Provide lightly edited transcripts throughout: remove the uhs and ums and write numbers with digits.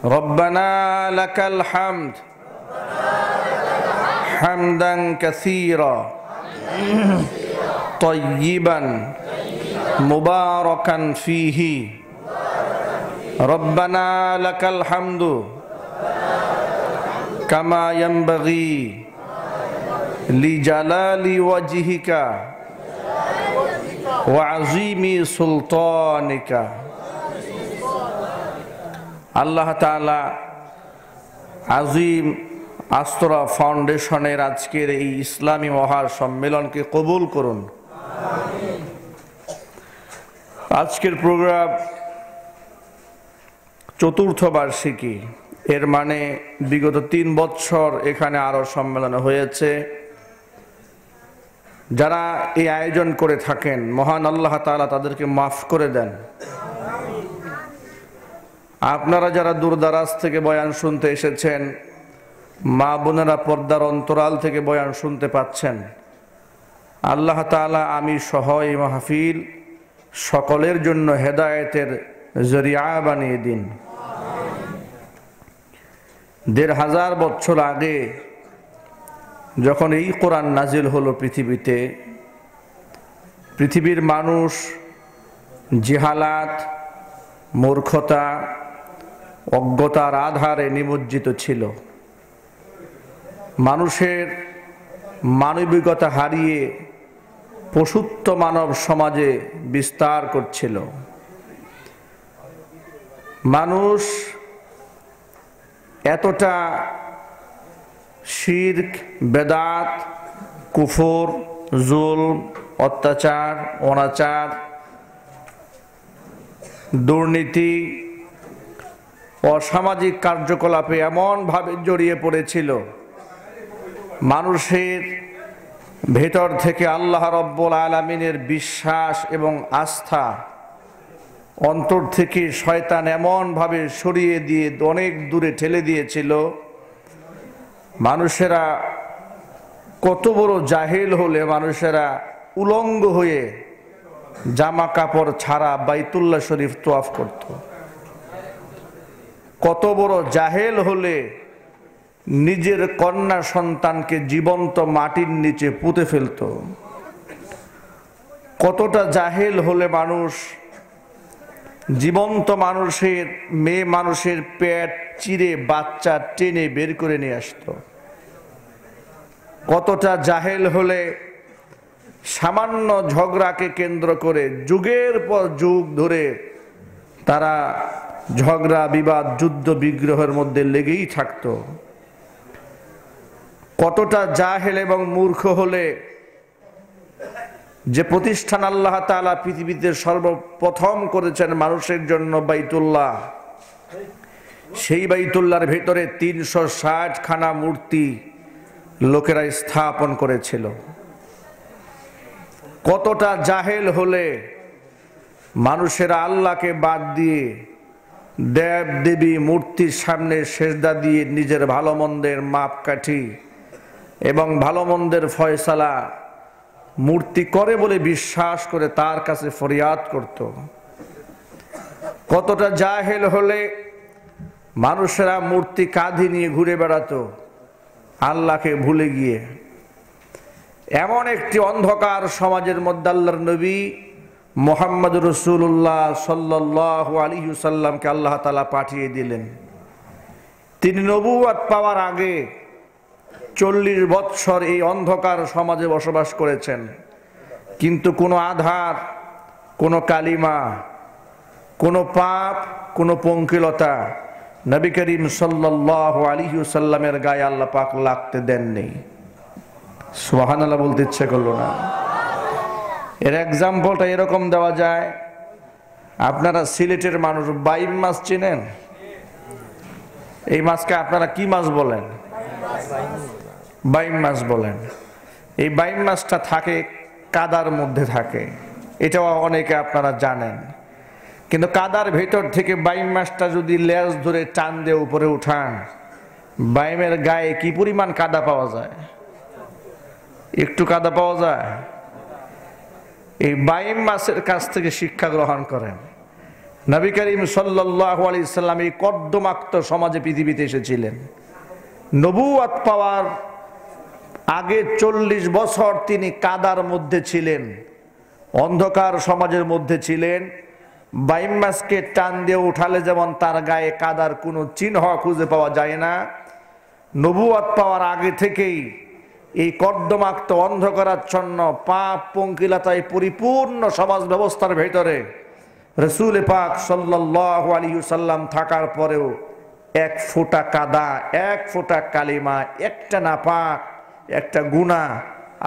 ربنا لك الحمد حمدا كثيرا طيبا مباركا فيه ربنا لك الحمد كما ينبغي لجلال وجهك وعظيم سلطانك আল্লাহ তাআলা আজিম আস্তরা ফাউন্ডেশনের আজকের এই ইসলামী মহা সম্মেলনকে কবুল করুন। আজকের প্রোগ্রাম চতুর্থ বার্ষিকী, এর মানে বিগত ৩ বছর এখানে আরো সম্মেলন হয়েছে। যারা এই আয়োজন করে থাকেন মহান আল্লাহ তাআলা তাদেরকে মাফ করে দেন। আপনারা যারা দূরদারাজ থেকে বয়ান শুনতে এসেছেন, মা বোনেরা পর্দার অন্তরাল থেকে বয়ান শুনতে পাচ্ছেন, আল্লাহ তাআলা আমি সহ এই মাহফিল সকলের জন্য হেদায়েতের জরিয়া বানিয়ে দিন। ১৫০০ বছর আগে যখন এই কোরআন নাজিল হলো পৃথিবীতে, পৃথিবীর মানুষ জিহালাত, মূর্খতা, অজ্ঞতার আধারে নিমজ্জিত ছিল। মানুষের মানবিকতা হারিয়ে পশুত্ব মানব সমাজে বিস্তার করছিল। মানুষ এতটা শিরক, বেদাত, কুফর, জুলম, অত্যাচার, অনাচার, দুর্নীতি, অসামাজিক কার্যকলাপে এমনভাবে জড়িয়ে পড়েছিল, মানুষের ভেতর থেকে আল্লাহ রব্বুল আলামিনের বিশ্বাস এবং আস্থা অন্তর থেকে শয়তান এমনভাবে সরিয়ে দিয়ে অনেক দূরে ঠেলে দিয়েছিল। মানুষেরা কত বড় জাহেল হলে মানুষেরা উলঙ্গ হয়ে জামা কাপড় ছাড়া বাইতুল্লাহ শরীফ তোয়াফ করত। কত বড় জাহেল হলে নিজের কন্যা সন্তানকে জীবন্ত মাটির নিচে পুঁতে ফেলত। কতটা জাহেল হলে মানুষ জীবন্ত মানুষের, মেয়ে মানুষের পেট চিরে বাচ্চা টেনে বের করে নিয়ে আসত। কতটা জাহেল হলে সামান্য ঝগড়াকে কেন্দ্র করে যুগের পর যুগ ধরে তারা ঝগড়া, বিবাদ, যুদ্ধ বিগ্রহের মধ্যে লেগেই থাকত। কতটা জাহেল এবং মূর্খ হলে যে প্রতিষ্ঠান আল্লাহ তাআলা পৃথিবীতে সর্বপ্রথম করেছেন মানুষের জন্য বাইতুল্লাহ, সেই বাইতুল্লাহর ভেতরে ৩৬০ খানা মূর্তি লোকেরা স্থাপন করেছিল। কতটা জাহেল হলে মানুষেরা আল্লাহকে বাদ দিয়ে দেব দেবী মূর্তির সামনে সেজদা দিয়ে নিজের ভালো মন্দের মাপকাঠি এবং ভালো মন্দের ফয়সালা মূর্তি করে বলে বিশ্বাস করে তার কাছে ফরিয়াদ করত। কতটা জাহেল হলে মানুষেরা মূর্তি কাঁধে নিয়ে ঘুরে বেড়াতো আল্লাহকে ভুলে গিয়ে। এমন একটি অন্ধকার সমাজের মধ্যে আল্লাহর নবী মুহাম্মদ রাসূলুল্লাহ সাল্লাল্লাহু আলাইহি ওয়াসাল্লামকে আল্লাহ তাআলা পাঠিয়ে দিলেন। তিনি নবুয়ত পাওয়ার আগে ৪০ বৎসর এই অন্ধকার সমাজে বসবাস করেছেন, কিন্তু কোনো আধার, কোনো কালিমা, কোনো পাপ, কোনো পঙ্কিলতা নবী করিম সাল্লাল্লাহু আলাইহি ওয়াসাল্লামের গায়ে আল্লাহ পাক লাগতে দেননি। সুবহানাল্লাহ বলতে ইচ্ছে করলো না। এর এক্সাম্পলটা এরকম দেওয়া যায়, আপনারা সিলেটের মানুষ বাইম মাছ চিনেন? এই মাছকে আপনারা কি মাছ বলেন? বাইম মাছ বলেন। এই বাইম মাছটা থাকে কাদার মধ্যে থাকে, এটাও অনেকে আপনারা জানেন। কিন্তু কাদার ভেতর থেকে বাইম মাছটা যদি লেজ ধরে টান দিয়ে উপরে উঠান, বাইমের গায়ে কি পরিমাণ কাদা পাওয়া যায়? একটু কাদা পাওয়া যায়। এই বাইম মাছের কাছ থেকে শিক্ষা গ্রহণ করেন। নবী করিম সাল্লাল্লাহু আলাইহি সাল্লাম এই কর্দমাক্ত সমাজে পৃথিবীতে এসেছিলেন। নবুয়ত পাওয়ার আগে 40 বছর তিনি কাদার মধ্যে ছিলেন, অন্ধকার সমাজের মধ্যে ছিলেন। বাইম মাছকে টান দিয়ে উঠালে যেমন তার গায়ে কাদার কোনো চিহ্ন খুঁজে পাওয়া যায় না, নবুয়ত পাওয়ার আগে থেকেই এই কর্দমাক্ত অন্ধকারাচ্ছন্ন পাপ পঙ্কিলতায় পরিপূর্ণ সমাজ ব্যবস্থার ভেতরে রাসূল পাক সাল্লাল্লাহু আলাইহি ওয়াসাল্লাম থাকার পরেও এক ফোঁটা কাদা, এক ফোঁটা কালিমা, একটা নাপাক, একটা গুনাহ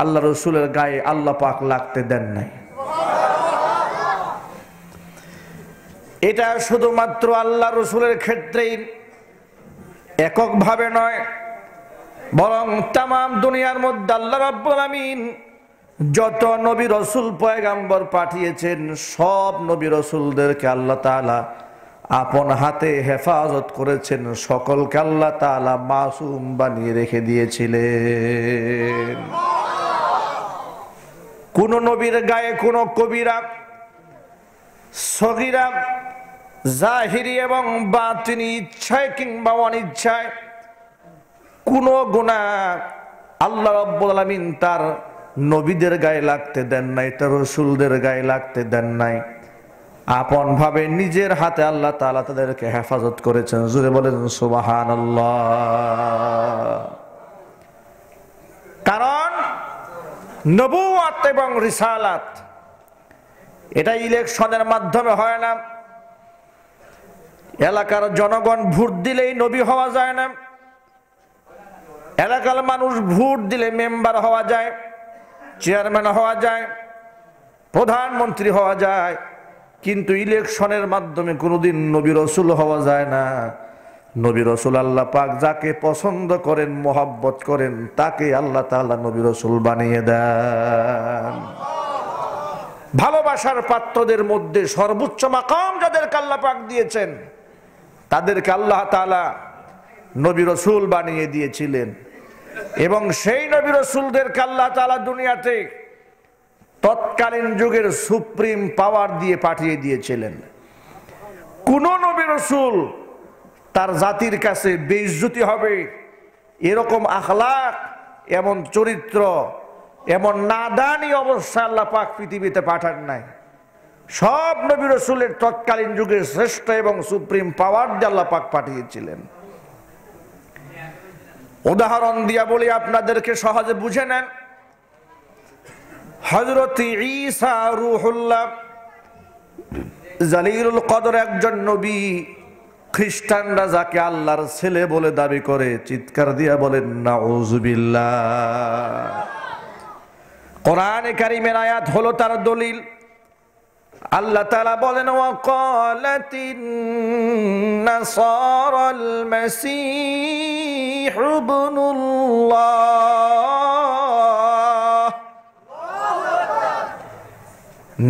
আল্লাহ রসুলের গায়ে আল্লাহ পাক লাগতে দেন নাই। এটা শুধুমাত্র আল্লাহ রসুলের ক্ষেত্রেই এককভাবে নয়, বরং তামাম দুনিয়ার মধ্যে আল্লাহ রাব্বুল আমিন যত নবী রসুল পয়গাম্বর পাঠিয়েছেন সব নবী রসুলদেরকে আল্লাহ তাআলা আপন হাতে হেফাজত করেছেন, সকলকে আল্লাহ তাআলা মাসুম বানিয়ে রেখে দিয়েছিলেন। কোন নবীর গায়ে কোন কবিরা, সগীরা, জাহিরি এবং বাতিনি ইচ্ছায় কিংবা অনিচ্ছায় কোন গুনাহ আল্লাহ রাব্বুল আলামিন তার নবীদের গায়ে লাগতে দেন নাই, তার রাসূলদের গায়ে লাগতে দেন নাই। আপন ভাবে নিজের হাতে আল্লাহ তাআলা তাদেরকে হেফাজত করেছেন। জোরে বলেন সুবহানাল্লাহ। কারণ নবুয়ত এবং রিসালাত এটা ইলেকশনের মাধ্যমে হয় না। এলাকার জনগণ ভোট দিলেই নবী হওয়া যায় না। এলাকার মানুষ ভোট দিলে মেম্বার হওয়া যায়, চেয়ারম্যান হওয়া যায়, প্রধানমন্ত্রী হওয়া যায়, কিন্তু ইলেকশনের মাধ্যমে কোনোদিন নবী রসুল হওয়া যায় না। নবী রসুল আল্লাহ পাক যাকে পছন্দ করেন, মোহাব্বত করেন, তাকে আল্লাহ তাআলা নবী রসুল বানিয়ে দেন। ভালোবাসার পাত্রদের মধ্যে সর্বোচ্চ মাকাম যাদেরকে আল্লাহ পাক দিয়েছেন তাদেরকে আল্লাহ তাআলা নবী রসুল বানিয়ে দিয়েছিলেন। এবং সেই নবী রসুলদেরকে আল্লাহ তাআলা দুনিয়াতে তৎকালীন যুগের সুপ্রিম পাওয়ার দিয়ে পাঠিয়ে দিয়েছিলেন। কোন নবী রসুল তার জাতির কাছে বেইজ্জতি হবে এরকম আখলাক, এমন চরিত্র, এমন নাদানি অবস্থা আল্লাহ পাক পৃথিবীতে পাঠান নাই। সব নবী রসুলের তৎকালীন যুগের শ্রেষ্ঠ এবং সুপ্রিম পাওয়ার দিয়ে আল্লাহ পাক পাঠিয়েছিলেন। উদাহরণ দিয়া বলি আপনাদেরকে সহজে বুঝে নেন। হযরত ঈসা রূহুল্লাহ জালিলুল কদর একজন নবী। খ্রিস্টানরা যাকে আল্লাহর ছেলে বলে দাবি করে চিৎকার দিয়া বলেন নাউযুবিল্লাহ। কোরআনে কারীমের আয়াত হলো তার দলিল। আল্লাহ তাআলা বলেন ওয়াকালাতিন নাসারাল মাসীহু ইবনুল্লাহ।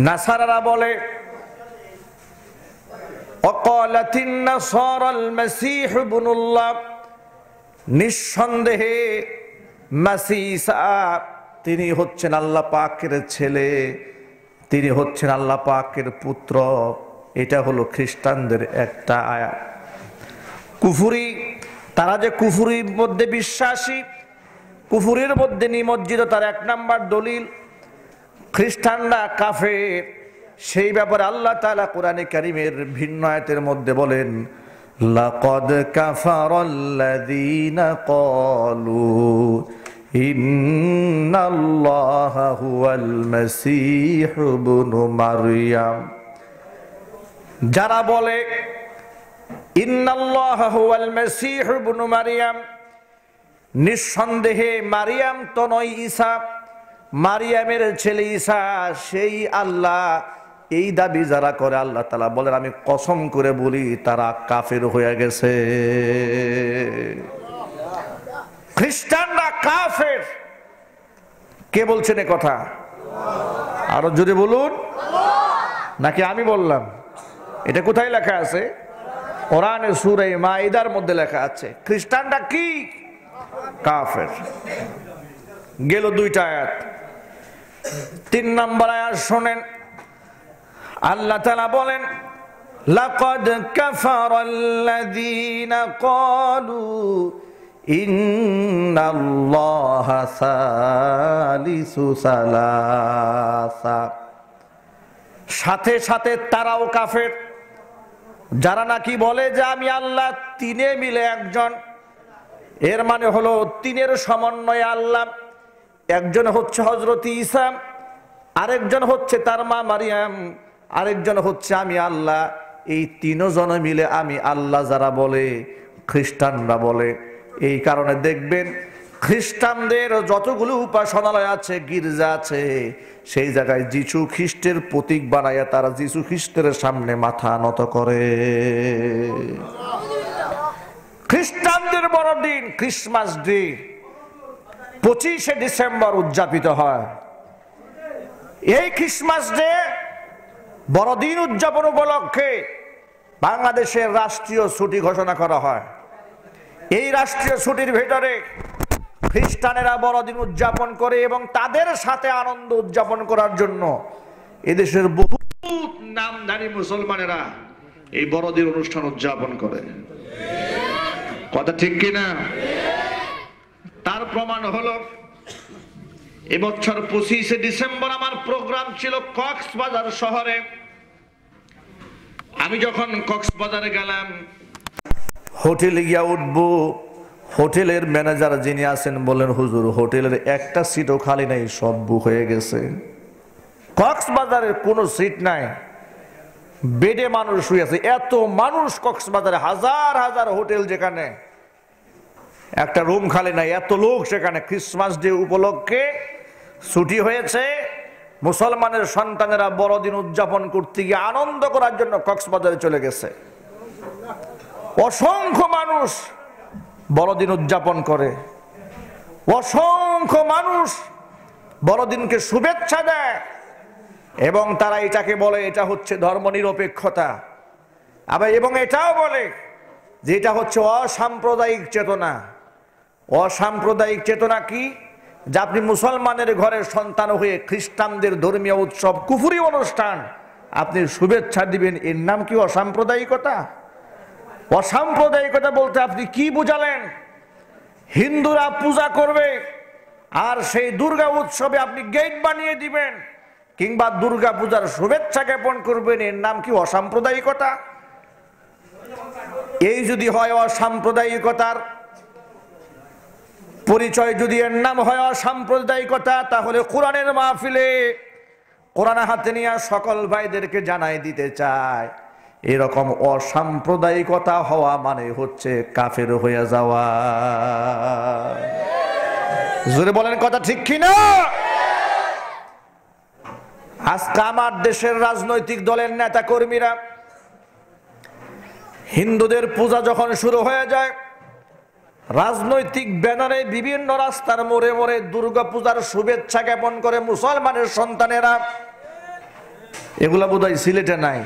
নাসারারা বলে ওয়াকালাতিন নাসারাল মাসীহু ইবনুল্লাহ, নিঃসন্দেহে মাসীহ ঈসা তিনি হচ্ছেন আল্লাহ পাকের ছেলে, তিনি হচ্ছেন আল্লাহ পাকের পুত্র। এটা হলো খ্রিস্টানদের একটা আয়াত। কুফরি, তারা যে কুফরির মধ্যে বিশ্বাসী, কুফরির মধ্যে নিমজ্জিত, তার এক নাম্বার দলিল খ্রিস্টানরা কাফের। সেই ব্যাপারে আল্লাহ তাআলা কোরআনে কারীমের ভিন্ন আয়াতের মধ্যে বলেন লাকাদ কাফারাল্লাযীনা ক্বালু ইন্নাল্লাহা হুয়াল মাসীহু ইবনু মারইয়াম। যারা বলে ইন্নাল্লাহা হুয়াল মাসীহু ইবনু মারইয়াম, নিঃসন্দেহে মারিয়াম তো নয় ঈসা, মারিয়ামের ছেলে ঈসা সেই আল্লাহ, এই দাবি যারা করে আল্লাহ তাআলা বলেন আমি কসম করে বলি তারা কাফের হয়ে গেছে। খ্রিস্টানরা কাফের। কে বলছেন এ কথা? আরো জোরে বলুন। নাকি আমি বললাম? এটা কোথায় লেখা আছে? কোরআনে সূরা মাইদার মধ্যে লেখা আছে খ্রিস্টানরা কি? কাফের। গেল দুইটা আয়াত। 3 নম্বর আয়াত শুনেন। আল্লাহ তাআলা বলেন লাকাদ কাফারাল্লাযীনা ক্বালু ইন্নাল্লাহা সালিসু সালাসা। সাথে সাথে তারাও কাফের, যারা নাকি বলে যে আমি আল্লাহ তিনে মিলে একজন। এর মানে হলো তিনের সমন্বয়ে আল্লাহ। একজন হচ্ছে হযরত ঈসা, আরেকজন হচ্ছে তার মা মারিয়াম, আরেকজন হচ্ছে আমি আল্লাহ। এই তিনজন মিলে আমি আল্লাহ যারা বলে, খ্রিস্টানরা বলে। এই কারণে দেখবেন খ্রিস্টানদের যতগুলো উপাসনালয় আছে, গির্জা আছে, সেই জায়গায় যিশু খ্রিস্টের প্রতীক বানাইয়া তারা যিশু খ্রিস্টের সামনে মাথা নত করে। খ্রিস্টানদের বড়দিন ক্রিসমাস ডে 25শে ডিসেম্বর উদযাপিত হয়। এই ক্রিসমাস ডে বড়দিন উদযাপন উপলক্ষে বাংলাদেশের রাষ্ট্রীয় ছুটি ঘোষণা করা হয়। এই রাষ্ট্রীয় ছুটির ভেতরে খ্রিস্টানেরা বড়দিন উদযাপন করে এবং তাদের সাথে আনন্দ উদযাপন করার জন্য এদেশের বহু নামধারী মুসলমানেরা এই বড়দিন অনুষ্ঠান উদযাপন করে। কথা ঠিক কিনা? তার প্রমাণ হলো এবছর 25শে ডিসেম্বর আমার প্রোগ্রাম ছিল কক্সবাজার শহরে। আমি যখন কক্সবাজারে গেলাম, হোটেলে গিয়া উঠবো, হোটেলের ম্যানেজার যিনি আছেন বলেন, হুজুর হোটেলের একটা সিটও খালি নাই, সব বুক হয়ে গেছে। কক্সবাজারের কোনো সিট নাই, বেডে মানুষ শুয়ে আছে। এত মানুষ কক্সবাজারে, হাজার হাজার হোটেল, যেখানে একটা রুম খালি নাই, এত লোক সেখানে। ক্রিসমাস ডে উপলক্ষে ছুটি হয়েছে, মুসলমানের সন্তানেরা বড়দিন উদযাপন করতে গিয়ে আনন্দ করার জন্য কক্সবাজারে চলে গেছে। অসংখ্য মানুষ বড়দিন উদযাপন করে, অসংখ্য মানুষ বড়দিনকে শুভেচ্ছা দেয় এবং তারা এটাকে বলে এটা হচ্ছে ধর্মনিরপেক্ষতা। আবার এবং এটাও বলে যে এটা হচ্ছে অসাম্প্রদায়িক চেতনা। অসাম্প্রদায়িক চেতনা কি? যে আপনি মুসলমানের ঘরের সন্তান হয়ে খ্রিস্টানদের ধর্মীয় উৎসব, কুফরি অনুষ্ঠান আপনি শুভেচ্ছা দিবেন, এর নাম কি অসাম্প্রদায়িকতা? অসাম্প্রদায়িকতা বলতে আপনি কি বুঝালেন? হিন্দুরা পূজা করবে আর সেই দুর্গা উৎসবে আপনি গেট বানিয়ে দিবেন কিংবা দুর্গা পূজার শুভেচ্ছা জ্ঞাপন করবেন, এর নাম কি অসাম্প্রদায়িকতা? এই যদি হয় অসাম্প্রদায়িকতার পরিচয়, যদি এর নাম হয় অসাম্প্রদায়িকতা, তাহলে কোরআনের মাহফিলে কোরআন হাতে নিয়ে সকল ভাইদেরকে জানাই দিতে চায়, এরকম অসাম্প্রদায়িকতা হওয়া মানে হচ্ছে কাফের হয়ে যাওয়া। জোরে বলেন কথা ঠিক কিনা? আজকে আমার দেশের রাজনৈতিক দলের নেতা কর্মীরা হিন্দুদের পূজা যখন শুরু হয়ে যায়, রাজনৈতিক ব্যানারে বিভিন্ন রাস্তার মোড়ে মোড়ে দুর্গা পূজার শুভেচ্ছা জ্ঞাপন করে মুসলমানের সন্তানেরা। এগুলা বোধহয় সিলেটে নাই,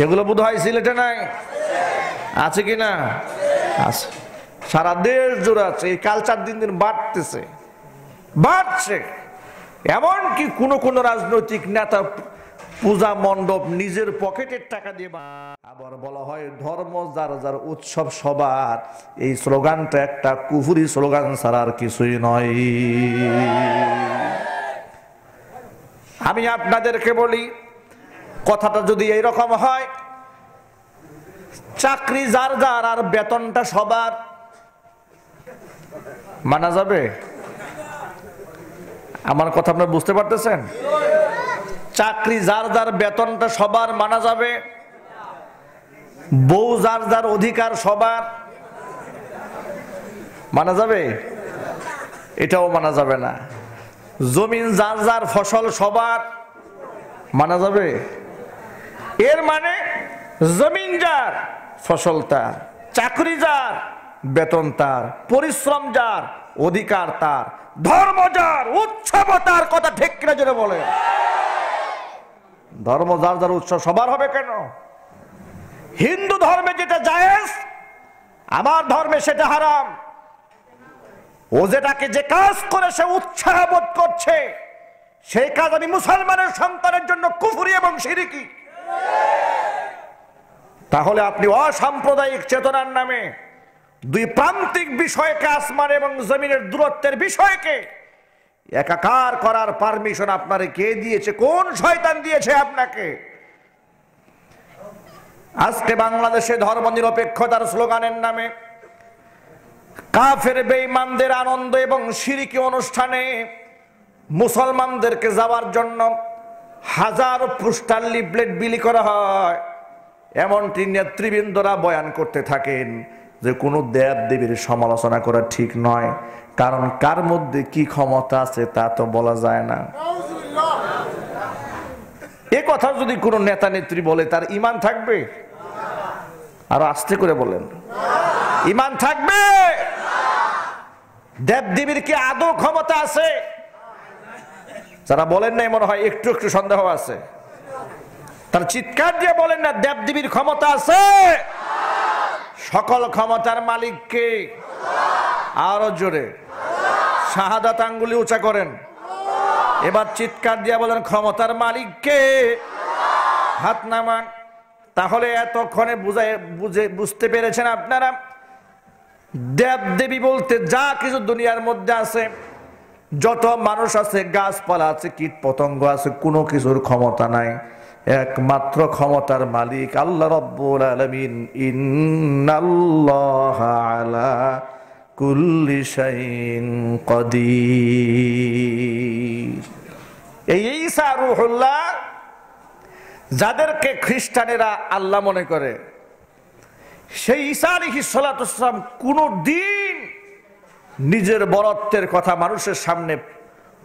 এগুলো বোধহয় সিলেটে নাই, আছে কিনা? আছে, সারা দেশ জুড়ে আছে। এই কালচার দিন দিন বাড়তেছে, বাড়ছে। এমনকি কোনো কোনো রাজনৈতিক নেতা পূজা মণ্ডপ নিজের পকেটের টাকা দিয়ে। আবার বলা হয় ধর্ম যার যার উৎসব সবার, এই স্লোগানটা একটা কুফরি স্লোগান ছাড়া আর কিছুই নয়। আমি আপনাদেরকে বলি, কথাটা যদি এইরকম হয়, চাকরি যার যার আর বেতনটা সবার, মানা যাবে? আমার কথা আপনারা বুঝতে পারতেছেন? চাকরি যার যার বেতনটা সবার, মানা যাবে? বউ যার যার অধিকার সবার, মানা যাবে? এটাও মানা যাবে না। জমিন যার যার ফসল সবার, মানা যাবে? এর মানে জমিন যার, ফসল তার, চাকরি যার, বেতন তার, পরিশ্রম যার, অধিকার তার, ধর্ম যার, উৎসব তার। কথা ঠিক কিনা জোরে বলে? ধর্ম যার যার, উৎসব সবার হবে কেন? হিন্দু ধর্মে যেটা জায়েজ, আমার ধর্মে সেটা হারাম। ও যেটাকে যে কাজ করে সে উৎসাহ বোধ করছে, সেই কাজ আমি মুসলমানের সন্তানের জন্য কুফরি এবং শিরকি। তাহলে আপনি অসাম্প্রদায়িক চেতনার নামে দুই প্রান্তিক বিষয়কে, আসমান এবং জমিনের দূরত্বের বিষয়কে একাকার করার পারমিশন আপনারে কে দিয়েছে? কোন শয়তান দিয়েছে আপনাকে? আজকে বাংলাদেশে ধর্মনিরপেক্ষতার স্লোগানের নামে কাফের বেঈমানদের আনন্দ এবং শিরকি অনুষ্ঠানে মুসলমানদেরকে যাওয়ার জন্য হাজারো পোস্টার লিফলেট বিলি করা হয়। এমনটি নেতৃবৃন্দরা বয়ান করতে থাকেন যে কোনো দেব দেবীর সমালোচনা করা ঠিক নয়, কারণ কার মধ্যে কি ক্ষমতা আছে তা তো বলা যায় না। এ কথা যদি কোনো নেতা নেত্রী বলে তার ঈমান থাকবে? আর আস্তে করে বলেন, ঈমান থাকবে? দেব দেবীর কি আদৌ ক্ষমতা আছে? যারা বলেন নাই মনে হয় একটু একটু সন্দেহ আছে। তার চিৎকার দিয়ে বলেন না, দেব দেবীর ক্ষমতা আছে? সকল ক্ষমতার মালিক কে? আরো জোরে শাহাদাত আঙ্গুলি উঁচা করেন। এবার চিৎকার দিয়ে বলেন, ক্ষমতার মালিক কে? হাত নামান। তাহলে এতক্ষণে বুঝতে পেরেছেন আপনারা, দেব দেবী বলতে যা কিছু দুনিয়ার মধ্যে আছে, যত মানুষ আছে, গাছপালা আছে, কীট পতঙ্গ আছে, কোনো কিছুর ক্ষমতা নাই। একমাত্র ক্ষমতার মালিক আল্লাহ রাব্বুল আলামিন। ইন্নাল্লাহা আলা কুল্লি শাইইন কাদির। এই ঈসা রূহুল্লাহ, যাদেরকে খ্রিস্টানেরা আল্লাহ মনে করে, সেই ঈসা আলাইহিস সালাতু ওয়াস সালাম কোনদিন নিজের বরত্বের কথা মানুষের সামনে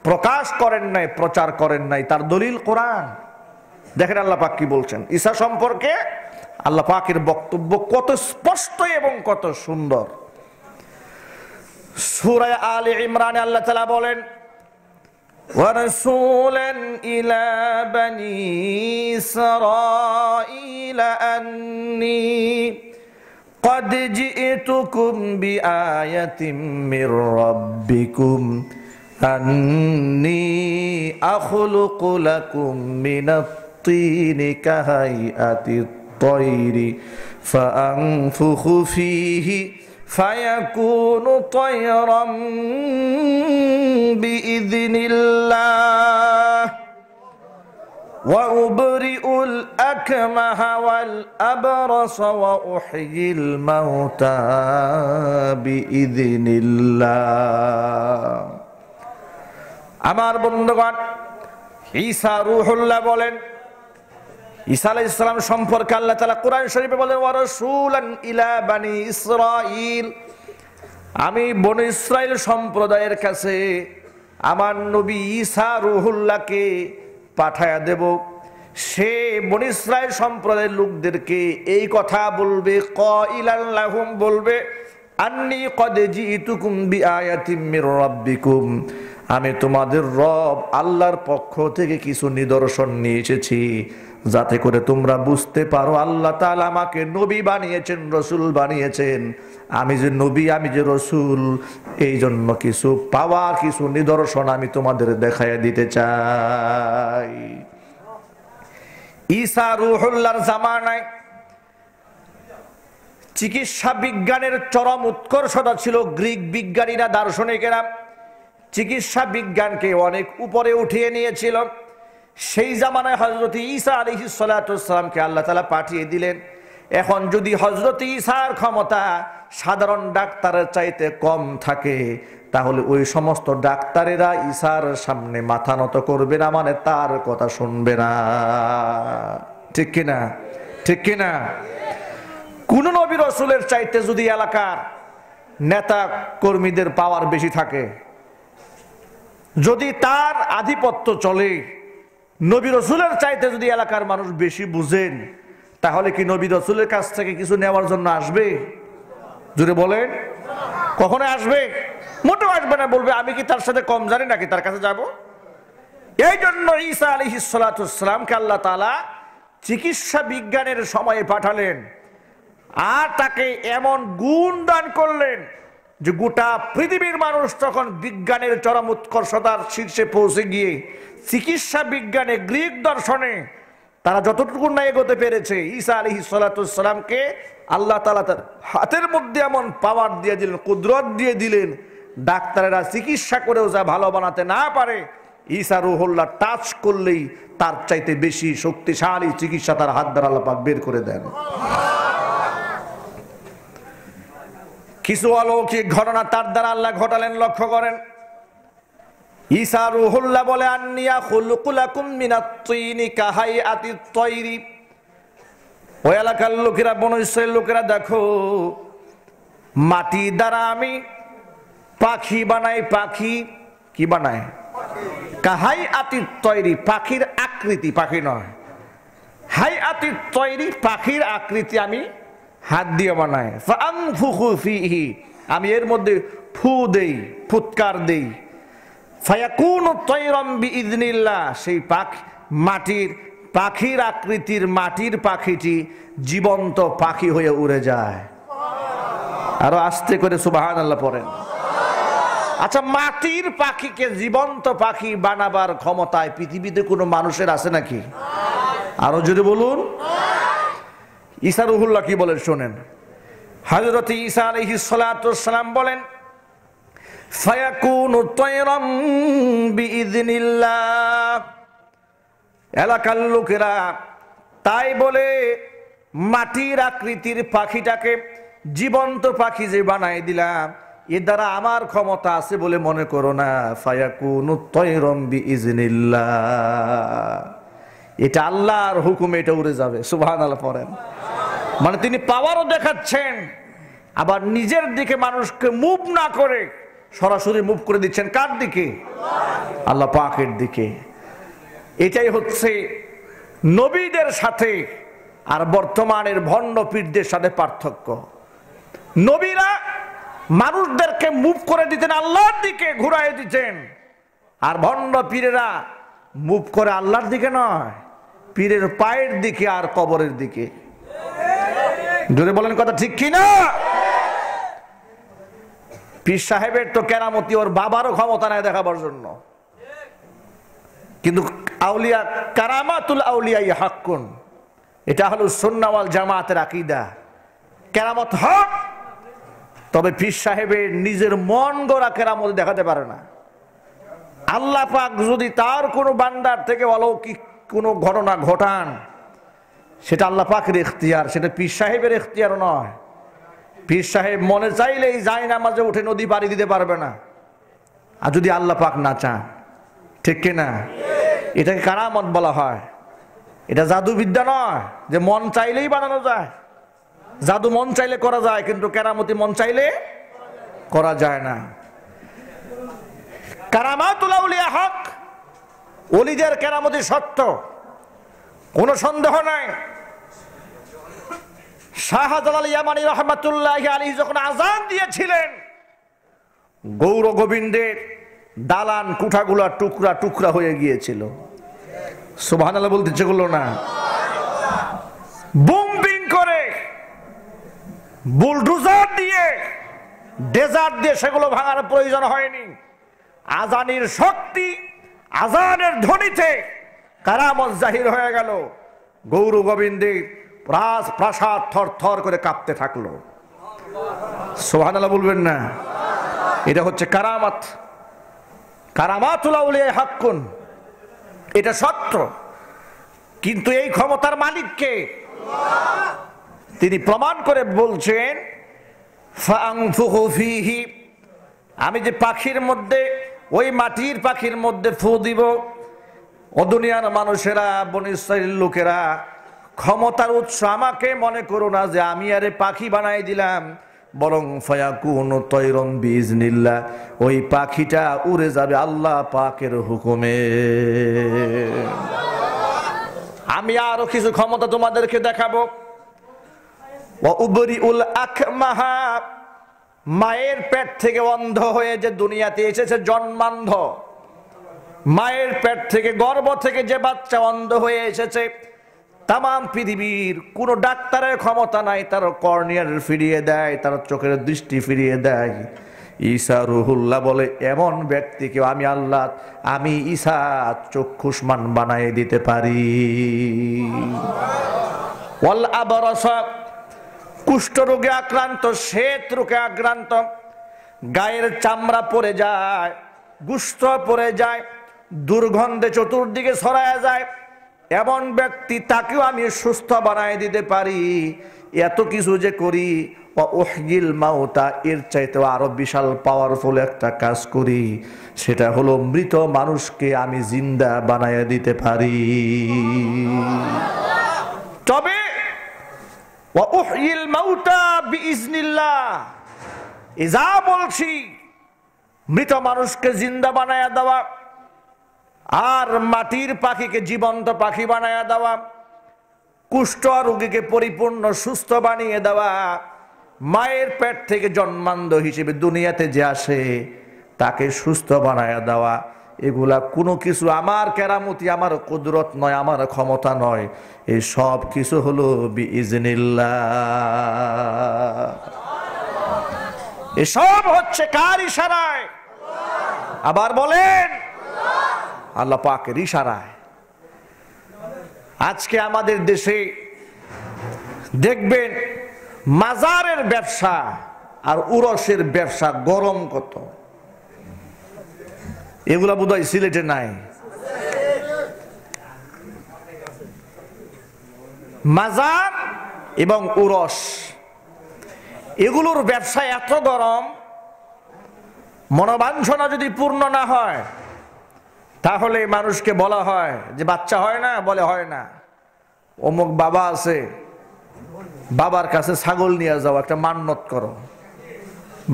প্রকাশ করেন নাই, প্রচার করেন নাই। তার দলিল কোরআন। দেখেন আল্লাহ পাক কি বলছেন ঈসা সম্পর্কে। আল্লাহ পাকের বক্তব্য কত স্পষ্ট এবং কত সুন্দর। সূরা আলে ইমরানে আল্লাহ তাআলা বলেন, وَرَسُولًا إِلَى بَنِي إِسْرَائِيلَ أَنِّي قَدْ جِئْتُكُمْ بِآيَةٍ مِّن رَّبِّكُمْ أَنِّي أَخْلُقُ لَكُم مِّنَ الطِّينِ كَهَيْئَةِ الطَّيْرِ فَأَنفُخُ فِيهِ فَيَكُونُ طَيْرًا بِإِذْنِ اللَّهِ وَأُبْرِئُ الْأَكْمَهَ وَالْأَبْرَصَ وَأُحْيِي الْمَوْتَى بِإِذْنِ اللَّهِ। আমার বন্ধুগণ, ঈসা রূহুল্লাহ বলেন, ঈসা আলাইহিস সালাম সম্পর্কে আল্লাহ তাআলা কোরআন শরীফে বলেন, ওয়া রাসূলান ইলা বানি ইসরাঈল, আমি বনি ইসরাইল সম্প্রদায়ের কাছে আমার নবী ঈসা রূহুল্লাহকে পাঠায়া দেব। সে বনি ইসরাইল সম্প্রদায়ের লোকদেরকে এই কথা বলবে, কাইলান লাহুম, বলবে, আন্নী কদ জিতুকুম বিআয়াতিম মির রাব্বিকুম, আমি তোমাদের রব আল্লাহর পক্ষ থেকে কিছু নিদর্শন নিয়ে এসেছি, যাতে করে তোমরা বুঝতে পারো আল্লাহ তাআলা আমাকে নবী বানিয়েছেন, রসুল বানিয়েছেন। আমি যে নবী, আমি যে রসুল, এই জন্য কিছু পাওয়া, কিছু নিদর্শন আমি তোমাদের দেখাইয়া দিতে চাই। ঈসা রূহুল্লাহর জামানায় চিকিৎসা বিজ্ঞানের চরম উৎকর্ষতা ছিল। গ্রিক বিজ্ঞানীরা, দার্শনিকেরা চিকিৎসা বিজ্ঞানকে অনেক উপরে উঠিয়ে নিয়েছিল। সেই জামানায় হযরত ঈসা আলাইহিস সালাতু ওয়াস সালামকে আল্লাহ তাআলা পাঠিয়ে দিলেন। এখন যদি হযরত ঈসার ক্ষমতা সাধারণ ডাক্তারের চাইতে কম থাকে, তাহলে ওই সমস্ত ডাক্তারেরা ঈসার সামনে মাথা নত করবে না, মানে তার কথা শুনবে না। ঠিক কিনা? ঠিক কিনা? কোন নবী রাসূলের চাইতে যদি এলাকার নেতা কর্মীদের পাওয়ার বেশি থাকে, যদি তার আধিপত্য চলে, নবী রাসূলের চাইতে যদি এলাকার মানুষ বেশি বুঝেন, তাহলে কি নবী রাসূলের কাছ থেকে কিছু নেওয়ার জন্য আসবে? জোরে বলেন, কখনো আসবে? মোটেও আসবে না। বলবে, আমি কি তার সাথে কম জানি নাকি তার কাছে যাব? এই জন্য ঈসা আলাইহিস সালাতু ওয়াস সালামকে আল্লাহ তাআলা চিকিৎসা বিজ্ঞানের সময়ে পাঠালেন, আর তাকে এমন গুণ দান করলেন যে গোটা পৃথিবীর মানুষ তখন বিজ্ঞানের চরম উৎকর্ষতার শীর্ষে পৌঁছে গিয়ে চিকিৎসা বিজ্ঞানে, গ্রিক দর্শনে তারা যতটুকু না এগোতে পেরেছে, ঈসা আলাইহিস সালাতু সালামকে আল্লাহ তাআলা তার হাতের মধ্যে এমন পাওয়ার দিয়ে দিলেন, কুদরত দিয়ে দিলেন, ডাক্তারেরা চিকিৎসা করেও যা ভালো বানাতে না পারে, ঈসা রূহুল্লাহ টাচ করলেই তার চাইতে বেশি শক্তিশালী চিকিৎসা তার হাত দ্বারা আল্লাহ পাক বের করে দেন। কিছু অলৌকিক ঘটনা তার দ্বারা আল্লাহ ঘটালেন, লক্ষ্য করেন। ঈসা রূহুল্লাহ বলে, আন্নিয়া খুলুকু লাকুম মিনাত তিনি কাহাইআতিত তয়রি। ওই এলাকার লোকেরা, বনু ইসরাইল লোকেরা, দেখো মাটি দ্বারা আমি পাখি বানাই। পাখি কি বানায়? কাহাইআতিত তয়রি, পাখির আকৃতি, পাখি নয়, হাইআতিত তয়রি, পাখির আকৃতি আমি হাত দিয়ে বানাই। ফাআনফুখু ফীহি, আমি এর মধ্যে ফু দেই, ফুৎকার দেই। ফায়াকুনু তায়রাম বিইذনিল্লাহ, সেই পাখির আকৃতির মাটির পাখিটি জীবন্ত পাখি হয়ে উড়ে যায়। আরো আস্তে করে সুবহানাল্লাহ পড়েন। আচ্ছা, মাটির পাখিকে জীবন্ত পাখি বানাবার ক্ষমতায় পৃথিবীতে কোনো মানুষের আছে নাকি? আরো জোরে বলুন। ঈসা রূহুল্লাহ কি বলেন শোনেন। হযরত ঈসা আলাইহিস সালাতু সালাম বলেন, ফায়াকুনু তায়রাম বিইذনিল্লাহ। এলাকার লোকেরা তাই বলে মাটির আকৃতির পাখিটাকে জীবন্ত পাখি যে বানাই দিলাম, এ দ্বারা আমার ক্ষমতা আছে বলে মনে করো না। ফায়াকুনু তায়রাম বিইذনিল্লাহ, এটা আল্লাহর হুকুমে এটা উড়ে যাবে। সুবহানাল্লাহ পড়েন। মানে তিনি পাওয়ারও দেখাচ্ছেন, আবার নিজের দিকে মানুষকে মুভ না করে সরাসরি মুভ করে দিচ্ছেন। কার দিকে? আল্লাহ পাকের দিকে। এটাই হচ্ছে নবীদের সাথে আর বর্তমানের ভণ্ড পীরদের সাথে পার্থক্য। নবীরা মানুষদেরকে মুভ করে দিতেন, আল্লাহর দিকে ঘুরাই দিতেন, আর ভণ্ড পীরেরা মুভ করে আল্লাহর দিকে নয়, পীরের পায়ের দিকে আর কবরের দিকে। জোরে বলেন কথা ঠিক কি না? পীর সাহেবের তো কেরামতি ওর বাবারও ক্ষমতা নাই দেখাবার জন্য, কিন্তু আউলিয়া কারামাতুল আউলিয়া হাক্কুন, এটা হলো সুন্নাহ ওয়াল জামাতের আকীদা। কেরামত হক, তবে পীর সাহেবের নিজের মন গড়া কেরামত দেখাতে পারে না। আল্লাহ পাক যদি তার কোনো বান্দার থেকে অলৌকিক কোনো ঘটনা ঘটান, সেটা আল্লাহ পাকের ইখতিয়ার, সেটা পীর সাহেবের ইখতিয়ার নয়। পীর সাহেব মনে চাইলেই যায় নামাজে উঠে নদী পাড়ি দিতে পারবে না, আর যদি আল্লাহ পাক না চান। ঠিক কিনা? এটাকে কারামত বলা হয়। এটা জাদুবিদ্যা নয় যে মন চাইলেই বানানো যায়। জাদু মন চাইলে করা যায়, কিন্তু কেরামতি মন চাইলে করা যায় না। কারামাতুল আউলিয়া হক, ওলিদের কেরামতি সত্য, কোনো সন্দেহ নাই। শাহজালাল ইয়ামানী রহমাতুল্লাহি আলাইহি যখন আযান দিয়েছিলেন, গৌর গোবিন্দের দালান কুঠাগুলা টুকরা টুকরা হয়ে গিয়েছিল। সুবহানাল্লাহ বলতে ইচ্ছে করলো না? বুমবিং করে বুলডোজার দিয়ে ডেজার্ট দিয়ে সেগুলো ভাঙার প্রয়োজন হয়নি। আজানের শক্তি, আজানের ধ্বনিতে কারামত জাহির হয়ে গেল। গৌর গোবিন্দের প্রাসাদ থর থর করে কাঁপতে থাকলো। সুবহানাল্লাহ বলবেন না? এটা হচ্ছে কারামাত, কারামাতুল আউলিয়া হাক্কুন, এটা সত্য। কিন্তু এই ক্ষমতার মালিক কে? তিনি প্রমাণ করে বলছেন, ফাআনফুখু ফীহি, আমি যে পাখির মধ্যে, ওই মাটির পাখির মধ্যে ফু দিব। ও দুনিয়ার মানুষেরা, বনী ইসরাইল লোকেরা, ক্ষমতার উৎস আমাকে মনে করো না যে আমি আরে পাখি বানাই দিলাম, বরং ফায়াকুনু তায়রাম বিইذনিল্লাহ, ওই পাখিটা উড়ে যাবে আল্লাহ পাকের হুকুমে। আমি আরো কিছু ক্ষমতা তোমাদেরকে দেখাবো। ওয়া উবরিউল আকমাহা, মায়ের পেট থেকে অন্ধ হয়ে যে দুনিয়াতে এসেছে জন্মান্ধ, মায়ের পেট থেকে, গর্ভ থেকে যে বাচ্চা অন্ধ হয়ে এসেছে, তাম পৃথিবীর কোনো ডাক্তারের ক্ষমতা নাই তার কর্নিয়ার ফিরিয়ে দেয়, তার চোখের দৃষ্টি ফিরিয়ে দেয়। ঈসা রুহুল্লাহ বলে এমন ব্যক্তিকে আমি আল্লাহ, আমি ঈসা চক্ষুষ্মান বানায় দিতে পারি। ওয়াল আবরসা, কুষ্ঠ রোগে আক্রান্ত, শ্বেত রোগে আক্রান্ত, গায়ের চামড়া পড়ে যায়, গোশত পড়ে যায়, দুর্গন্ধে চতুর্দিকে ছড়ায় যায়, এমন ব্যক্তি তাকেও আমি সুস্থ বানায় দিতে পারি। এত কিছু যে করি, ওয়াহয়িল মাউতা, এর চাইতেও আরো বিশাল পাওয়ারফুল একটা কাজ করি, সেটা হলো মৃত মানুষকে আমি জিন্দা বানায় দিতে পারি। তবে ওয়াহয়িল মাউতা বিইজনিল্লাহ, যা বলছি মৃত মানুষকে জিন্দা বানায়া দেওয়া, আর মাটির পাখিকে জীবন্ত পাখি বানায়া দেওয়া, কুষ্ঠ রোগীকে পরিপূর্ণ সুস্থ বানিয়ে দেওয়া, মায়ের পেট থেকে জন্মান্ধ হিসেবে দুনিয়াতে যে আসে তাকে সুস্থ বানায়া দেওয়া, এগুলা কোনো কিছু আমার কেরামতি, আমার কুদরত নয়, আমার ক্ষমতা নয়, এই সব কিছু হলো বিইজনিল্লাহ। এসব হচ্ছে কার ইশারায়? আবার বলেন, আল্লাহ পাকের ইশারায়। আজকে আমাদের দেশে দেখবেন মাজারের ব্যবসা আর উরসের ব্যবসা গরম কত। এগুলা বোধহয় সিলেটে নাই। মাজার এবং উরস, এগুলোর ব্যবসা এত গরম, মনোবাঞ্ছনা যদি পূর্ণ না হয় তাহলে মানুষকে বলা হয় যে বাচ্চা হয় না, বলে হয় না। অমুক বাবা আছে, বাবার কাছে ছাগল নিয়ে যাও, একটা মান্নত করো,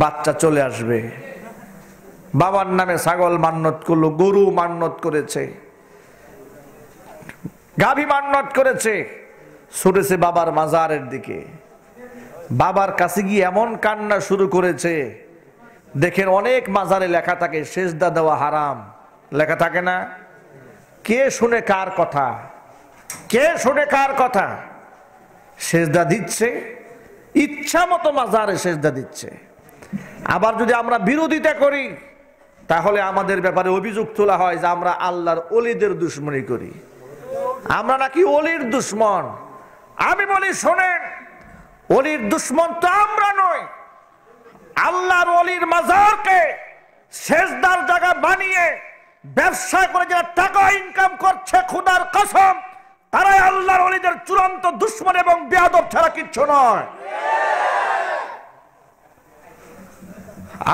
বাচ্চা চলে আসবে। বাবার নামে ছাগল মান্নত করলো, গরু মান্নত করেছে, গাভী মান্নত করেছে, ছুটেছে বাবার মাজারের দিকে। বাবার কাছে গিয়ে এমন কান্না শুরু করেছে, দেখেন অনেক মাজারে লেখা থাকে সেজদা দেওয়া হারাম, লেখা থাকে না? কে শুনে কার কথা? কে শুনে কার কথা? সেজদা দিচ্ছে, ইচ্ছা মতো মাজারে সেজদা দিচ্ছে। আবার যদি আমরা বিরোধিতা করি তাহলে আমাদের ব্যাপারে অভিযোগ তোলা হয় যে আমরা আল্লাহর ওলিদের দুশ্মনী করি, আমরা নাকি ওলির দুশ্মন। আমি বলি শোনেন, ওলির দুশ্মন তো আমরা নই, আল্লাহর ওলির মাজারকে সেজদার জায়গা বানিয়ে ব্যবসা করে যারা টাকা ইনকাম করছে, খোদার কসম তারাই আল্লাহর ওলিদের চূড়ান্ত দুশ্মন এবং বেয়াদব ছাড়া কিচ্ছু নয়।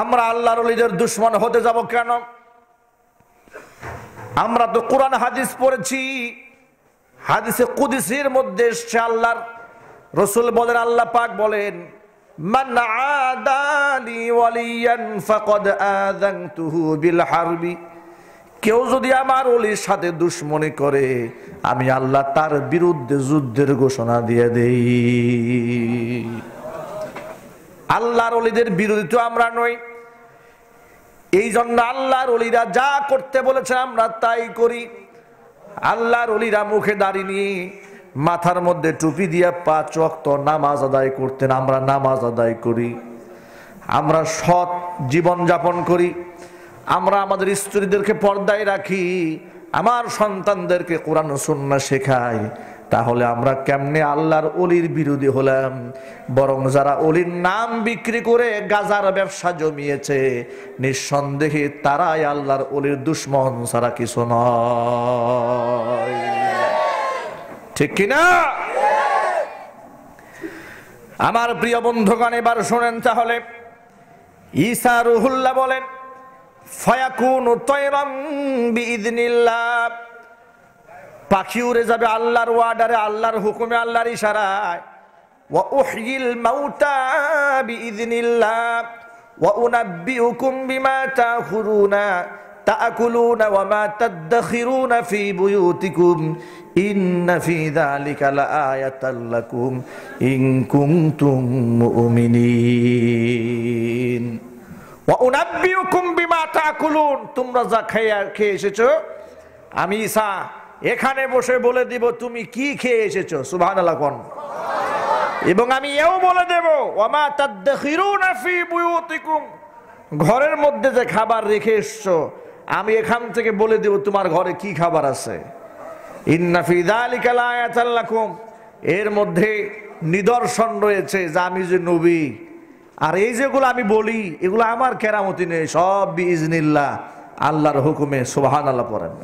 আমরা আল্লাহর ওলিদের দুশ্মন হতে যাব কেন? আমরা তো কোরআন হাদিস পড়েছি, হাদিসে কুদসির মধ্যে এসেছে, আল্লাহর রাসূল বলেন, আল্লাহ পাক বলেন, মান আদালি ওয়ালিয়ান ফাকাদ আযানতুহু বিল হারবি, কেউ যদি আমার ওলির সাথে দুশ্মনী করে আমি আল্লাহ তার বিরুদ্ধে যুদ্ধের ঘোষণা দিয়ে দেই। আল্লাহর ওলিদের বিরোধী তো আমরা নই, এই জন্য আল্লাহর ওলিরা যা করতে বলেছে আমরা তাই করি। আল্লাহর ওলিরা মুখে দাড়ি নিয়ে, মাথার মধ্যে টুপি দিয়া 5 ওয়াক্ত নামাজ আদায় করতেন, আমরা নামাজ আদায় করি। আমরা সৎ জীবন যাপন করি, আমরা আমাদের স্ত্রীদেরকে পর্দায় রাখি, আমার সন্তানদেরকে কোরআন ও সুন্নাহ শেখাই। তাহলে আমরা কেমনে আল্লাহর ওলির বিরোধী হলাম? বরং যারা ওলির নাম বিক্রি করে গাজার ব্যবসা জমিয়েছে, নিঃসন্দেহে তারাই আল্লাহর ওলির দুশ্মন ছাড়া কিছু নয়। ঠিক কিনা? আমার প্রিয় বন্ধুগণ, এবার শোনেন তাহলে। ঈসা রুহুল্লাহ বলেন, ফায়াকুনু তায়রাম বিইذনিল্লাহ, পাখি উড়ে যাবে আল্লাহর ওয়ার্ডারে, আল্লাহর হুকুমে, আল্লাহর ইশারায়। ওয়া উহয়িল মাউতা বিইذনিল্লাহ ওয়া উনাব্বিউকুম বিমা তাকুলুনা ওয়া মা তাদখিরুনা ফি বুয়ুতিকুম ইন্না ফি যালিকা লাআয়াতাল লাকুম ইন কুনতুম মুমিনিন। ওয়া উনাব্বিউকুম বিমা তাকুলুন, তোমরা যা খেয়ে এসেছো আমি ঈসা এখানে বসে বলে দিব তুমি কি খেয়ে এসেছো। সুবহানাল্লাহ কোন। এবং আমি এও বলে দেব ওয়া মা তাদখিরুনা ফি বুয়ুতিকুম, ঘরের মধ্যে যে খাবার রেখে এসছো আমি এখান থেকে বলে দেব তোমার ঘরে কি খাবার আছে। ইন্না ফি যালিকা লাআয়াতাল লাকুম, এর মধ্যে নিদর্শন রয়েছে যে আমি যে নবী। আর এই যেগুলো আমি বলি এগুলো আমার কেরামতি নেই, সব বিইজনিল্লাহ, আল্লাহর হুকুমে। সুবহানাল্লাহ পড়েন।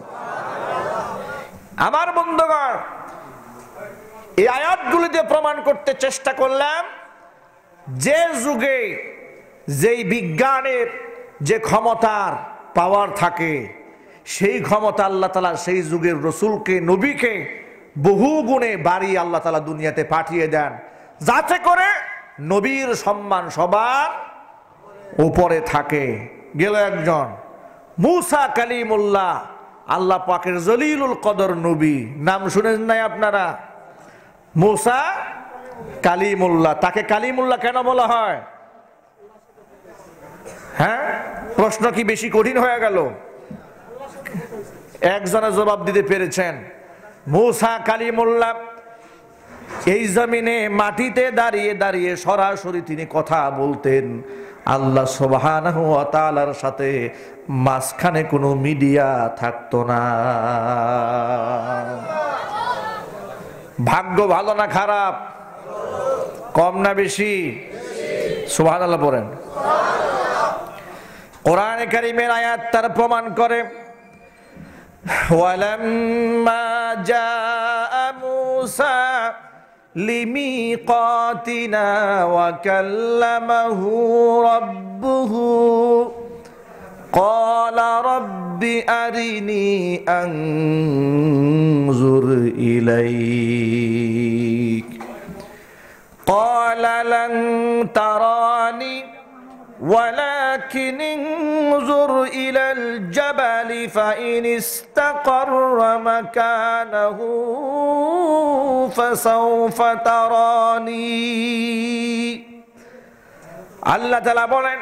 আমার বন্ধুগণ, এই আয়াতগুলি দিয়ে প্রমাণ করতে চেষ্টা করলাম যে যুগে যেই বিজ্ঞানের যে ক্ষমতার পাওয়ার থাকে সেই ক্ষমতা আল্লাহ তাআলা সেই যুগের রসুলকে, নবীকে বহু গুণে বাড়িয়ে আল্লাহ তাআলা দুনিয়াতে পাঠিয়ে দেন, যাতে করে নবীর সম্মান সবার উপরে থাকে। গেল একজন মুসা কালিমুল্লাহ, আল্লাহ পাকের জলিলুল কদর নবী, নাম শুনেন নাই আপনারা? মুসা কালিমুল্লাহ। তাকে কালিমুল্লাহ কেন বলা হয়? হ্যাঁ, প্রশ্ন কি বেশি কঠিন হয়ে গেল? একজনের জবাব দিতে পেরেছেন। মুসা কালিমুল্লাহ এই জমিনে মাটিতে দাঁড়িয়ে দাঁড়িয়ে সরাসরি তিনি কথা বলতেন আল্লাহ সুবহানাহু ওয়া তাআলার সাথে, মাঝখানে কোনো মিডিয়া থাকতো না। ভাগ্য ভালো না খারাপ? কম না বেশি? সুবহানাল্লাহ পড়েন। কোরআনে কারীমের আয়াত তার প্রমাণ করে। ওয়ালাম্মা জাআ মূসা লিমিকাতিনা ওয়া কাল্লামাহু রাব্বুহু ক্বালা রাব্বি আরিনি আনজুর ইলাইক ক্বালা লান তারানি ولكن انظر إلى الجبل فإن استقر مكانه فسوف تراني। আল্লাহ তাআলা বলেন,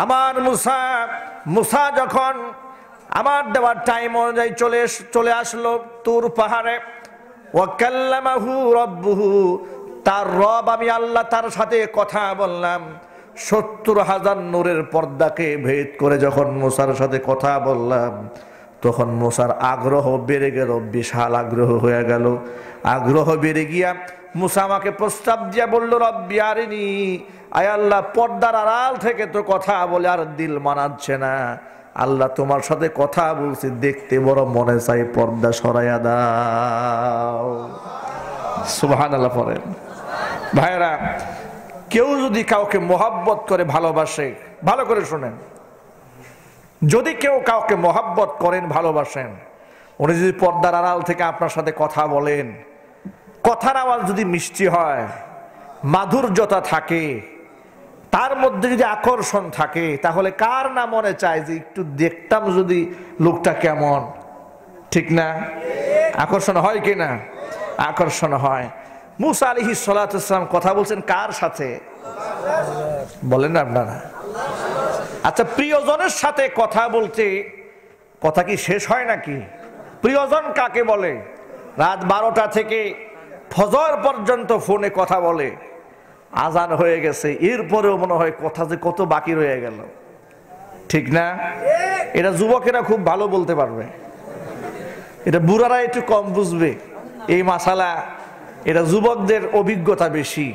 আমার মুসা যখন আমার দেওয়ার টাইম অনুযায়ী চলে আসলো তুর পাহাড়ে, ওয়া কাল্লামাহু রাব্বুহু, তার রব আমি আল্লাহ তার সাথে কথা বললাম। ৭০,০০০ নূরের পর্দাকে ভেদ করে যখন মুসার সাথে কথা বললাম তখন মুসার আগ্রহ বেড়ে গেল, বিশাল আগ্রহ হয়ে গেল। আগ্রহ বেড়ে গিয়া মুসা আমাকে প্রস্তাব দিয়া বলল, রব্বি আরিনি, আয় আল্লাহ পর্দার আড়াল থেকে তো কথা বলে আর দিল মানাচ্ছে না, আল্লাহ তোমার সাথে কথা বলছি, দেখতে বড় মনে চাই, পর্দা সরাইয়া দাও। সুবহানাল্লাহ পড়েন। ভাইরা, কেউ যদি কাউকে মোহাব্বত করে ভালোবাসে, ভালো করে শোনেন, যদি কেউ কাউকে মোহাব্বত করেন ভালোবাসেন, উনি যদি পর্দার আড়াল থেকে আপনার সাথে কথা বলেন, কথার আওয়াজ যদি মিষ্টি হয়, মাধুর্যতা থাকে, তার মধ্যে যদি আকর্ষণ থাকে, তাহলে কার না মনে চায় যে একটু দেখতাম যদি লোকটা কেমন, ঠিক না? আকর্ষণ হয় কি না? আকর্ষণ হয়। মুসা আলাইহিস সালাতু ওয়াস সালাম কথা বলছেন কার সাথে? বলেন না আপনারা? আচ্ছা, প্রিয়জনের সাথে কথা বলতে কথা কি শেষ হয় নাকি? প্রিয়জন কাকে বলে? রাত 12টা থেকে ফজর পর্যন্ত ফোনে কথা বলে, আজান হয়ে গেছে, এরপরেও মনে হয় কথা যে কত বাকি রয়ে গেল, ঠিক না? এটা যুবকেরা খুব ভালো বলতে পারবে, এটা বুড়ারা একটু কম বুঝবে এই মাসালা। এটা যুবকদের অভিজ্ঞতা বেশি।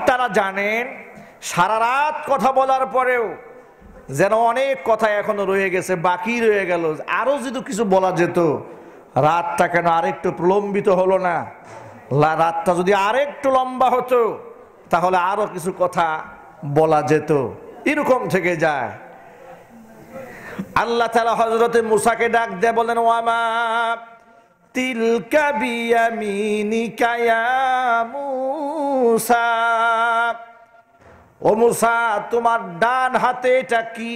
তারা জানেন সারা রাত কথা বলার পরেও যেন অনেক কথা এখনো রয়ে গেছে, বাকি রয়ে গেল, আরো যদি কিছু বলা যেত, রাতটা কেন আরেকটু প্রলম্বিত হলো না? রাতটা যদি আরেকটু লম্বা হতো তাহলে আরো কিছু কথা বলা যেত, এরকম থেকে যায়। আল্লাহ তাআলা হযরতে মুসাকে ডাক দিয়ে বলেন, ওয়ামা তিলকা বিয়ামিনিকা ইয়া মুসা, ও মুসা তোমার ডান হাতে এটা কি?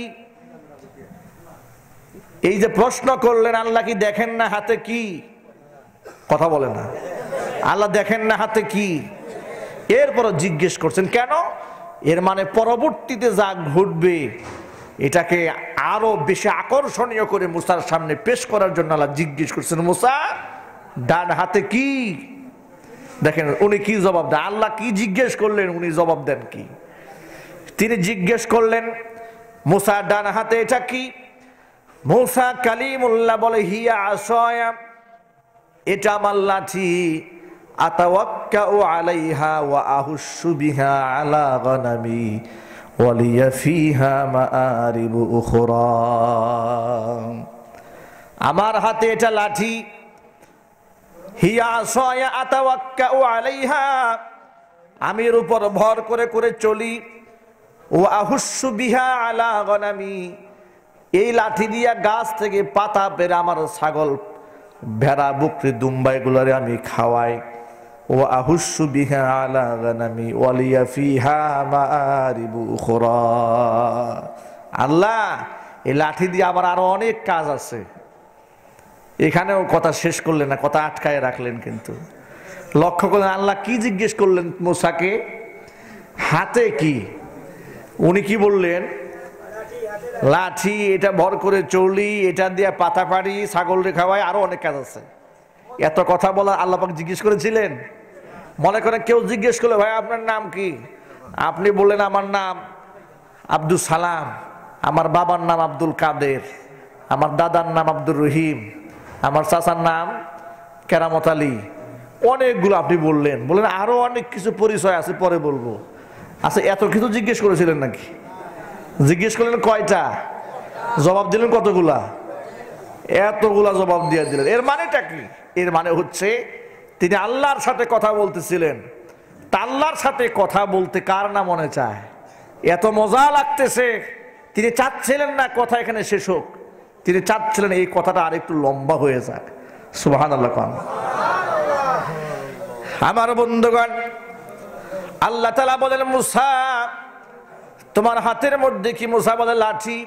এই যে প্রশ্ন করলেন, আল্লাহ কি দেখেন না হাতে কি? কথা বলে না, আল্লাহ দেখেন না হাতে কি? এরপর জিজ্ঞেস করছেন কেন? এর মানে পরবর্তীতে যা ঘটবে এটাকে আরো বেশি আকর্ষণীয় করে মুসার সামনে পেশ করার জন্য আল্লাহ জিজ্ঞেস করছেন, মুসা ডান হাতে কি? দেখেন উনি কি জবাব দেন, আল্লাহ কি জিজ্ঞেস করলেন, উনি জবাব দেন কি? তিনি জিজ্ঞেস করলেন, মুসা ডান হাতে এটা কি? মুসা কালিমুল্লাহ বলে, হিয়া আসায়া, এটা আমার লাঠি। আতাওয়াক্কাউ আলাইহা ওয়া আহুশু বিহা আলা গনামি ওয়া লিয়া ফিহা মাআরিবু উখরা। আমার হাতে এটা লাঠি। হিয়া আসায়া আতাওয়াক্কাউ আলাইহা, আমি এর উপর ভর করে করে চলি। ওয়া আহুশু বিহা আলা গনামি, এই লাঠি দিয়া গাছ থেকে পাতা পেরে আমার ছাগল, ভেড়া, বকরি, দুম্বা এগুলোরে আমি খাওয়াই। ও আহুশু বিহা আলা গানামি ওয়া লিয়া ফিহা মাআরিবু উখরা। আল্লাহ, এই লাঠি দিয়ে আবার আরো অনেক কাজ আছে। এখানেও কথা শেষ করলেন না, কথা আটকায় রাখলেন। কিন্তু লক্ষ্য করলেন আল্লাহ কি জিজ্ঞেস করলেন মুসাকে? হাতে কি? উনি কি বললেন? লাঠি, এটা ভর করে চলি, এটা দিয়ে পাতা পাড়ি, ছাগল রে খাওয়াই, আরো অনেক কাজ আছে। এত কথা বলা আল্লাহ পাক জিজ্ঞেস করেছিলেন? মনে করেন কেউ জিজ্ঞেস করলো, ভাই আপনার নাম কি? আপনি বললেন আমার নাম আব্দুল সালাম, আমার বাবার নাম আব্দুল কাদের, আমার দাদার নাম আব্দুর রহিম, আমার চাচার নাম কেরামত আলী, অনেকগুলো আপনি বললেন। বললেন আরো অনেক কিছু পরিচয় আছে, পরে বলবো। আচ্ছা, এত কিছু জিজ্ঞেস করেছিলেন নাকি? জিজ্ঞেস করলেন কয়টা? জবাব দিলেন কতগুলা? এতগুলা জবাব দিয়ে দিলেন। এর মানেটা কি? এর মানে হচ্ছে তিনি আল্লাহর সাথে কথা বলতেছিলেন। তা আল্লাহর সাথে কথা বলতে কার না মনে চায়? এত মজা লাগতেছে, তিনি চাচ্ছিলেন না কথা এখানে শেষ হোক, তিনি চাচ্ছিলেন এই কথাটা আরেকটু লম্বা হয়ে যাক। সুবহানাল্লাহ। আমার বন্ধুগণ, আল্লাহ তাআলা বলেন, মুসা তোমার হাতের মধ্যে কি? মুসা বলে লাঠি।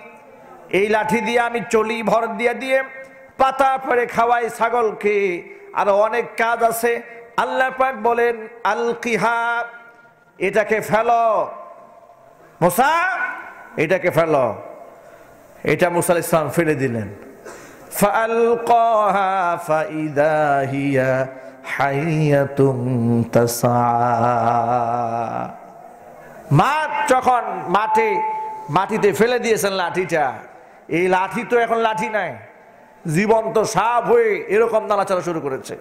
এই লাঠি দিয়ে আমি চলি, ভর দিয়ে দিয়ে পাতা পরে খাওয়াই ছাগলকে, আরো অনেক কাজ আছে। আল্লাহ পাক বলেন, আলকিহা, এটাকে ফেলো মুসা, এটাকে ফেলো। এটা মুসা আলাইহিস সালাম ফেলে দিলেন। ফাআলকাহা ফাইদা হিয়া হাইয়াতুন তাসআ। যখন মাটিতে ফেলে দিয়েছেন লাঠিটা, এই লাঠি তো এখন লাঠি নাই, জীবন্ত সাপ হয়ে এরকম নাড়াচাড়া শুরু করেছে।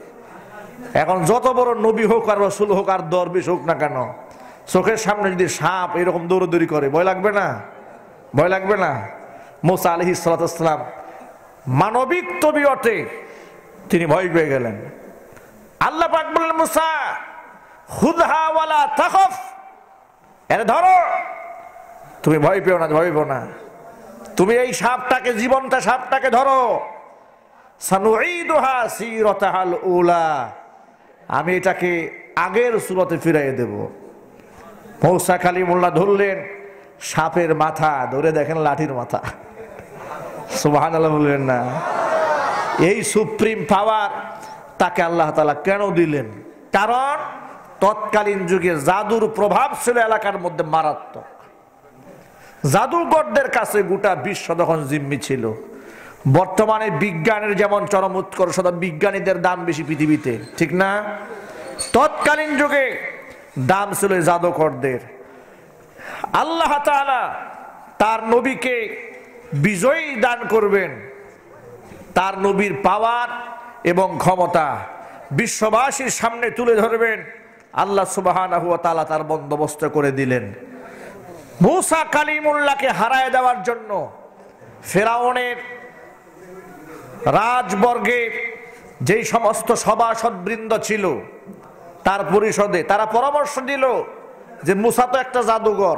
এখন যত বড় নবী হোক আর রাসূল হোক আর দরবেশ হোক না কেন, চোখের সামনে যদি সাপ এরকম দৌড়দৌড়ি করে, ভয় লাগবে না? ভয় লাগবে না? মুসা আলাইহিস সালাম মানবিক তবিয়তে তিনি ভয় পেয়ে গেলেন। আল্লাহ পাক বললেন, মুসা খুযহা ওয়ালা তাখাফ, এর ধরো, তুমি ভয় পেও না, ভয় পেও না। তুমি এই সাপটাকে, জীবন্ত সাপটাকে ধরো। সানুঈদুহা সিরাতাহাল উলা, আমি এটাকে আগের সূরতে ফিরিয়ে দেব। মুসা কালিমুল্লাহ ধরলেন সাপের মাথা, ধরে দেখেন লাঠির মাথা। সুবহানাল্লাহ বলবেন না? এই সুপ্রিম পাওয়ার তাকে আল্লাহ তাআলা কেন দিলেন? কারণ তৎকালীন যুগে জাদুর প্রভাব ছিল এলাকার মধ্যে মারাত্মক। জাদুঘরদের কাছে গোটা বিশ্ব তখন জিম্মি ছিল। বর্তমানে বিজ্ঞানের যেমন চরম উৎকর্ষতা, বিজ্ঞানীদের দাম বেশি পৃথিবীতে, ঠিক না? তৎকালীন যুগে দাম ছিল জাদুকরদের। আল্লাহ তাআলা তার নবীকে বিজয়ী দান করবেন, তার নবীর পাওয়ার এবং ক্ষমতা বিশ্ববাসীর সামনে তুলে ধরবেন। আল্লাহ সুবহানাহু ওয়া তাআলা তার বন্দোবস্ত করে দিলেন। মুসা কালিমুল্লাহকে হারায় দেওয়ার জন্য ফেরাউনের রাজবর্গের যেই সমস্ত সভাসদবৃন্দ ছিল তার পরিষদে, তারা পরামর্শ দিল যে মুসা তো একটা জাদুঘর,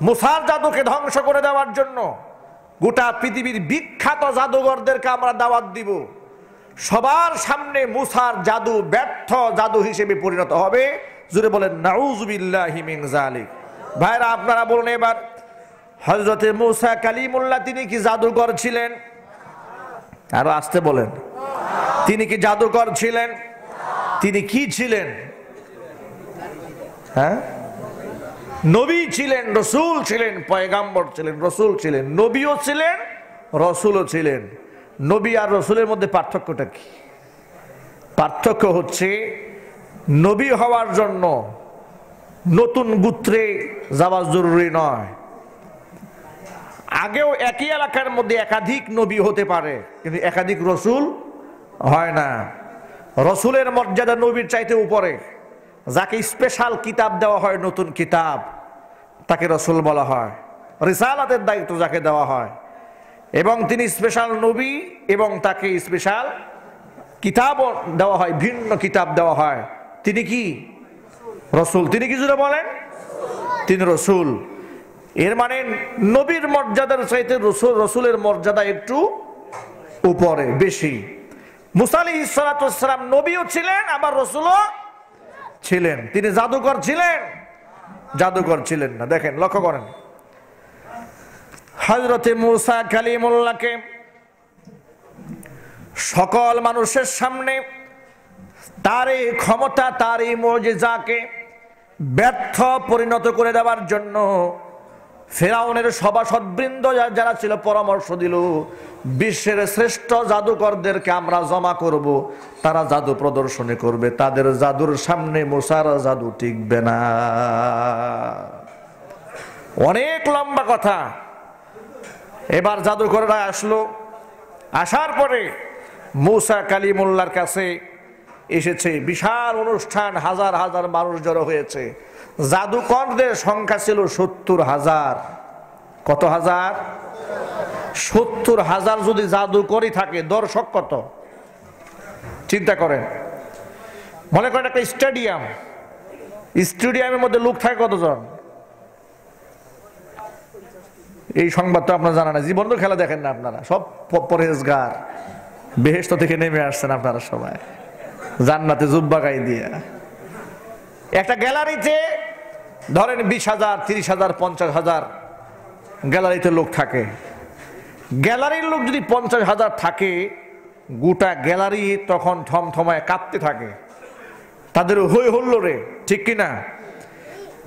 মুসার জাদুকে ধ্বংস করে দেওয়ার জন্য গোটা পৃথিবীর বিখ্যাত জাদুঘরদেরকে আমরা দাওয়াত দিব। সবার সামনে মুসার জাদু ব্যর্থ জাদু হিসেবে পরিণত হবে। জোরে বলেন নাউযুবিল্লাহি মিন যালিক। ভাইরা আপনারা বলুন এবার, হযরতে মুসা কালিমুল্লাহ তিনি কি জাদুকর ছিলেন? আরো আসতে বলেন, তিনি কি জাদুকর ছিলেন? তিনি কি ছিলেন? হ্যাঁ, নবী ছিলেন, রসুল ছিলেন, পয়গাম্বর ছিলেন, রসুল ছিলেন, নবীও ছিলেন, রসুলও ছিলেন। নবী আর রসুলের মধ্যে পার্থক্যটা কি? পার্থক্য হচ্ছে নবী হওয়ার জন্য নতুন গোত্রে যাওয়া জরুরি নয়। আগেও একই এলাকার মধ্যে একাধিক নবী হতে পারে, কিন্তু একাধিক রসুল হয় না। রসুলের মর্যাদা নবীর চাইতে উপরে। যাকে স্পেশাল কিতাব দেওয়া হয়, নতুন কিতাব, তাকে রসুল বলা হয়। রিসালাতের দায়িত্ব যাকে দেওয়া হয়, এবং তিনি স্পেশাল নবী, এবং তাকে স্পেশাল কিতাবও দেওয়া হয়, ভিন্ন কিতাব দেওয়া হয়, তিনি কি রসুল। তিনি কি জুড়ে বলেন? তিনি রসুল। এর মানে নবীর মর্যাদার চাইতে রসুলের মর্যাদা একটু উপরে, বেশি। মুসা আলাইহিস সালাতু ওয়াস সালাম নবীও ছিলেন, আবার রসুলও ছিলেন। তিনি জাদুকর ছিলেন? জাদুকর ছিলেন না। দেখেন, লক্ষ্য করেন, হযরতে মুসা কালিমুল্লাহকে সকল মানুষের সামনে তার এই ক্ষমতা, তার এই মুজিজাকে ব্যর্থ পরিণত করে দেওয়ার জন্য ফেরাউনের সভাসদবৃন্দ যারা ছিল পরামর্শ দিল, বিশ্বের শ্রেষ্ঠ জাদুকরদেরকে আমরা জমা করব, তারা জাদু প্রদর্শনী করবে। তাদের জাদুর সামনে মুসার জাদু টিকবে না। অনেক লম্বা কথা। এবার জাদুকররা আসলো। আসার পরে মুসা কালিমুল্লাহর কাছে এসেছে। বিশাল অনুষ্ঠান, হাজার হাজার মানুষ জড়ো হয়েছে। জাদুকরদের সংখ্যা ছিল 70,000। কত হাজার? 70,000 যদি জাদুকরই থাকে, দর্শক কত? চিন্তা করেন। মনে করেন একটা স্টেডিয়াম, স্টেডিয়ামের মধ্যে লোক থাকে কতজন? এই সংবাদ তো আপনারা জানা না, জীবন তো খেলা দেখেন না আপনারা, সব পরহেজগার, বেহেশত থেকে নেমে আসছেন আপনারা সবাই, জান্নাতে জুব্বা গায়ে দিয়ে। একটা গ্যালারিতে ধরেন 20,000, 30,000, 50,000 গ্যালারিতে লোক থাকে। গ্যালারির লোক যদি 50,000 থাকে, গোটা গ্যালারি তখন থমথমায় কাঁপতে থাকে, তাদের হই হুল্লোড়ে, ঠিক কিনা?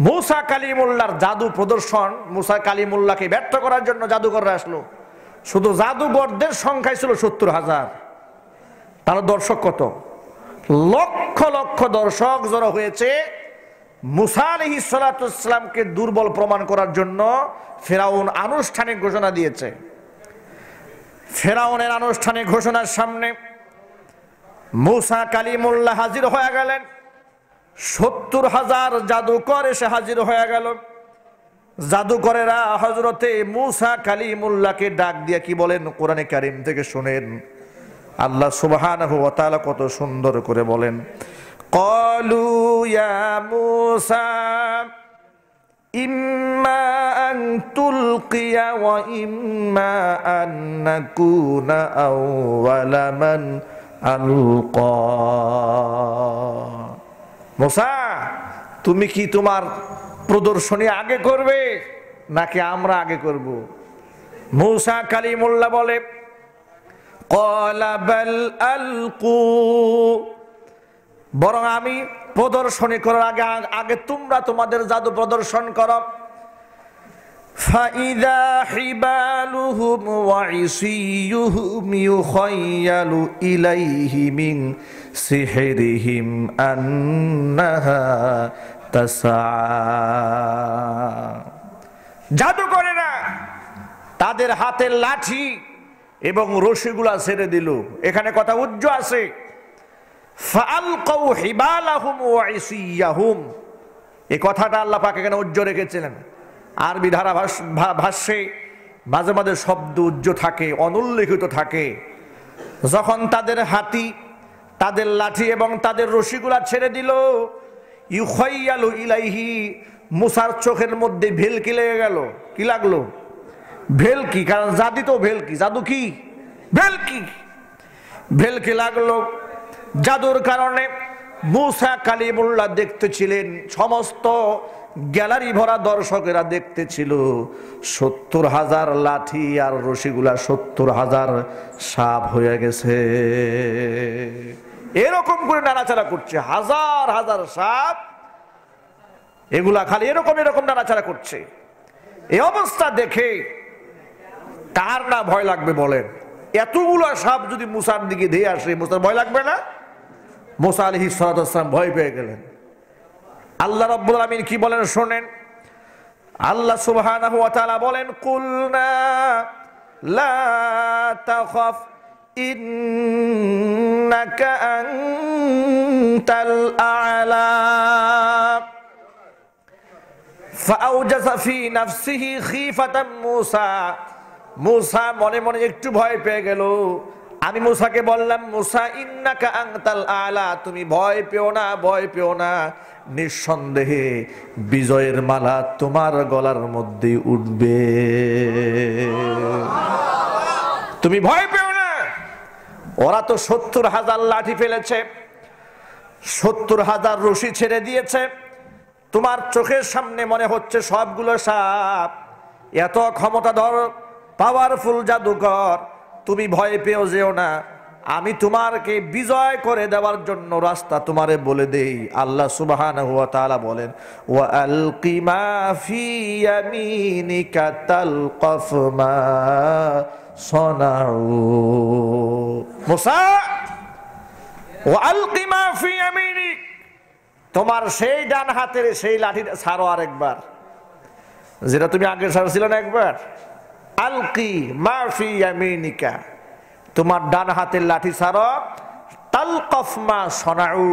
মুসা কালিমুল্লাহর জাদু প্রদর্শন, মুসা কালিমুল্লাহকে ব্যর্থ করার জন্য জাদুকররা আসলো। শুধু জাদুকরদের সংখ্যাই ছিল 70,000। তাহলে দর্শক কত? লক্ষ লক্ষ দর্শক জড়ো হয়েছে মুসা আলাইহিস সালাতু ওয়াস সালামকে দুর্বল প্রমাণ করার জন্য। ফেরাউন আনুষ্ঠানিক ঘোষণা দিয়েছে। ফেরাউনের আনুষ্ঠানিক ঘোষণার সামনে মুসা কালিমুল্লাহ হাজির হয়ে গেলেন। 70,000 জাদুকর এসে হাজির হয়ে গেল। জাদুকরেরা হযরতে মুসা কালিমুল্লাহকে ডাক দিয়ে কি বলেন? কোরআনে কারীম থেকে শুনেন, আল্লাহ সুবহানাহু ওয়া তাআলা কত সুন্দর করে বলেন, ক্বালু ইয়া মুসা ইম্মা আন তুলকিয়া ওয়া ইম্মা আন নাকুনা আউওয়ালা মান আলকা। মুসা, তুমি কি তোমার প্রদর্শনী আগে করবে নাকি আমরা আগে করব? মুসা কালিমুল্লাহ বলে, ক্বালা বাল আলকু, বরং আমি প্রদর্শনী করার আগে তোমরা তোমাদের জাদু প্রদর্শন করো। ফাইদা হিবালুহুম ওয়া ইসিয়ুহুম ইউখায়্যালু ইলাইহি মিন সিহরিহিম আন্নাহা তাসআ। জাদুকরেরা তাদের হাতের লাঠি এবং রশিগুলা ছেড়ে দিল। এখানে কথা উজ্জ আছে, ফাআলকাউ হিবালাহুম ওয়া ইসিয়াহুম। এই কথাটা আল্লাহ পাক এখানে উজ্জ রেখেছিলেন। আরবি ধারা ভাষ্যে মাঝে মাঝে শব্দ উজ্জ থাকে, অনুল্লেখিত থাকে। যখন তাদের হাতি, তাদের লাঠি এবং তাদের রশিগুলা ছেড়ে দিল, ইউখায়্যালু ইলাইহি, মুসার চোখের মধ্যে ভেলকি লেগে গেল। কি লাগলো? ভেলকি। কারণ জাদু তো ভেলকি, জাদু কি? ভেলকি। ভেলকি লাগলো। জাদুর কারণে মুসা কালিমুল্লাহ দেখতেছিলেন, সমস্ত গ্যালারি ভরা দর্শকেরা দেখতেছিল 70,000 লাঠি আর রশিগুলা 70,000 সাপ হয়ে গেছে। এরকম করে নাড়াচাড়া করছে, হাজার হাজার সাপ, এগুলা খালি এরকম এরকম নাড়াচাড়া করছে। এই অবস্থা দেখে কার না ভয় লাগবে বলেন? এতগুলো সাপ যদি মুসার দিকে ধেয়ে আসে, মুসার ভয় লাগবে না? মুসা আলাইহিস সালাতু ওয়াস সালাম ভয় পেয়ে গেলেন। আল্লাহ রাব্বুল আলামিন কি বলেন শুনেন। আল্লাহ সুবহানাহু ওয়া তাআলা বলেন কুলনা লা তাখাফ ইন্নাকা আনতাল আ'লা ফাআওজাসা ফি নাফসিহি খীফাতাম মূসা। মূসা মনে মনে একটু ভয় পেয়ে গেল। আমি মূসাকে বললাম মূসা ইন্নাকা আনতাল আ'লা, তুমি ভয় পেও না, ভয় পেও না, নিঃসন্দেহে বিজয়ের মালা তোমার গলার মধ্যে উঠবে, তুমি ভয় পেও না। ওরা তো ৭০,০০০ লাঠি ফেলেছে, ৭০,০০০ রশি ছেড়ে দিয়েছে, তোমার চোখের সামনে মনে হচ্ছে সবগুলো সাপ, এত ক্ষমতাধর পাওয়ারফুল জাদুকর, তুমি ভয় পেও যেও না, আমি তোমাকে বিজয় করে দেওয়ার জন্য রাস্তা তোমারে বলে দেই। আল্লাহ সুবহানাহু ওয়া তাআলা বলেন ওয়া আলকি মা ফি ইয়ামিনিকা তালকাফ মা সনাউ। মূসা ওয়া আলকি মা ফি ইয়ামিনিক, তোমার সেই ডান হাতের সেই লাঠিটা ছাড়ো আরেকবার, যেটা তুমি আগে ছাড়ছিল না একবার। আলকি মা ফি ইয়ামিনিকা, তোমার ডান হাতের লাঠি ছাড়ো। তালকাফ মা সনাউ,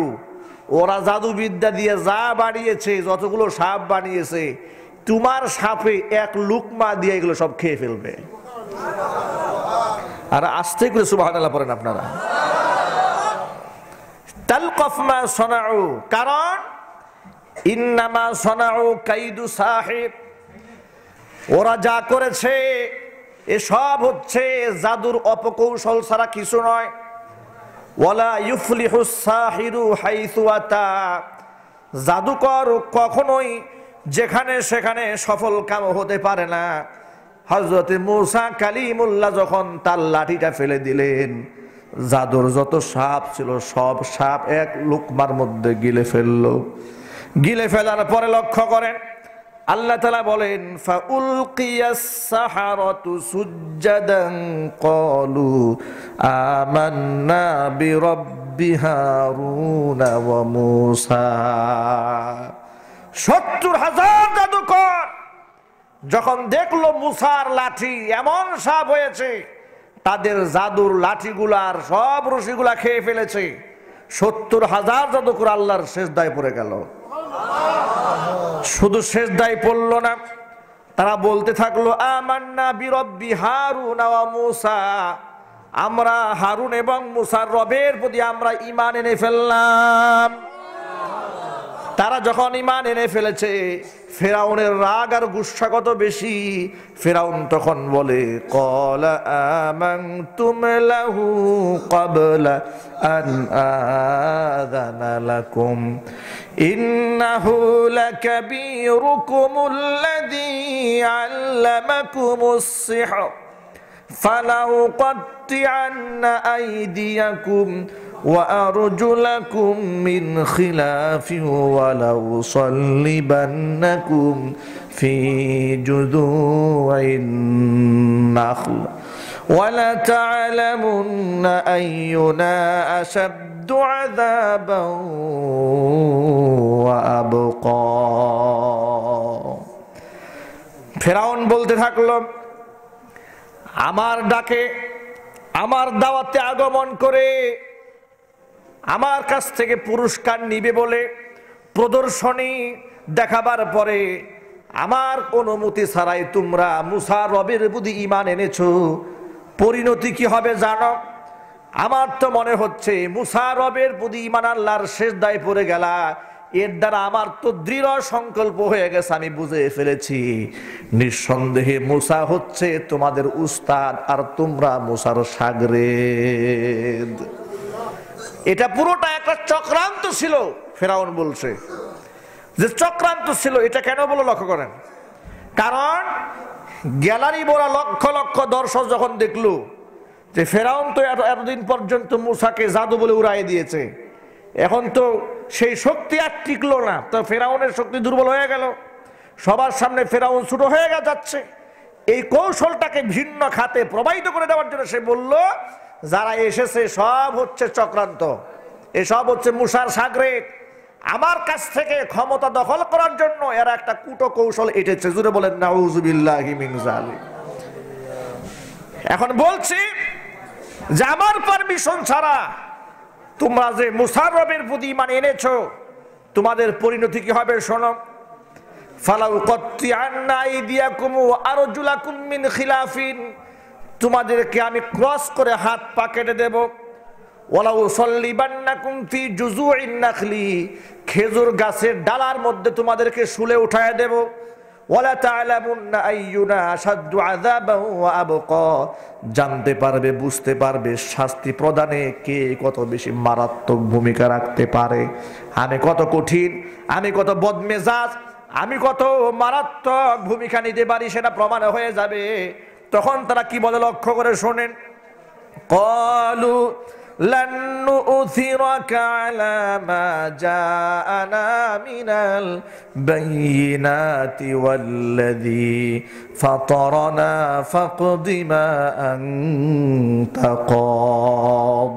ওরা জাদুবিদ্যা দিয়ে যা বানিয়েছে, যতগুলো সাপ বানিয়েছে, তোমার সাপে এক লুকমা দিয়ে এগুলো সব খেয়ে ফেলবে। আর আস্তে করে সুবহানাল্লাহ পড়েন আপনারা। তালকাফ মা সনাউ, কারণ ইন্নামা সনাউ কাইদু সাহির, ওরা যা করেছে এসব হচ্ছে জাদুর অপকৌশল ছাড়া কিছু নয়। ওয়ালা ইউফলিহুস সাহিরু হাইসু আতা, জাদুকর কখনোই যেখানে সেখানে সফল কাম হতে পারে না। হযরত মূসা কালিমুল্লাহ যখন তার লাঠিটা ফেলে দিলেন, জাদুর যত সাপ ছিল সব সাপ এক লুকমার মধ্যে গিলে ফেললো। গিলে ফেলার পরে লক্ষ্য করেন আল্লাহ তাআলা বলেন ফাউলকিয়াস সাহারাতু সুজ্জাদান ক্বালু আমান্না বিরাব্বি হারুন ওয়া মূসা। ৭০,০০০ জাদুকর যখন দেখলো মূসার লাঠি এমন সাপ হয়েছে, তাদের জাদুর লাঠিগুলার সব রশিগুলা খেয়ে ফেলেছে। ৭০,০০০ জাদুকর আল্লাহর সিজদায় পড়ে গেল। শুধু সিজদায় পড়ল না, তারা বলতে থাকলো আমান্না বিরব্বি হারুন ওয়া মূসা, আমরা হারুন এবং মূসার রবের প্রতি আমরা ঈমান এনে ফেললাম। তারা যখন ঈমান এনে ফেলেছে, ফেরাউনের রাগ আর গুসা কত বেশি। ফেরাউন তখন বলে ক্বালা আমানতুম লাহু ক্বাবলা আন আযানা লাকুম ইন্নাহু লাকাবীরুকুমুল্লাযী আল্লামাকুমুস সিহর ফালাউকাত্তিআন্না আইদিয়াকুম وأرجلكم من خلاف ولأصلبنكم في جذوع النخل ولتعلمن أينا أشد عذابا وأبقى। ফেরাউন বলতে থাকলো আমার ডাকে, আমার দাওয়াতে আগমন করে আমার কাছ থেকে পুরস্কার নিবে বলে প্রদর্শনী দেখাবার পরে আমার অনুমতি ছাড়াই তোমরা মূসা রবের প্রতি ঈমান এনেছো, পরিণতি কি হবে জানো? আমার তো মনে হচ্ছে মূসা রবের প্রতি ঈমান আল্লাহর সিজদায় পড়ে গেলা, এর দ্বারা আমার তো দৃঢ় সংকল্প হয়ে গেছে, আমি বুঝে ফেলেছি নিঃসন্দেহে মূসা হচ্ছে তোমাদের উস্তাদ আর তোমরা মূসার শাগরেদ। এটা পুরোটা একটা চক্রান্ত ছিল। ফেরাউন বলছে যে চক্রান্ত ছিল। এটা কেন বলে লক্ষ্য করেন, কারণ গ্যালারি ভরা লক্ষ লক্ষ দর্শক যখন দেখলো যে ফেরাউন তো এতদিন পর্যন্ত মূসাকে জাদু বলে উড়াই দিয়েছে, এখন তো সেই শক্তি আর টিকলো না, তো ফেরাউনের শক্তি দুর্বল হয়ে গেল, সবার সামনে ফেরাউন ছোট হয়ে যাচ্ছে। এই কৌশলটাকে ভিন্ন খাতে প্রবাহিত করে দেওয়ার জন্য সে বলল যারা এসেছে সব হচ্ছে চক্রান্ত, এসব হচ্ছে মূসার শাগরেদ, আমার কাছ থেকে ক্ষমতা দখল করার জন্য এরা একটা কুটো কৌশল এঁটেছে। জুড়ে বলেন নাউযুবিল্লাহি মিন যালিক। এখন বলছি যে আমার পারমিশন ছাড়া তোমরা যে মুসার রবের প্রতি ঈমান এনেছো, তোমাদের পরিণতি কি হবে শোনো। ফালাউ কাত্তিআন্না আইদিয়াকুম ওয়া আরজুলাকুম মিন খিলাফিন, তোমাদেরকে আমি ক্রস করে হাত পা কেটে দেব। ওয়ালাউ সাল্লিবান্নাকুম ফি জুযুইন নাখলি, খেজুর গাছের ডালার মধ্যে তোমাদেরকে শুলে উঠায় দেব। ওয়ালা তা'লামুন্না আইয়ুনা আশাদ্দু আযাবান ওয়া আবকা, জানতে পারবে বুঝতে পারবে শাস্তি প্রদানে কে কত বেশি মারাত্মক ভূমিকা রাখতে পারে। আমি কত কঠিন, আমি কত বদমেজাজ, আমি কত মারাত্মক ভূমিকা নিতে পারি সেটা প্রমাণ হয়ে যাবে। তখন তারা কি বলে লক্ষ্য করে শোনেন। ক্বালু লান নু'থিরাকা আলা মা জাআনা মিনাল বায়িনাতি ওয়াল্লাযী ফাতারানা ফাকদি মা আনতা কাদ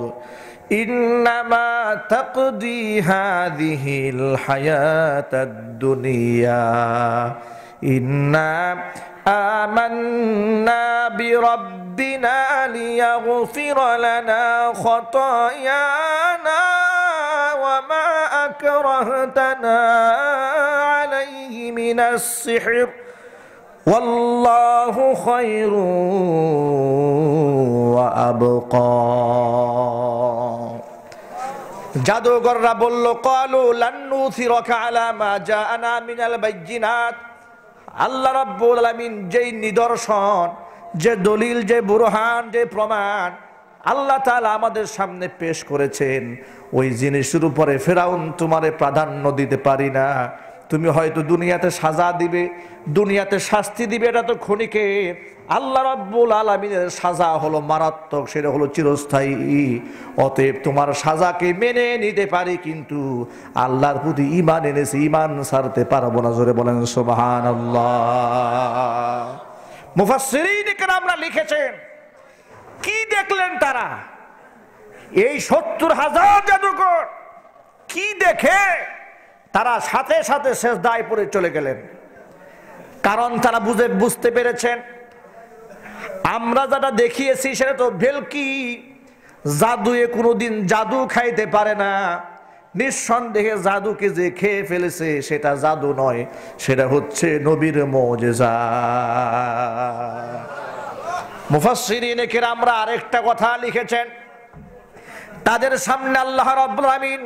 ইন্নামা তাকদি হাযিহিল হায়াতাদ দুনিয়া ইন্না আমান্না বিরাব্বিনা লিয়াগফির লানা খাতায়ানা ওয়া মা আকরাহতানা আলাইহি মিনাস সিহর ওয়াল্লাহু খায়রুন ওয়া আবকা। জাদুঘররা বলল ক্বালু লান নুথিরাকা আলা মা জাআনা মিনাল বায়্যিনাত, আল্লাহ রাব্বুল আলামিন যেই নিদর্শন, যে দলিল, যে বুরহান, যে প্রমাণ আল্লাহ তাআলা আমাদের সামনে পেশ করেছেন, ওই জিনিসের উপরে ফেরাউন তোমারে প্রাধান্য দিতে পারি না। তুমি হয়তো দুনিয়াতে সাজা দিবে, দুনিয়াতে শাস্তি দিবে, এটা তো ক্ষণিকের। আল্লাহ রাব্বুল আলামিনের সাজা হলো মারাত্মক, সেটা হলো চিরস্থায়ী। অতএব তোমার সাজাকে মেনে নিতে পারি, কিন্তু আল্লাহর প্রতি ঈমান এনেছি, ঈমান ছাড়তে পারবো না। জোরে বলেন সুবহানাল্লাহ। মুফাসসিরিন কেরামরা লিখেছেন, কি দেখলেন তারা? এই ৭০,০০০ জাদুকর কি দেখে তারা সাথে সাথে সেজদায় পড়ে চলে গেলেন? কারণ তারা বুঝতে পেরেছেন আমরা যেটা দেখিয়েছি সেটা তো ভেলকি, জাদুয়ে কোনোদিন জাদু খাইতে পারে না। নিঃসন্দেহে জাদুকে যে খেয়ে ফেলেছে সেটা জাদু নয়, সেটা হচ্ছে নবীর মুজিজা। মুফাসসিরিন কেরামরা আরেকটা কথা লিখেছেন, তাদের সামনে আল্লাহ রাব্বুল আমিন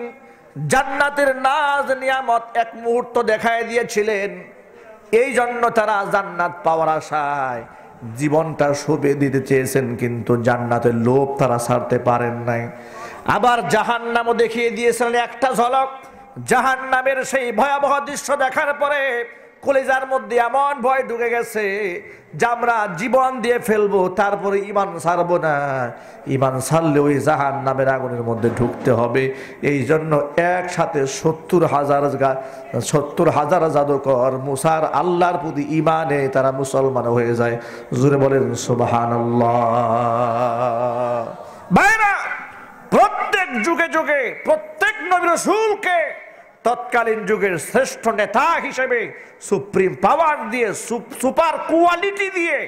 জান্নাতের নাজ নিয়ামত এক মুহূর্ত দেখায় দিয়েছিলেন। এই জন্য তারা জান্নাত পাওয়ার আশায় জীবনটা সঁপে দিতে চেয়েছেন, কিন্তু জান্নাতের লোভ তারা ছাড়তে পারেন নাই। আবার জাহান্নামও দেখিয়ে দিয়েছিলেন একটা ঝলক। জাহান্নামের সেই ভয়াবহ দৃশ্য দেখার পরে কলিজার মধ্যে এমন ভয় ঢুকে গেছে যে আমরা জীবন দিয়ে ফেলবো, তারপরে ঈমান ছাড়বো না। ঈমান ছাড়লে ওই জাহান্নামের আগুনের মধ্যে ঢুকতে হবে। এই জন্য একসাথে ৭০,০০০ জাদুকর মুসার আল্লাহর প্রতি ঈমানে তারা মুসলমান হয়ে যায়। জোরে বলেন সুবহানাল্লাহ। ভাইরা, প্রত্যেক যুগে যুগে প্রত্যেক নবী রাসূলকে তৎকালীন যুগের শ্রেষ্ঠ নেতা হিসেবে সুপ্রিম পাওয়ার দিয়ে, সুপার কোয়ালিটি দিয়ে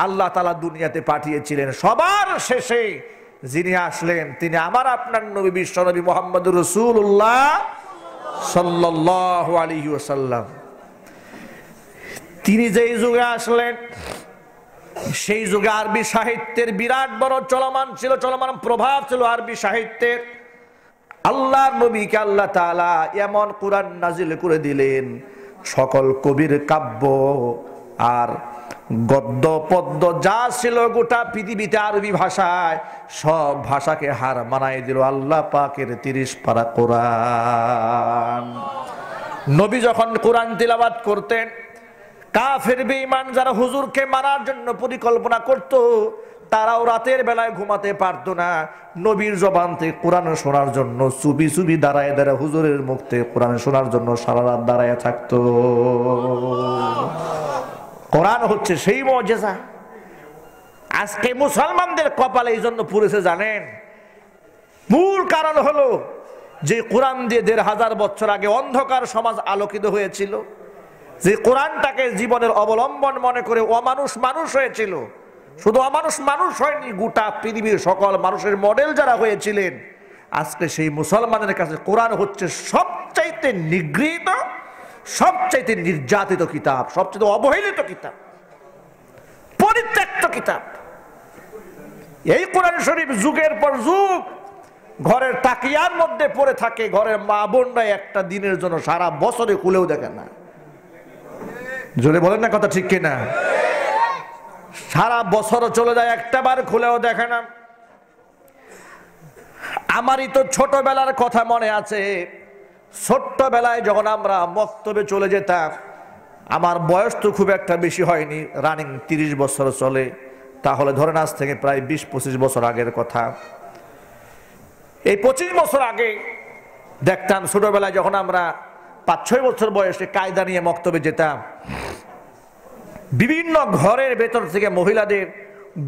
আল্লাহ তাআলা দুনিয়াতে পাঠিয়েছিলেন। সবার শেষে যিনি আসলেন তিনি আমার আপনার নবী, বিশ্ব নবী মুহাম্মদুর রাসূলুল্লাহ সাল্লাল্লাহু আলাইহি ওয়াসাল্লাম। তিনি যেই যুগে আসলেন সেই যুগে আরবি সাহিত্যের বিরাট বড় চলমান প্রভাব ছিল আরবি সাহিত্যের। আল্লাহর নবীকে আল্লাহ তাআলা এমন কোরআন নাজিল করে দিলেন, সকল কবির কাব্য আর গদ্য পদ্য যা ছিল গোটা পৃথিবীতে আরবি ভাষায়, সব ভাষাকে হার মানায় দিল আল্লাহ পাকের ৩০ পারা কোরআন। নবী যখন কোরআন তিলাওয়াত করতেন, কাফের বেঈমান যারা হুজুরকে মারার জন্য পরিকল্পনা করত, তারাও রাতের বেলায় ঘুমাতে পারতো না। নবীর জবান থেকে কোরআন শোনার জন্য চুপি চুপি দাঁড়ায় দাঁড়ায় হুজুরের মুখ থেকে কোরআন শোনার জন্য সারা রাত দাঁড়ায় থাকতো। কোরআন হচ্ছে সেই মুজিজা। আজকে মুসলমানদের কপালে এই জন্য পুড়েছে জানেন? মূল কারণ হলো যে কোরআন দিয়ে ১৫০০ বছর আগে অন্ধকার সমাজ আলোকিত হয়েছিল, যে কোরআনটাকে জীবনের অবলম্বন মনে করে অমানুষ মানুষ হয়েছিল, শুধু অমানুষ মানুষ হয়নি, গোটা পৃথিবীর সকল মানুষের মডেল যারা হয়েছিলেন, আজকে সেই মুসলমানের কাছে কোরআন হচ্ছে সবচাইতে নিগৃহীত, সবচাইতে নির্যাতিত কিতাব, সবচাইতে অবহেলিত কিতাব, পরিত্যক্ত কিতাব। এই কোরআন শরীফ যুগের পর যুগ ঘরের তাকিয়ার মধ্যে পড়ে থাকে, ঘরের মা বোনরা একটা দিনের জন্য সারা বছরে খুলেও দেখে না। জোরে বলেন না কথা ঠিক কিনা? সারা বছর চলে যায়, একটা বার খুলেও দেখে না। আমারই তো ছোটবেলার কথা মনে আছে, ছোট্টবেলায় যখন আমরা মক্তবে চলে যেতাম, আমার বয়স তো খুব একটা বেশি হয়নি, রানিং 30 বছর চলে, তাহলে ধরেন আজ থেকে প্রায় 20-25 বছর আগের কথা। এই 25 বছর আগে দেখতাম ছোটবেলায় যখন আমরা 5-6 বছর বয়সে কায়দা নিয়ে মক্তবে যেতাম, বিভিন্ন ঘরের ভেতর থেকে মহিলাদের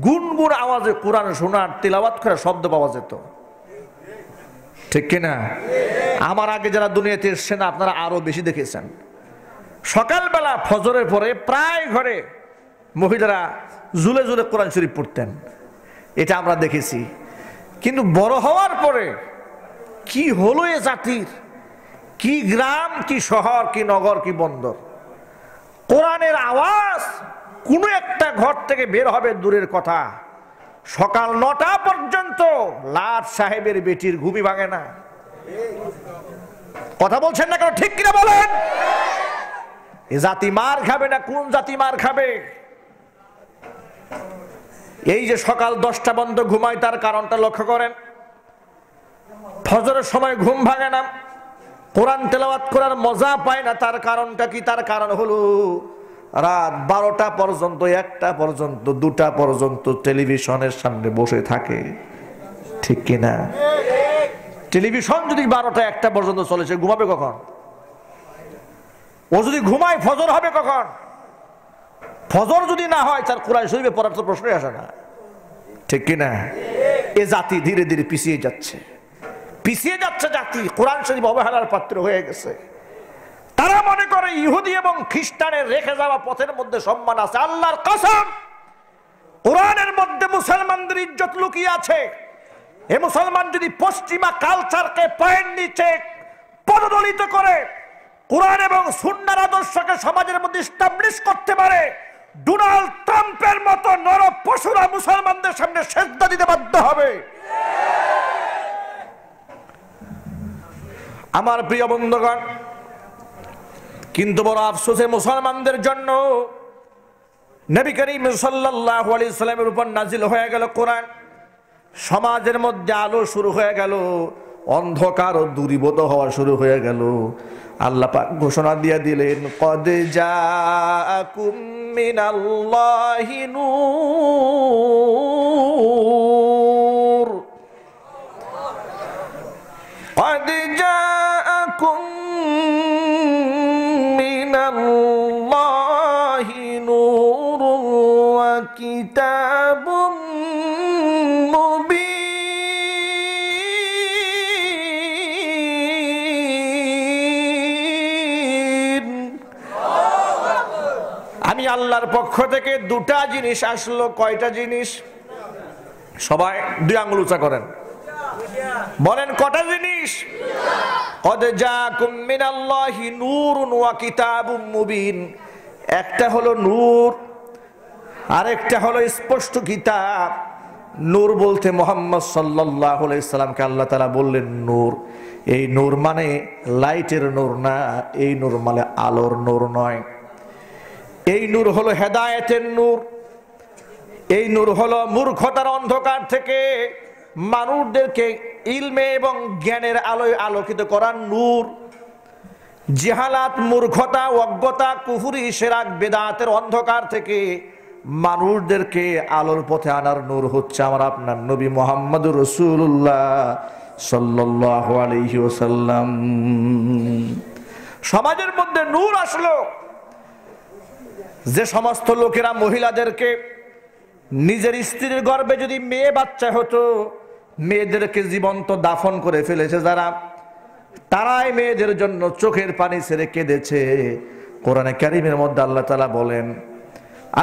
গুনগুন আওয়াজে কোরআন শোনার, তিলাওয়াত করার শব্দ পাওয়া যেত, ঠিক কিনা? আমার আগে যারা দুনিয়াতে এসছেন আপনারা আরো বেশি দেখেছেন। সকালবেলা ফজরের পরে প্রায় ঘরে মহিলারা ঝুলে ঝুলে কোরআন শরীফ পড়তেন, এটা আমরা দেখেছি। কিন্তু বড় হওয়ার পরে কি হলো এ জাতির, কি গ্রাম, কি শহর, কি নগর, কি বন্দর, কোরআনের আওয়াজ কোনো একটা ঘর থেকে বের হবে দূরের কথা, সকাল 9টা পর্যন্ত লাট সাহেবের বেটির ঘুমই ভাঙে না। কথা বলছেন না কেন? ঠিক কিনা বলেন? এ জাতি মার খাবে না কোন জাতি মার খাবে? এই যে সকাল 10টা বন্ধ ঘুমায়, তার কারণটা লক্ষ্য করেন। ফজরের সময় ঘুম ভাঙে না, কোরআন তেলাওয়াত করার মজা পায় না, তার কারণটা কি? তার কারণ হলো রাত 12টা পর্যন্ত, 1টা পর্যন্ত, 2টা পর্যন্ত টেলিভিশনের সামনে বসে থাকে, ঠিক কিনা? টেলিভিশন যদি 12টা 1টা পর্যন্ত চলে, সে ঘুমাবে কখন? ও যদি ঘুমায় ফজর হবে কখন? ফজর যদি না হয় তার কোরআন শরীফে পড়ার তো প্রশ্নই আসে না, ঠিক কিনা? এ জাতি ধীরে ধীরে পিছিয়ে যাচ্ছে, পিছিয়ে যাচ্ছে জাতি, কোরআন শরীফ অবহেলার পাত্র হয়ে গেছে। তারা মনে করে ইহুদি এবং খ্রিস্টানের রেখে যাওয়া পথের মধ্যে সম্মান আছে। আল্লাহর কসম, কোরআনের মধ্যে মুসলমানদের ইজ্জত লুকিয়ে আছে। এ মুসলমান যদি পশ্চিমা কালচারকে পায়ের নিচে পদদলিত করে কোরআন এবং সুন্নাহর আদর্শকে সমাজের মধ্যে এস্টাবলিশ করতে পারে, ডোনাল্ড ট্রাম্পের মতো নর পশুরা মুসলমানদের সামনে সেজদা দিতে বাধ্য হবে। আমার প্রিয় বন্ধুগণ, কিন্তু বড় আফসোসে মুসলমানদের জন্য, নবী করিম সাল্লাল্লাহু আলাইহি সাল্লামের উপর নাজিল হয়ে গেল কোরআন, সমাজের মধ্যে আলো শুরু হয়ে গেল, অন্ধকার ও দূরীভূত হওয়া শুরু হয়ে গেল। আল্লাহ পাক ঘোষণা দিয়ে দিলেন, কদ জাআকুম মিনাল্লাহি নূর, কদ জাআকুম মিনাল্লাহি নূর ওয়া কিতাবুম আমি আল্লাহর পক্ষ থেকে 2টা জিনিস আসলো। কয়টা জিনিস? সবাই 2 আঙ্গুল উঁচা করেন, বলেন কটা জিনিস? কদ জাআকুম মিনাল্লাহি নূরুন ওয়া কিতাবুম মুবিন। একটা হলো নূর, আরেকটা হলো স্পষ্ট কিতাব। নূর বলতে মুহাম্মদ সাল্লাল্লাহু আলাইহি সাল্লামকে আল্লাহ তাআলা বললেন নূর। এই নূর মানে লাইটের নূর না, এই নূর মানে আলোর নূর নয়। এই নূর হলো হেদায়েতের নূর, এই নূর হলো মূর্খতার অন্ধকার থেকে মানুষদেরকে ইলমে এবং জ্ঞানের আলোয় আলোকিত করার নূর। জিহালাত, মূর্খতা, অজ্ঞতা, কুফরি, শিরক, বিদআতের অন্ধকার থেকে মানুষদেরকে আলোর পথে আনার নূর হচ্ছে আমার আপনার নবী মুহাম্মদুর রাসূলুল্লাহ সাল্লাল্লাহু আলাইহি ওয়াসাল্লাম। সমাজের মধ্যে নূর আসলো। যে সমস্ত লোকেরা মহিলাদেরকে নিজের স্ত্রীর গর্ভে যদি মেয়ে বাচ্চা হতো, মেয়েদেরকে জীবন্ত দাফন করে ফেলেছে, যারা তারাই মেয়েদের জন্য চোখের পানি ছেড়ে কেঁদেছে। কোরআনে কারীমের মধ্যে আল্লাহ তাআলা বলেন,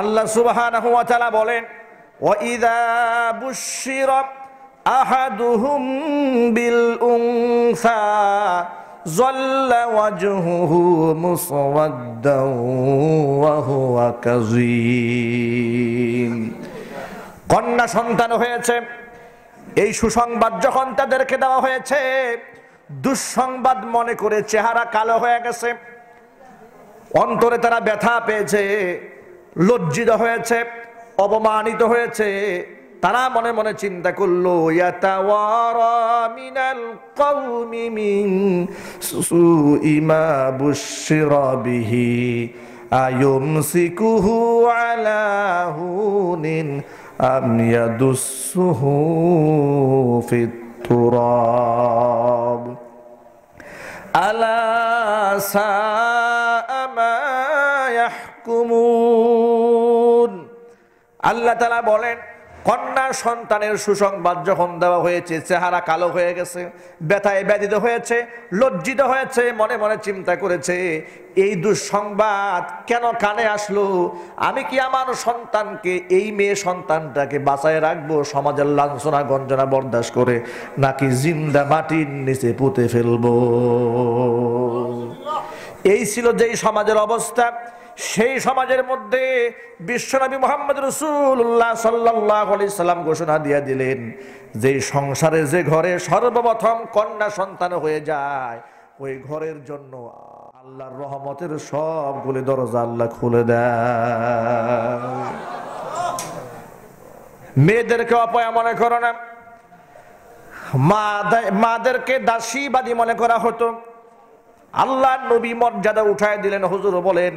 আল্লাহ সুবহানাহু ওয়া তাআলা বলেন, ওয়া ইযা বুশশিরা আহাদুহুম বিল উনসা যাল্লা ওয়াজহুহু মুসওয়াদ্দান ওয়া হুয়া কাযীম। কন্যা সন্তান হয়েছে, এই সুসংবাদ যখন তাদেরকে দেওয়া হয়েছে, দুঃসংবাদ মনে করে চেহারা কালো হয়ে গেছে, অন্তরে তারা ব্যথা পেয়েছে, লজ্জিত হয়েছে, অপমানিত হয়েছে। তারা মনে মনে চিন্তা করলো, ইয়াতাওয়ারা মিনাল কওমি মিন সুই মা বুশশিরা বিহি আয়ুমসিকুহু আলা হুনিন আম ইয়াদুসসুহু ফিত তুরাব আলা সাআ মা ইয়াহকুমুন। আল্লাহ তাআলা বলেন, কন্যা সন্তানের সুসংবাদ যখন দেওয়া হয়েছে, চেহারা কালো হয়ে গেছে, ব্যথায় ব্যথিত হয়েছে, লজ্জিত হয়েছে, মনে মনে চিন্তা করেছে, এই দুঃসংবাদ কেন কানে আসলো? আমি কি আমার সন্তানকে, এই মেয়ে সন্তানটাকে বাঁচায় রাখবো সমাজের লাঞ্ছনা গঞ্জনা বরদাস্ত করে, নাকি জিন্দা মাটির নিচে পুঁতে ফেলবো? এই ছিল যেই সমাজের অবস্থা। সেই সমাজের মধ্যে বিশ্বনবী মুহাম্মদ রাসূলুল্লাহ সাল্লাল্লাহু আলাইহি সাল্লাম ঘোষণা দিয়ে দিলেন, যে সংসারে, যে ঘরে সর্বপ্রথম কন্যা সন্তান হয়ে যায়, ওই ঘরের জন্য আল্লাহর রহমতের সবগুলো দরজা আল্লাহ খুলে দেয়। মেয়েদেরকে অপয়া মনে করো না, মাদেরকে দাসীবাদী মনে করা হতো। আল্লাহ নবী মর্যাদা উঠায় দিলেন। হুজুর বলেন,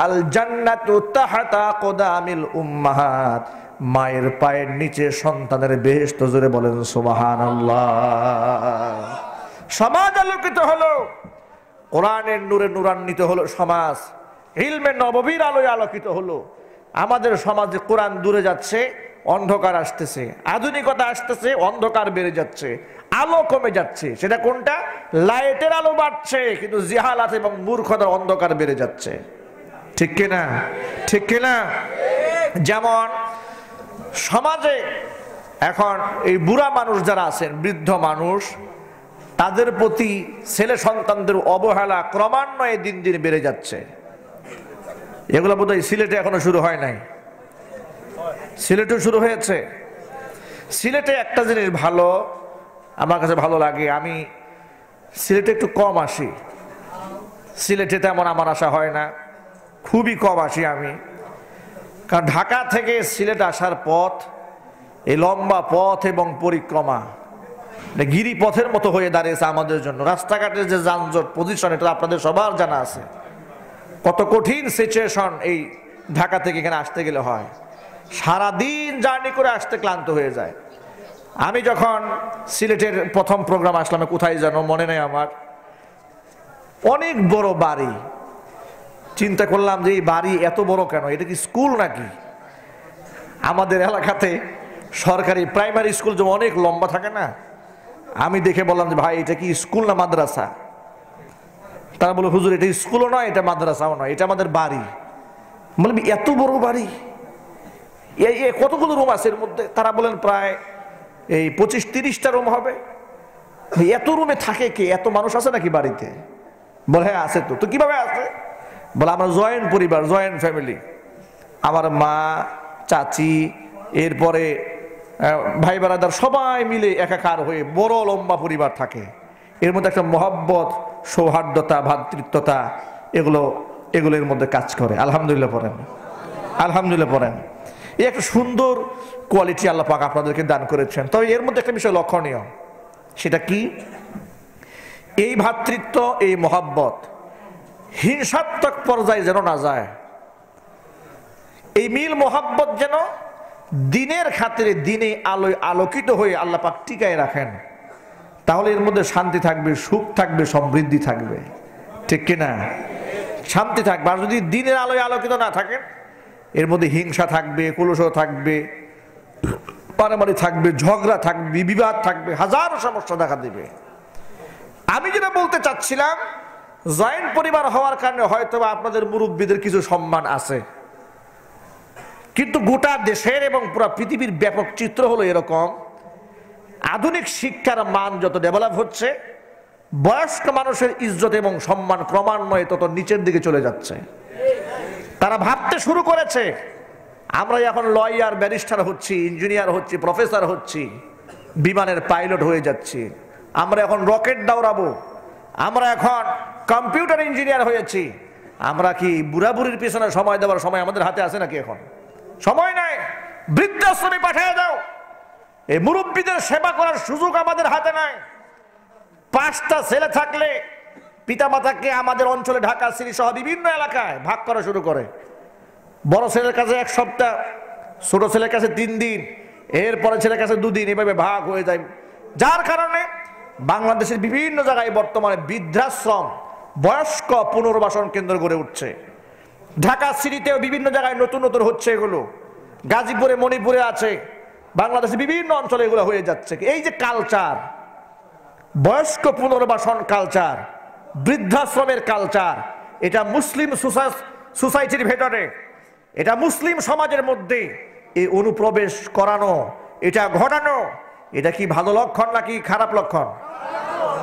আল জান্নাতু তাহতা কদামিল উম্মাহাত, মায়ের পায়ের নিচে সন্তানের বেহেশত। জোরে বলেন সুবহানাল্লাহ। সমাজ আলোকিত হলো, কোরআনের নূরে নূরান্বিত হলো সমাজ, ইলমে নববীর আলোয় আলোকিত হলো। আমাদের সমাজে কোরআন দূরে যাচ্ছে, অন্ধকার আসতেছে, আধুনিকতা আসতেছে, অন্ধকার বেড়ে যাচ্ছে, আলো কমে যাচ্ছে। সেটা কোনটা? লাইটের আলো বাড়ছে, কিন্তু জিহালাত এবং মূর্খতার অন্ধকার বেড়ে যাচ্ছে। ঠিক কিনা? ঠিক কিনা? যেমন সমাজে এখন এই বুড়া মানুষ যারা আছেন, বৃদ্ধ মানুষ, তাদের প্রতি ছেলে সন্তানদের অবহেলা ক্রমান্বয়ে দিন দিন বেড়ে যাচ্ছে। এগুলো বোধহয় সিলেটে এখনো শুরু হয় নাই, সিলেটেও শুরু হয়েছে। সিলেটে একটা জিনিস ভালো, আমার কাছে ভালো লাগে, আমি সিলেটে একটু কম আসি। সিলেটে তেমন আমার আসা হয় না, খুবই কম আসি আমি। কারণ ঢাকা থেকে সিলেট আসার পথ, এই লম্বা পথ এবং পরিক্রমা গিরিপথের মতো হয়ে দাঁড়িয়েছে আমাদের জন্য। রাস্তাঘাটের যে যানজট পজিশন, এটা আপনাদের সবার জানা আছে। কত কঠিন সিচুয়েশন এই ঢাকা থেকে এখানে আসতে গেলে হয়। সারাদিন জার্নি করে আসতে ক্লান্ত হয়ে যায়। আমি যখন সিলেটের প্রথম প্রোগ্রাম আসলাম, কোথায় যেন মনে নেই আমার, অনেক বড় বাড়ি। চিন্তা করলাম যে এই বাড়ি এত বড় কেন, এটা কি স্কুল নাকি? আমাদের এলাকাতে সরকারি প্রাইমারি স্কুল যেমন অনেক লম্বা থাকে না, আমি দেখে বললাম যে ভাই এটা কি স্কুল না মাদ্রাসা? তারা বলে হুজুর এটা স্কুলও নয়, এটা মাদ্রাসাও নয়, এটা আমাদের বাড়ি। বললাম এত বড় বাড়ি, কতগুলো রুম আছে এর মধ্যে? তারা বলেন প্রায় এই 25-30টা রুম হবে। এত রুমে থাকে কে? এত মানুষ আছে নাকি বাড়িতে? বলে হ্যাঁ আছে। তো কিভাবে আছে? বলে আমরা জয়েন্ট পরিবার, জয়েন্ট ফ্যামিলি। আমার মা, চাচি, এরপরে ভাই বারাদার সবাই মিলে একাকার হয়ে বড় লম্বা পরিবার থাকে। এর মধ্যে একটা মহব্বত, সৌহার্দ্যতা, ভ্রাতৃত্বতা, এগুলোর মধ্যে কাজ করে। আলহামদুলিল্লাহ পড়েন, আলহামদুলিল্লাহ পড়েন। এই একটা সুন্দর কোয়ালিটি আল্লাহ পাক আপনাদেরকে দান করেছেন। তবে এর মধ্যে একটা বিষয় লক্ষণীয়, সেটা কি? এই ভ্রাতৃত্ব, এই মহব্বত হিংসাত্মক পর্যায়ে যেন না যায়। এই মিল মহব্বত যেন দিনের খাতিরে, দিনে আলোয় আলোকিত হয়ে আল্লাহ পাক টিকায় রাখেন। তাহলে এর মধ্যে শান্তি থাকবে, সুখ থাকবে, সমৃদ্ধি থাকবে। ঠিক কিনা? শান্তি থাকবে। আর যদি দিনের আলোয় আলোকিত না থাকেন, এর মধ্যে হিংসা থাকবে, কলুষ থাকবে, মারামারি থাকবে, ঝগড়া থাকবে, বিবাদ থাকবে, হাজারো সমস্যা দেখা দেবে। আমি যেটা বলতে চাচ্ছিলাম, জয়েন্ট পরিবার হওয়ার কারণে হয়তো আপনাদের মুরব্বীদের কিছু সম্মান আছে, কিন্তু গোটা দেশের এবং পুরো পৃথিবীর ব্যাপক চিত্র হলো এরকম, আধুনিক শিক্ষার মান যত ডেভেলপ হচ্ছে, বয়স্ক মানুষের ইজ্জত এবং সম্মান ক্রমান্বয়ে তত নিচের দিকে চলে যাচ্ছে। তারা ভাবতে শুরু করেছে আমরা এখন লয়ার, ব্যারিস্টার হচ্ছি, ইঞ্জিনিয়ার হচ্ছি, প্রফেসর হচ্ছি, বিমানের পাইলট হয়ে যাচ্ছি, আমরা এখন রকেট দৌড়াবো, আমরা এখন কম্পিউটার ইঞ্জিনিয়ার হয়েছি। আমরা কি বুড়া বুড়ির পিছনে সময় দেওয়ার সময় আমাদের হাতে আছে নাকি? এখন সময় নাই, বৃদ্ধাশ্রমে পাঠিয়ে দাও। এই মুরব্বীদের সেবা করার সুযোগ আমাদের হাতে নাই। 5টা ছেলে থাকলে পিতামাতাকে আমাদের অঞ্চলে ঢাকা, সিলেট সহ বিভিন্ন এলাকায় ভাগ করা শুরু করে। বড় ছেলের কাছে 1 সপ্তাহ, ছোট ছেলের কাছে 3 দিন, এরপরে ছেলের কাছে 2 দিন, এভাবে ভাগ হয়ে যায়। যার কারণে বাংলাদেশের বিভিন্ন জায়গায় বর্তমানে বৃদ্ধাশ্রম, বয়স্ক পুনর্বাসন কেন্দ্র গড়ে উঠছে। ঢাকা সিটিতেও বিভিন্ন জায়গায় নতুন নতুন হচ্ছে এগুলো, গাজীপুরে, মণিপুরে আছে, বাংলাদেশের বিভিন্ন অঞ্চলে এগুলো হয়ে যাচ্ছে। এই যে কালচার, বয়স্ক পুনর্বাসন কালচার, বৃদ্ধাশ্রমের কালচার, এটা মুসলিম সোসাইটির ভেতরে, এটা মুসলিম সমাজের মধ্যে এই অনুপ্রবেশ করানো, এটা ঘটানো, এটা কি ভালো লক্ষণ নাকি খারাপ লক্ষণ?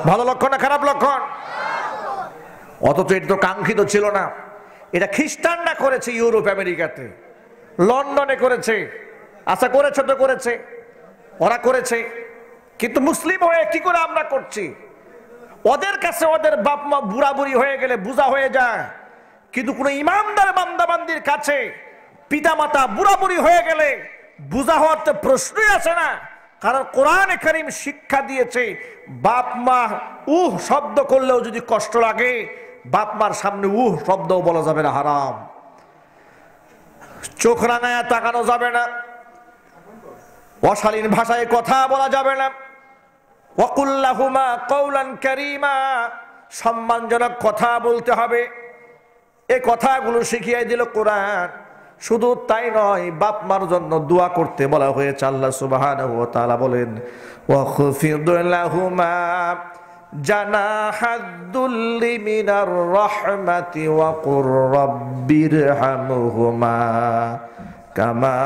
ভালো লক্ষণ না খারাপ লক্ষণ? অথচ এটা তো কাঙ্ক্ষিত ছিল না। এটা খ্রিস্টানরা করেছে, ইউরোপ আমেরিকাতে, লন্ডনে করেছে। আশা করেছে তো করেছে, ওরা করেছে, কিন্তু মুসলিম হয়ে কি করে আমরা করছি? ওদের কাছে ওদের বাপ মা বুড়া বুড়ি হয়ে গেলে বোঝা হয়ে যায়, কিন্তু কোন ইমানদার বান্দাবান্দির কাছে পিতামাতা বুড়া বুড়ি হয়ে গেলে বোঝা হওয়ার তো প্রশ্নই আসে না। কারণ কোরআনে কারীম শিক্ষা দিয়েছে, বাপ মা শব্দ করলেও যদি কষ্ট লাগে, বাপ মার সামনে শব্দও বলা যাবে না, হারাম। চোখ রাঙায়া তাকানো যাবে না, অশালীন ভাষায় কথা বলা যাবে না। ওয়াকুল লাহুমা কওলান কারীমা, সম্মানজনক কথা বলতে হবে। এই কথাগুলো শিখিয়ে দিল কোরআন। শুধু তাই নয়, বাপ মার জন্য দোয়া করতে বলা হয়েছে। আল্লাহ সুবহানাহু ওয়া তাআলা বলেন, ওয়াখফিদ লাহুমা জানাহাদ-দুল্লি মিনার রাহমাতি ওয়া কুর রাব্বিরহামহুমা কামা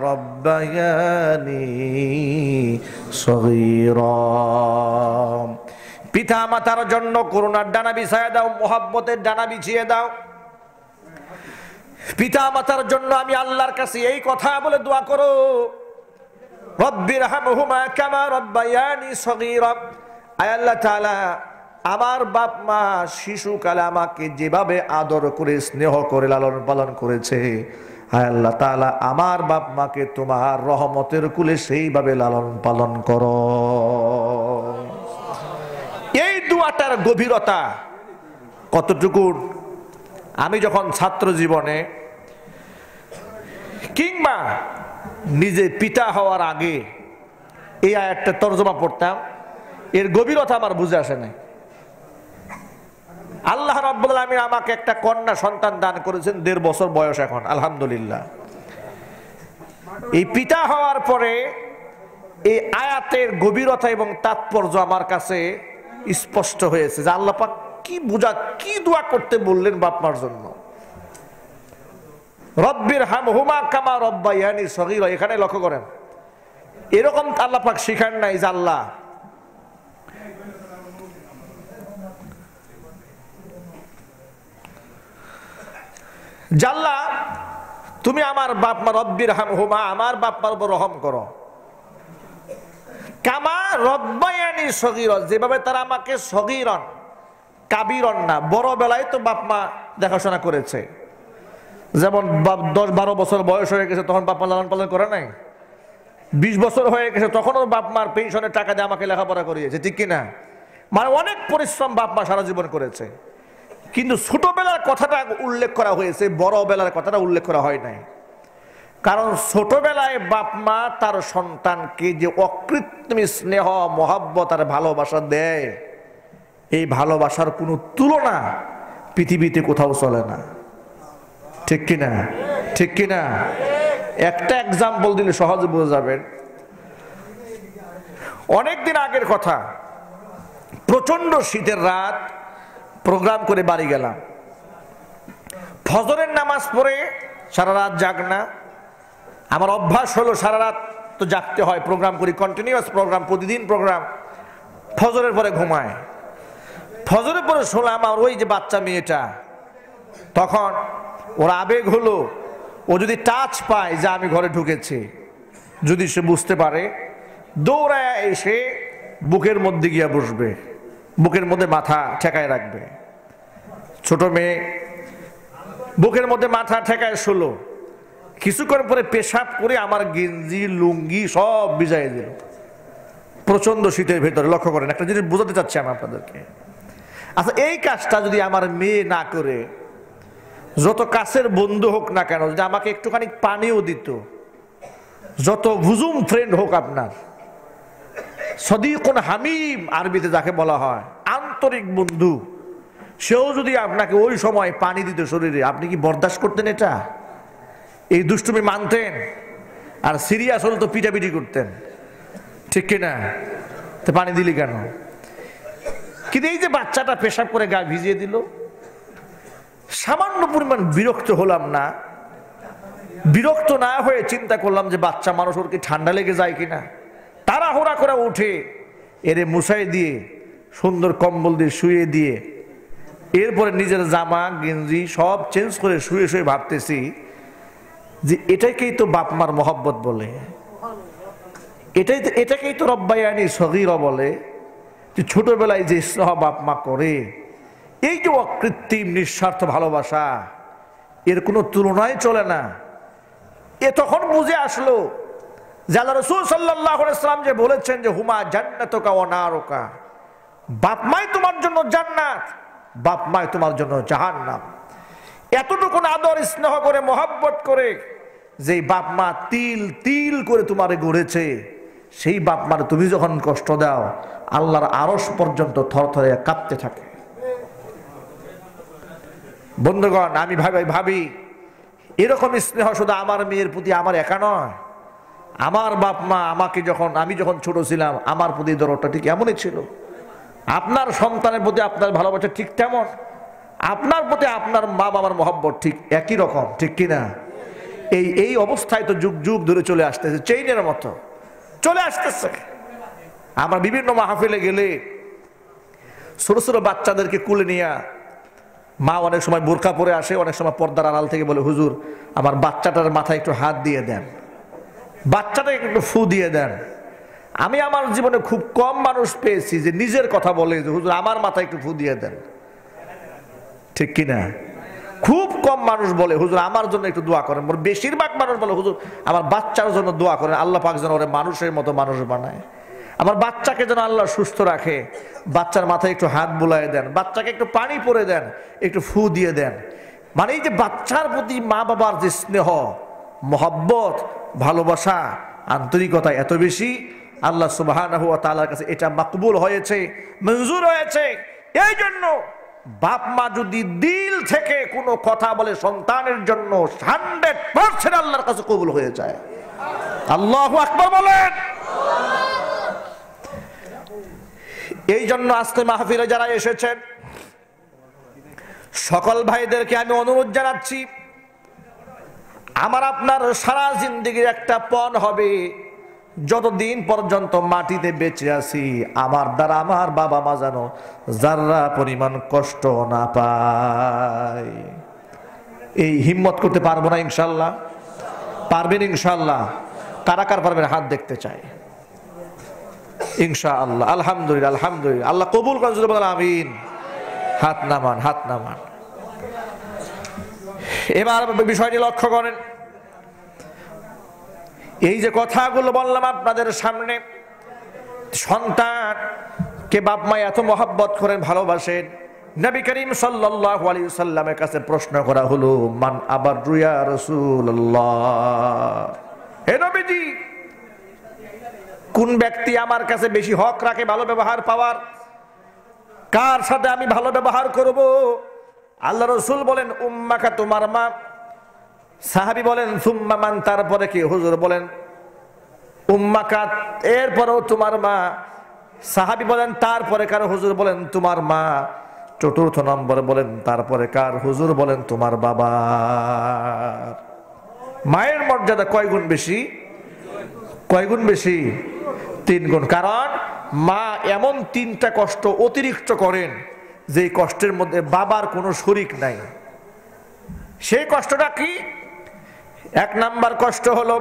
রাব্বায়ানি সগীরা। পিতা মাতার জন্য করুণার ডানা বিছায়া দাও, মোহাব্বতের ডানা বিছিয়ে দাও। পিতা মাতার জন্য আমি আল্লাহর কাছে এই কথা বলে দোয়া করো, রব্বিরহামহুমা কামা রাব্বায়ানি সগীরা। আয় আল্লাহ তাআলা, আমার বাপ মা শিশুকালে আমাকে যেভাবে আদর করে, স্নেহ করে লালন পালন করেছে, আয় আল্লাহ তাআলা আমার বাপ মাকে তোমার রহমতের কুলে সেইভাবে লালন পালন করো। এই দোয়াটার গভীরতা কতটুকু আমি যখন ছাত্র জীবনে কিংবা নিজে পিতা হওয়ার আগে এই আয়াতটা তরজমা পড়তাম, এর গভীরতা আমার বুঝে আসে নাই। আল্লাহ রাব্বুল আলামিন আমাকে একটা কন্যা সন্তান দান করেছেন, 1.5 বছর বয়স এখন, আলহামদুলিল্লাহ। এই পিতা হওয়ার পরে এই আয়াতের গভীরতা এবং তাৎপর্য আমার কাছে স্পষ্ট হয়েছে যে আল্লাহ পাক কি দোয়া করতে বললেন বাপ মার জন্য। রব্বিরহামহুমা কামা রাব্বায়ানি সগীরা, এখানে লক্ষ্য করেন, এরকম আল্লাহ পাক শিখান নাই যে আল্লাহ জাল্লা তুমি আমার বাপ মা, রব্বিরহামহুমা, আমার বাপ মার উপর রহম করো, কামা রাব্বায়ানি সগীরা, যেভাবে তারা আমাকে সগীরন, কাবিরন না, বড় বেলায় তো বাপ মা দেখাশোনা করেছে। যেমন 10-12 বছর বয়স হয়ে গেছে তখন বাপ মা লালন পালন করে নাই, 20 বছর হয়ে গেছে তখনও বাপ মার পেনশনের টাকা দিয়ে আমাকে লেখাপড়া করিয়েছে, ঠিক কিনা? মানে অনেক পরিশ্রম বাপ মা সারা জীবন করেছে। কিন্তু ছোটবেলার কথাটা উল্লেখ করা হয়েছে, বড় বেলার কথাটা উল্লেখ করা হয় নাই। কারণ ছোটবেলায় বাপ মা তার সন্তানকে যে অকৃত্রিম স্নেহ, মহাব্বত আর ভালোবাসা দেয়, এই ভালোবাসার কোনো তুলনা পৃথিবীতে কোথাও চলে না, ঠিক কিনা? ঠিক কিনা? একটা এক্সাম্পল দিলে সহজে বোঝা যাবেন। অনেকদিন আগের কথা, প্রচুর প্রচন্ড শীতের রাত, প্রোগ্রাম করে বাড়ি গেলাম। ফজরের নামাজ পড়ে সারা রাত জাগনা। আমার অভ্যাস হলো সারা রাত তো জাগতে হয়, প্রোগ্রাম করি, কন্টিনিউয়াস প্রোগ্রাম, প্রতিদিন প্রোগ্রাম। ফজরের পরে ঘুমায়। ফজরের পরে শুনলাম আমার ওই যে বাচ্চা মেয়েটা, তখন ওর আবেগ হলো, ও যদি টাচ পায় যে আমি ঘরে ঢুকেছি, যদি সে বুঝতে পারে, দৌড়ায় এসে বুকের মধ্যে গিয়া বসবে, বুকের মধ্যে মাথা ঠেকায় রাখবে। ছোট মেয়ে বুকের মধ্যে মাথা ঠেকায় শুলো। কিছুক্ষণ পরে পেশাব করে আমার গেঞ্জি লুঙ্গি সব ভিজাই দিল, প্রচন্ড শীতের ভেতরে। লক্ষ্য করেন, একটা জিনিস বোঝাতে চাচ্ছি আমি আপনাদেরকে। আচ্ছা, এই কাজটা যদি আমার মেয়ে না করে, যত কাছের বন্ধু হোক না কেন, যদি আমাকে একটুখানি পানিও দিত, যত বুজুম ফ্রেন্ড হোক আপনার, সদিকুন হামিম আরবিতে যাকে বলা হয়, আন্তরিক বন্ধু, সেও যদি আপনাকে ওই সময় পানি দিত শরীরে, আপনি কি বরদাস্ত করতেন? এটা এই দুষ্টুমি মানতেন? আর সিরিয়াস হলে তো পিটাপিটি করতেন, ঠিক কিনা? তো পানি দিলি কেন? কিন্তু এই যে বাচ্চাটা পেশাব করে গা ভিজিয়ে দিল, সামান্য পরিমাণ বিরক্ত হলাম না? বিরক্ত না হয়ে চিন্তা করলাম যে বাচ্চা মানুষ, ওর কি ঠান্ডা লেগে যায় কিনা। তাড়াহুড়া করে উঠে এরে মুছাই দিয়ে সুন্দর কম্বল দিয়ে শুয়ে দিয়ে, এরপরে নিজের জামা গেঞ্জি সব চেঞ্জ করে শুয়ে শুয়ে ভাবতেছি যে এটাকেই তো বাপ মার মহব্বত বলে, এটাকেই তো রব্বায়ানি সগীরা বলে, যে ছোটবেলায় যে স্নেহ বাপ মা করে, এই যে অকৃত্রিম নিঃস্বার্থ ভালোবাসা, এর কোনো তুলনায় চলে না। এ তখন বুঝে আসলো যে আল্লাহ রাসূল সাল্লাল্লাহু আলাইহি ওয়াসাল্লাম যে বলেছেন যে হুমা জান্নাতুকা ওয়া নারুকা, বাপ মাই তোমার জন্য জান্নাত, বাপ মাই তোমার জন্য জাহান্নাম। এতটুকু আদর স্নেহ করে মহব্বত করে যে বাপ মা তিল তিল করে তোমারে গড়েছে, সেই বাপ মার তুমি যখন কষ্ট দাও, আল্লাহর আরশ পর্যন্ত থরথরে কাঁপতে থাকে। বন্ধুগণ, আমি ভাবি এরকম স্নেহ শুধু আমার মেয়ের প্রতি আমার একা নয়, আমার বাপ মা আমাকে আমি যখন ছোট ছিলাম, আমার প্রতি দরদটা ঠিক এমনই ছিল। আপনার সন্তানের প্রতি আপনার ভালোবাসা ঠিক তেমন, আপনার প্রতি আপনার মা বাবার মহব্বত ঠিক একই রকম, ঠিক কিনা? এই অবস্থায় তো যুগ যুগ ধরে চলে আসতেছে, চেইনের মতো চলে আসতেছে। আমরা বিভিন্ন মাহফিলে গেলে ছোট ছোট বাচ্চাদেরকে কুলে নিয়ে মা অনেক সময় বোরকা পরে আসে, অনেক সময় পর্দার আড়াল থেকে বলে, হুজুর আমার বাচ্চাটার মাথায় একটু হাত দিয়ে দেন, বাচ্চাটাকে একটু ফু দিয়ে দেন। আমি আমার জীবনে খুব কম মানুষ পেয়েছি যে নিজের কথা বলে যে হুজুর আমার মাথায় একটু ফু দিয়ে দেন, ঠিক কিনা? খুব কম মানুষ বলে হুজুর আমার জন্য একটু দোয়া করেন। বেশিরভাগ মানুষ বলে হুজুর আমার বাচ্চার জন্য দোয়া করেন, আল্লাহ পাক যেন ওরে মানুষের মতো মানুষ বানায়, আমার বাচ্চাকে যেন আল্লাহ সুস্থ রাখে, বাচ্চার মাথায় একটু হাত বুলায় দেন, বাচ্চাকে একটু পানি পরে দেন, একটু ফু দিয়ে দেন। মানে এই যে বাচ্চার প্রতি মা বাবার যে স্নেহ, মহব্বত, ভালোবাসা, আন্তরিকতা এত বেশি, আল্লাহ সুবহানাহু ওয়া তাআলার কাছে এটা মাকবুল হয়েছে, মঞ্জুর হয়েছে। এই জন্য বাপ মা যদি দিল থেকে কোনো কথা বলে সন্তানের জন্য 100% আল্লাহর কাছে কবুল হয়ে যায়। আল্লাহু আকবার বলেন। এই জন্য আজকে মাহফিলে যারা এসেছেন সকল ভাইদেরকে আমি অনুরোধ জানাচ্ছি, আমার আপনার সারা জিন্দেগির একটা পণ হবে, যতদিন পর্যন্ত মাটিতে বেঁচে আছি আমার দ্বারা আমার বাবা মা যেন যারা পরিমাণ কষ্ট না পায়। এই হিম্মত করতে পারবো না ইনশাল্লাহ? পারবেন ইনশাল্লাহ? কারা কারা পারবেন হাত দেখতে চাই ইনশাআল্লাহ। আলহামদুলিল্লাহ, আলহামদুলিল্লাহ, আল্লাহ কবুল করেন, বলেন আমিন। হাত নামান, হাত নামান। এবার বিষয়টি লক্ষ্য করেন, এই যে কথাগুলো বললাম আপনাদের সামনে, সন্তানকে বাপ মা এত মহব্বত করেন, ভালোবাসেন। নবী করিম সাল্লাল্লাহু আলাইহি ওয়াসাল্লামের কাছে প্রশ্ন করা হলো, মান আবারু ইয়া রাসূলুল্লাহ, হে নবীজি কোন ব্যক্তি আমার কাছে বেশি হক রাখে ভালো ব্যবহার পাওয়ার, কার সাথে আমি ভালো ব্যবহার করব? আল্লাহ রাসূল বলেন উম্মাকা, তোমার মা। সাহাবী বলেন সুম্মা মান, তারপরে কি? হুজুর বলেন উম্মাকা, এরপরেও তোমার মা। সাহাবী বলেন তারপরে কার? হুজুর বলেন তোমার মা। চতুর্থ নম্বরে বলেন তারপরে কার? হুজুর বলেন তোমার বাবা। মায়ের মর্যাদা কয় গুণ বেশি? কয় গুণ বেশি? 3 গুণ। কারণ মা এমন 3টা কষ্ট অতিরিক্ত করেন যে কষ্টের মধ্যে বাবার কোনো শরিক নাই। সেই কষ্টটা কি? 1 নাম্বার কষ্ট হলো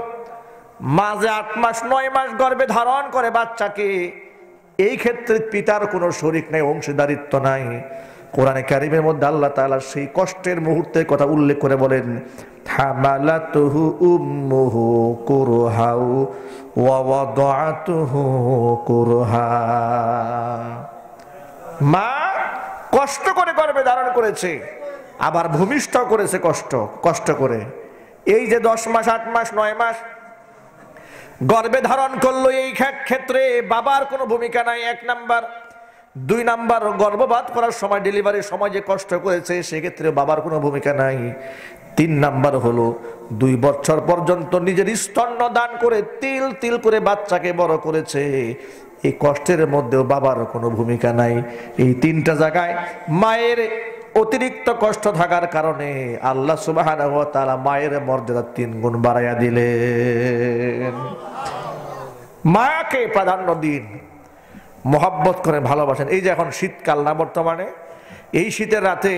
মা যে 8 মাস 9 মাস গর্ভে ধারণ করে বাচ্চাকে, এই ক্ষেত্রে পিতার কোনো শরিক নাই, অংশীদারিত্ব নাই। কোরআনে কারিমের মধ্যে আল্লাহ তাআলা সেই কষ্টের মুহূর্তের কথা উল্লেখ করে বলেন, হামালাতুহু উম্মুহু কুরহাউ ওয়া ওয়াদাআতুহু কুরহা। মা কষ্ট করে গর্ভে ধারণ করেছে, আবার ভূমিষ্ঠ করেছে কষ্ট করে। এই যে 10 মাস 8 মাস 9 মাস গর্ভে ধারণ করলো, এই ক্ষেত্রে বাবার কোনো ভূমিকা নাই, 1 নাম্বার। 2 নাম্বার, গর্ভপাত করার সময় ডেলিভারির সময় যে কষ্ট করেছে সেক্ষেত্রে বাবার কোনো ভূমিকা নাই। 3 নাম্বার হলো 2 বছর পর্যন্ত নিজের স্তন্য দান করে তিল তিল করে বাচ্চাকে বড় করেছে, এই কষ্টের মধ্যেও বাবার কোনো ভূমিকা নাই। এই 3টা জায়গায় মায়ের অতিরিক্ত কষ্ট থাকার কারণে আল্লাহ সুবহানাহু ওয়া তাআলা মায়ের মর্যাদা 3 গুণ বাড়াইয়া দিলেন। মাকে প্রাধান্য দিন, মোহাব্বত করে ভালোবাসেন। এই যে এখন শীতকাল না বর্তমানে, এই শীতের রাতে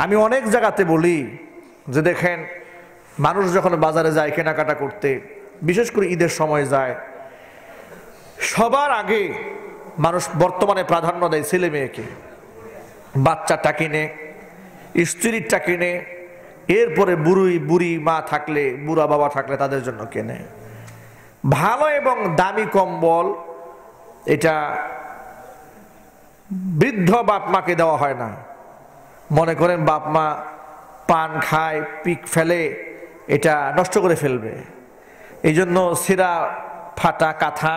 আমি অনেক জায়গাতে বলি যে দেখেন মানুষ যখন বাজারে যায় কেনাকাটা করতে, বিশেষ করে ঈদের সময় যায়, সবার আগে মানুষ বর্তমানে প্রাধান্য দেয় ছেলে মেয়েকে। বাচ্চাটা কিনে, স্ত্রীরটা কিনে, এরপরে বুড়ি মা থাকলে, বুড়া বাবা থাকলে তাদের জন্য কেনে। ভালো এবং দামি কম্বল এটা বৃদ্ধ বাপ মাকে দেওয়া হয় না। মনে করেন বাপ মা পান খায়, পিক ফেলে, এটা নষ্ট করে ফেলবে, এই জন্য ছেঁড়া ফাটা কাঁথা,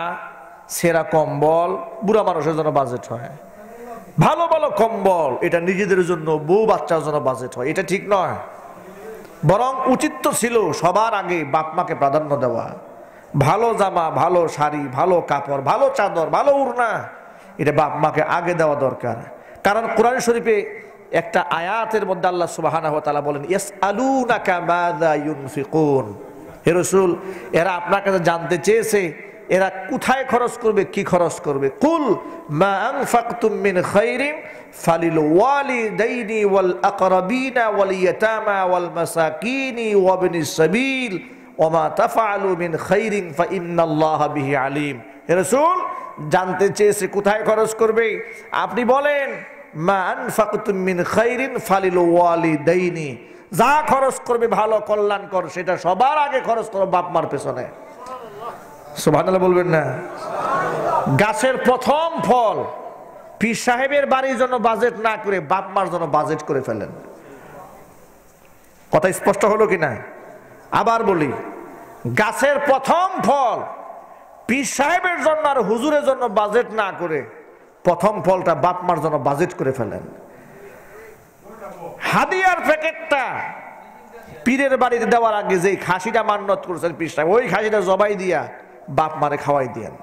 ছেঁড়া কম্বল বুড়া মানুষের জন্য বাজেট হয়। ভালো ভালো কম্বল এটা নিজেদের জন্য, বউ বাচ্চার জন্য বাজেট হয়, এটা ঠিক নয়। বরং উচিত তো ছিল সবার আগে বাপ মাকে প্রাধান্য দেওয়া। ভালো জামা, ভালো শাড়ি, ভালো কাপড়, ভালো চাদর, ভালো উড়না, এটা বাপ মাকে আগে দেওয়া দরকার। কারণ কোরআন শরীফে একটা আয়াতের মধ্যে আল্লাহ সুবহানাহু ওয়া তাআলা বলেন, ইয়াসআলুনাকা মাযা ইউনফিকুন। হে রাসূল, এরা আপনার কাছে জানতে চেয়েছে এরা কোথায় খরচ করবে, কি খরচ করবে। কুল মা আনফাকতুম মিন খাইরিন ফালিল ওয়ালিদাইনি ওয়াল আকরাবিনা ওয়াল ইয়াতামা ওয়াল মাসাকিনি ওয়া ইবনিস সাবিল ওয়া মা তাফআলু মিন খাইরিন ফাইন্নাল্লাহা বিহি আলিম। হে রাসূল, জানতে চেয়েছে কোথায় খরচ করবে, আপনি বলেন মা আনফাকতুম মিন খাইরিন ফালিল ওয়ালিদাইনি, যা খরচ করবে ভালো কল্যাণকর সেটা সবার আগে খরচ করো বাপ মার পেছনে। সুবহানাল্লাহ বলবেন না? গাছের প্রথম ফল পীর সাহেবের বাড়ির জন্য বাজেট না করে বাপ মার জন্য বাজেট করে ফেলেন। কথা স্পষ্ট হলো কিনা? আবার বলি, গাছের প্রথম ফল পীর সাহেবের জন্য আর হুজুরের জন্য বাজেট না করে প্রথম ফলটা বাপ মার জন্য বাজেট করে ফেলেন। হাদিয়ার প্যাকেটটা পীরের বাড়িতে দেওয়ার আগে যে খাসিটা মান্নত করেছেন পীর সাহেব, ওই খাসিটা জবাই দিয়া বাপ মারে খাওয়াই দিয়েন,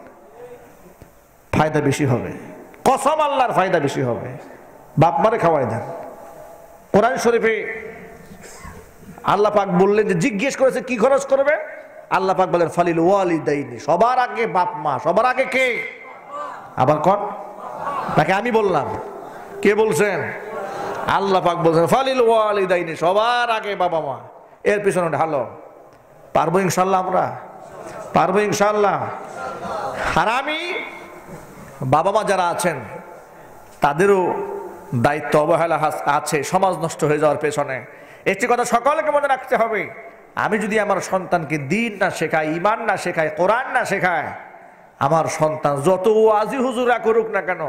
ফায়দা বেশি হবে। কসম আল্লাহর ফায়দা বেশি হবে, বাপ মারে খাওয়াই দেন। কোরআন শরীফে আল্লাহ পাক বললেন যে জিজ্ঞেস করেছে কি খরচ করবে, আল্লাহ পাক বলেন ফালিল ওয়ালিদাইনি, সবার আগে বাপ মা। সবার আগে কে? আবার কোন? তাকে আমি বললাম, কে বলছেন? আল্লাহ পাক বলছেন ফালিল ওয়ালিদাইনি, সবার আগে বাবা মা, এর পিছনে ঢালো। পারবো ইনশাল্লাহ? আমরা পারবো ইনশাল্লাহ। আর আমি বাবা মা যারা আছেন তাদেরও দায়িত্ব অবহেলা আছে সমাজ নষ্ট হয়ে যাওয়ার পেছনে। একটি কথা সকলকে মনে রাখতে হবে, আমি যদি আমার সন্তানকে দিন না শেখাই, ইমান না শেখাই, কোরআন না শেখায়, আমার সন্তান যত ওয়াজি হুজুরা করুক না কেন,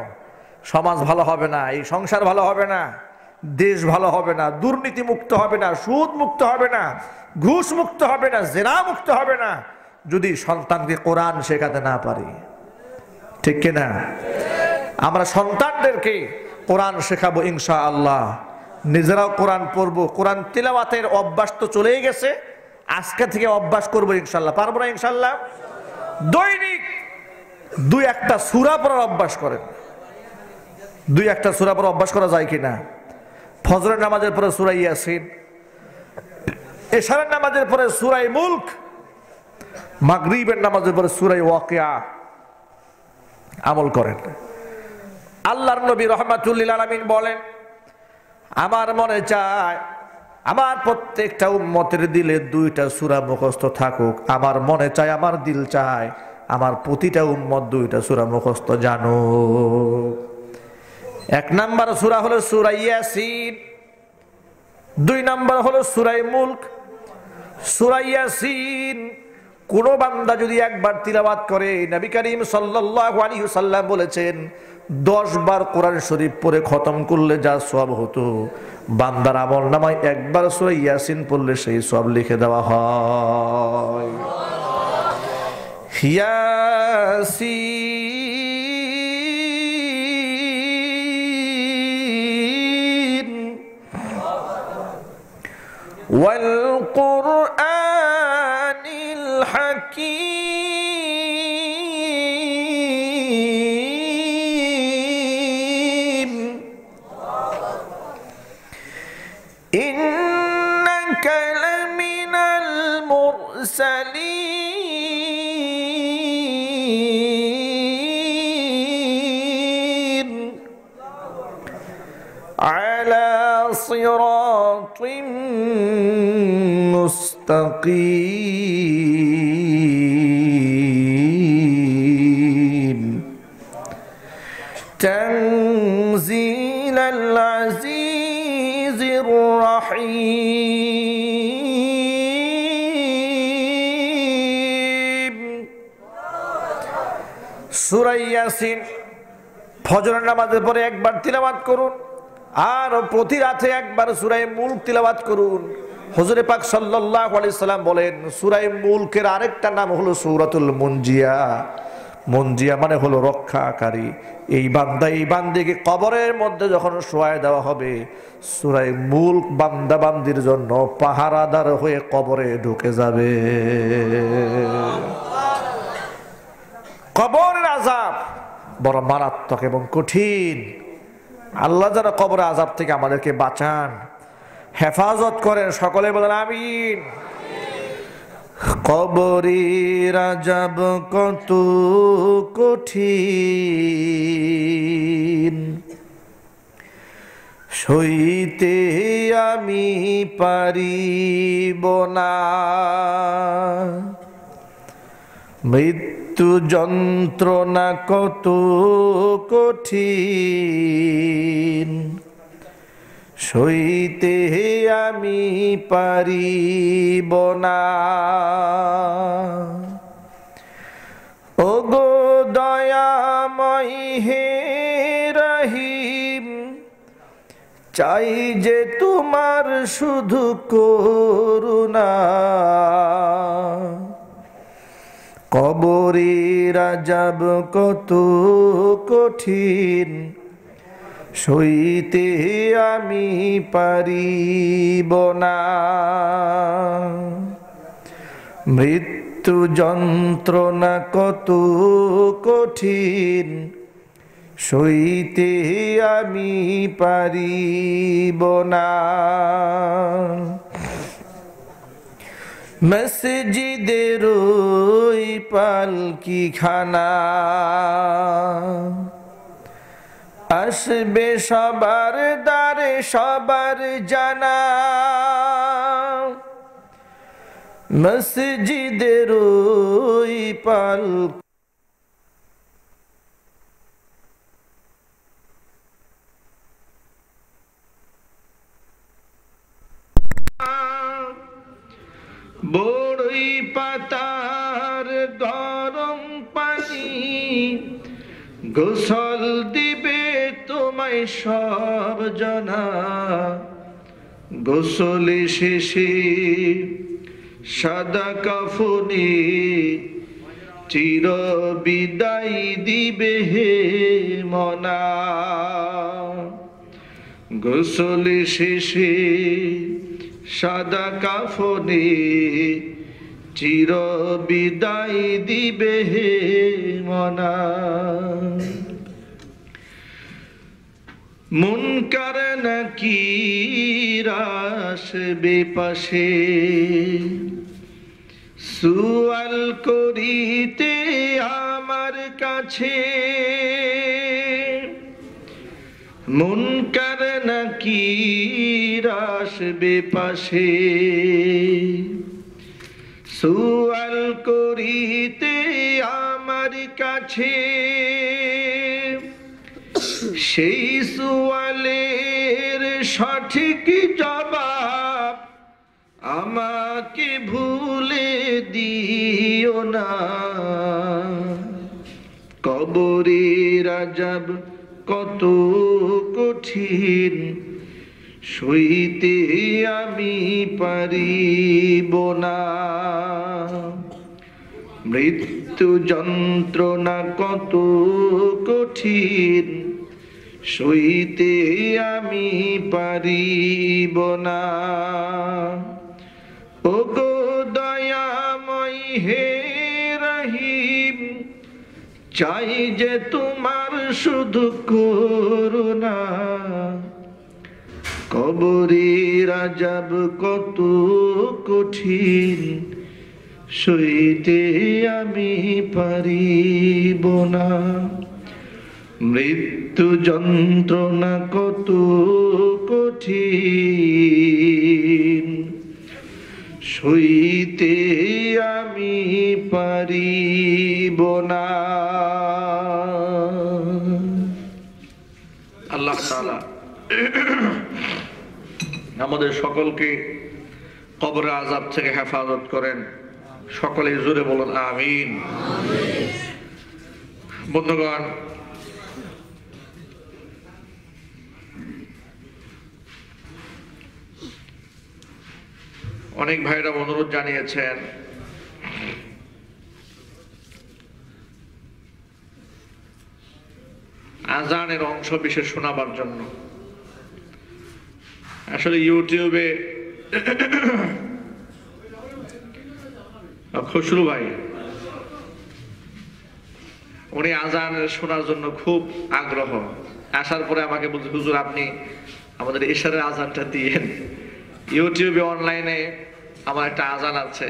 সমাজ ভালো হবে না, এই সংসার ভালো হবে না, দেশ ভালো হবে না, দুর্নীতি মুক্ত হবে না, সুদ মুক্ত হবে না, ঘুষ মুক্ত হবে না, জেনা মুক্ত হবে না, যদি সন্তানকে কোরআন শেখাতে না পারি। ঠিক কিনা? আমরা সন্তানদেরকে কোরআন শেখাবো ইনশাআল্লাহ, নিজেরাও কোরআন পড়বো। কোরআন তিলাওয়াতের অভ্যাস তো চলেই গেছে, আজকে থেকে অভ্যাস করবো ইনশাল্লাহ। পারবো না ইনশাল্লাহ? দৈনিক দুই একটা সূরা পড়ার অভ্যাস করেন। দুই একটা সূরা পড়ার অভ্যাস করা যায় কিনা? ফজরের নামাজের পরে সূরা ইয়াসিন, এশারের নামাজের পরে সূরা মুলক, মাগরিবের নামাজের পরে সূরা ওয়াকিয়া আমল করেন। আল্লাহর নবী রাহমাতুল লিল আলামিন বলেন, আমার মনে চায় আমার প্রত্যেকটা উম্মতের দিলে দুইটা সূরা মুখস্থ থাকুক। আমার মনে চায়, আমার দিল চায় আমার প্রতিটা উম্মত দুইটা সূরা মুখস্থ জানো। এক নাম্বার সূরা হলো সূরা ইয়াসিন, দুই নাম্বার হলো সূরা মুলক। সূরা ইয়াসিন কোন বান্দা যদি একবার তিলাওয়াত করে, নবী করিম সাল্লাল্লাহু আলাইহি ওয়াসাল্লাম বলেছেন 10 বার কোরআন শরীফ পড়ে খতম করলে যা সওয়াব হতো, বান্দার আমলনামায় একবার সূরা ইয়াসিন পড়লে সেই সওয়াব লিখে দেওয়া হয়। ইয়াসিন ওয়াল কুরআনিল হাকীম ইন্নাকা লামিনাল মুরসালিন আলা সিরাতিম মুস্তাকিম তানজিলাল আজিজির রাহিম। সূরা ইয়াসিন ফজরের নামাজের পরে একবার তিলাওয়াত করুন, আর প্রতি রাতে একবার সূরা মুলক তিলাওয়াত করুন। হুজুরে পাক সাল্লাল্লাহু আলাইহি সাল্লাম বলেন, সূরা মুলকের আরেকটা নাম হলো সূরাতুল মুনজিয়া। মুনজিয়া মানে হলো রক্ষাকারী। এই বান্দা এই বান্দিকে কবরের মধ্যে যখন শোয়ায় দেওয়া হবে, সূরা মুলক বান্দা বান্দির জন্য পাহারাদার হয়ে কবরে ঢুকে যাবে। কবরের আযাব বড় মারাত্মক এবং কঠিন। আল্লাহ যেন কবরের আযাব থেকে আমাদেরকে বাঁচান, হেফাজত করেন। সকলে বলেন আমিন। কবরের আযাব কত কঠিন, সইতে আমি পারিব না। মৃত্যু যন্ত্রণা কত কঠিন, সইতে আমি পারিব না। ওগো দয়াময় হে রহিম, চাই যে তোমার শুধু করুণা। কবরের আযাব কত কঠিন, সইতে আমি পারিব না। মৃত্যু যন্ত্রণা কত কঠিন, সইতে আমি পারিব না। মসজিদের ওই পালকি খানা আসবে সবার দ্বারে সবার জানা। মসজিদের ওই পালকি বড়ই পাতার গরম পানি গোসল দিবে তোমায় সব জনা। গোসলে শেষে সাদা কাফনে চির বিদায় দিবে হে মনা। গোসলে শেষে সাদা কাফনে চির বিদায় দিবে হে মনা মুনকার নাকির আসবে পাশে সুয়াল করিতে আমার কাছে মুনকার নাকির আসবে পাশে সুয়াল করিতে আমার কাছে সেই সুয়ালের সঠিক জবাব আমাকে ভুলে দিও না কবরের আযাব কত কঠিন সইতে আমি পারিব না মৃত্যু যন্ত্রণা কত কঠিন সইতে আমি পারিব না ওগো দয়াময় হে রহিম চাই যে তোমার শুধু করুণা কবরের আযাব কত কঠিন সইতে আমি পারিব না মৃত্যু যন্ত্রণা কত কঠিন সইতে আমি পারিব না আল্লাহ তাআলা আমাদের সকলকে কবরের আযাব থেকে হেফাজত করেন সকলে জোরে বলুন আমিন বন্ধুগণ অনেক ভাইরা অনুরোধ জানিয়েছেন আজানের অংশ বিশেষ শোনাবার জন্য আসলে ইউটিউবে খুশরু ভাই উনি আজান শোনার জন্য খুব আগ্রহ আসার পরে আমাকে বলছে হুজুর আপনি আমাদের ইশারের আজানটা দিয়েন ইউটিউবে অনলাইনে আমার একটা আজান আছে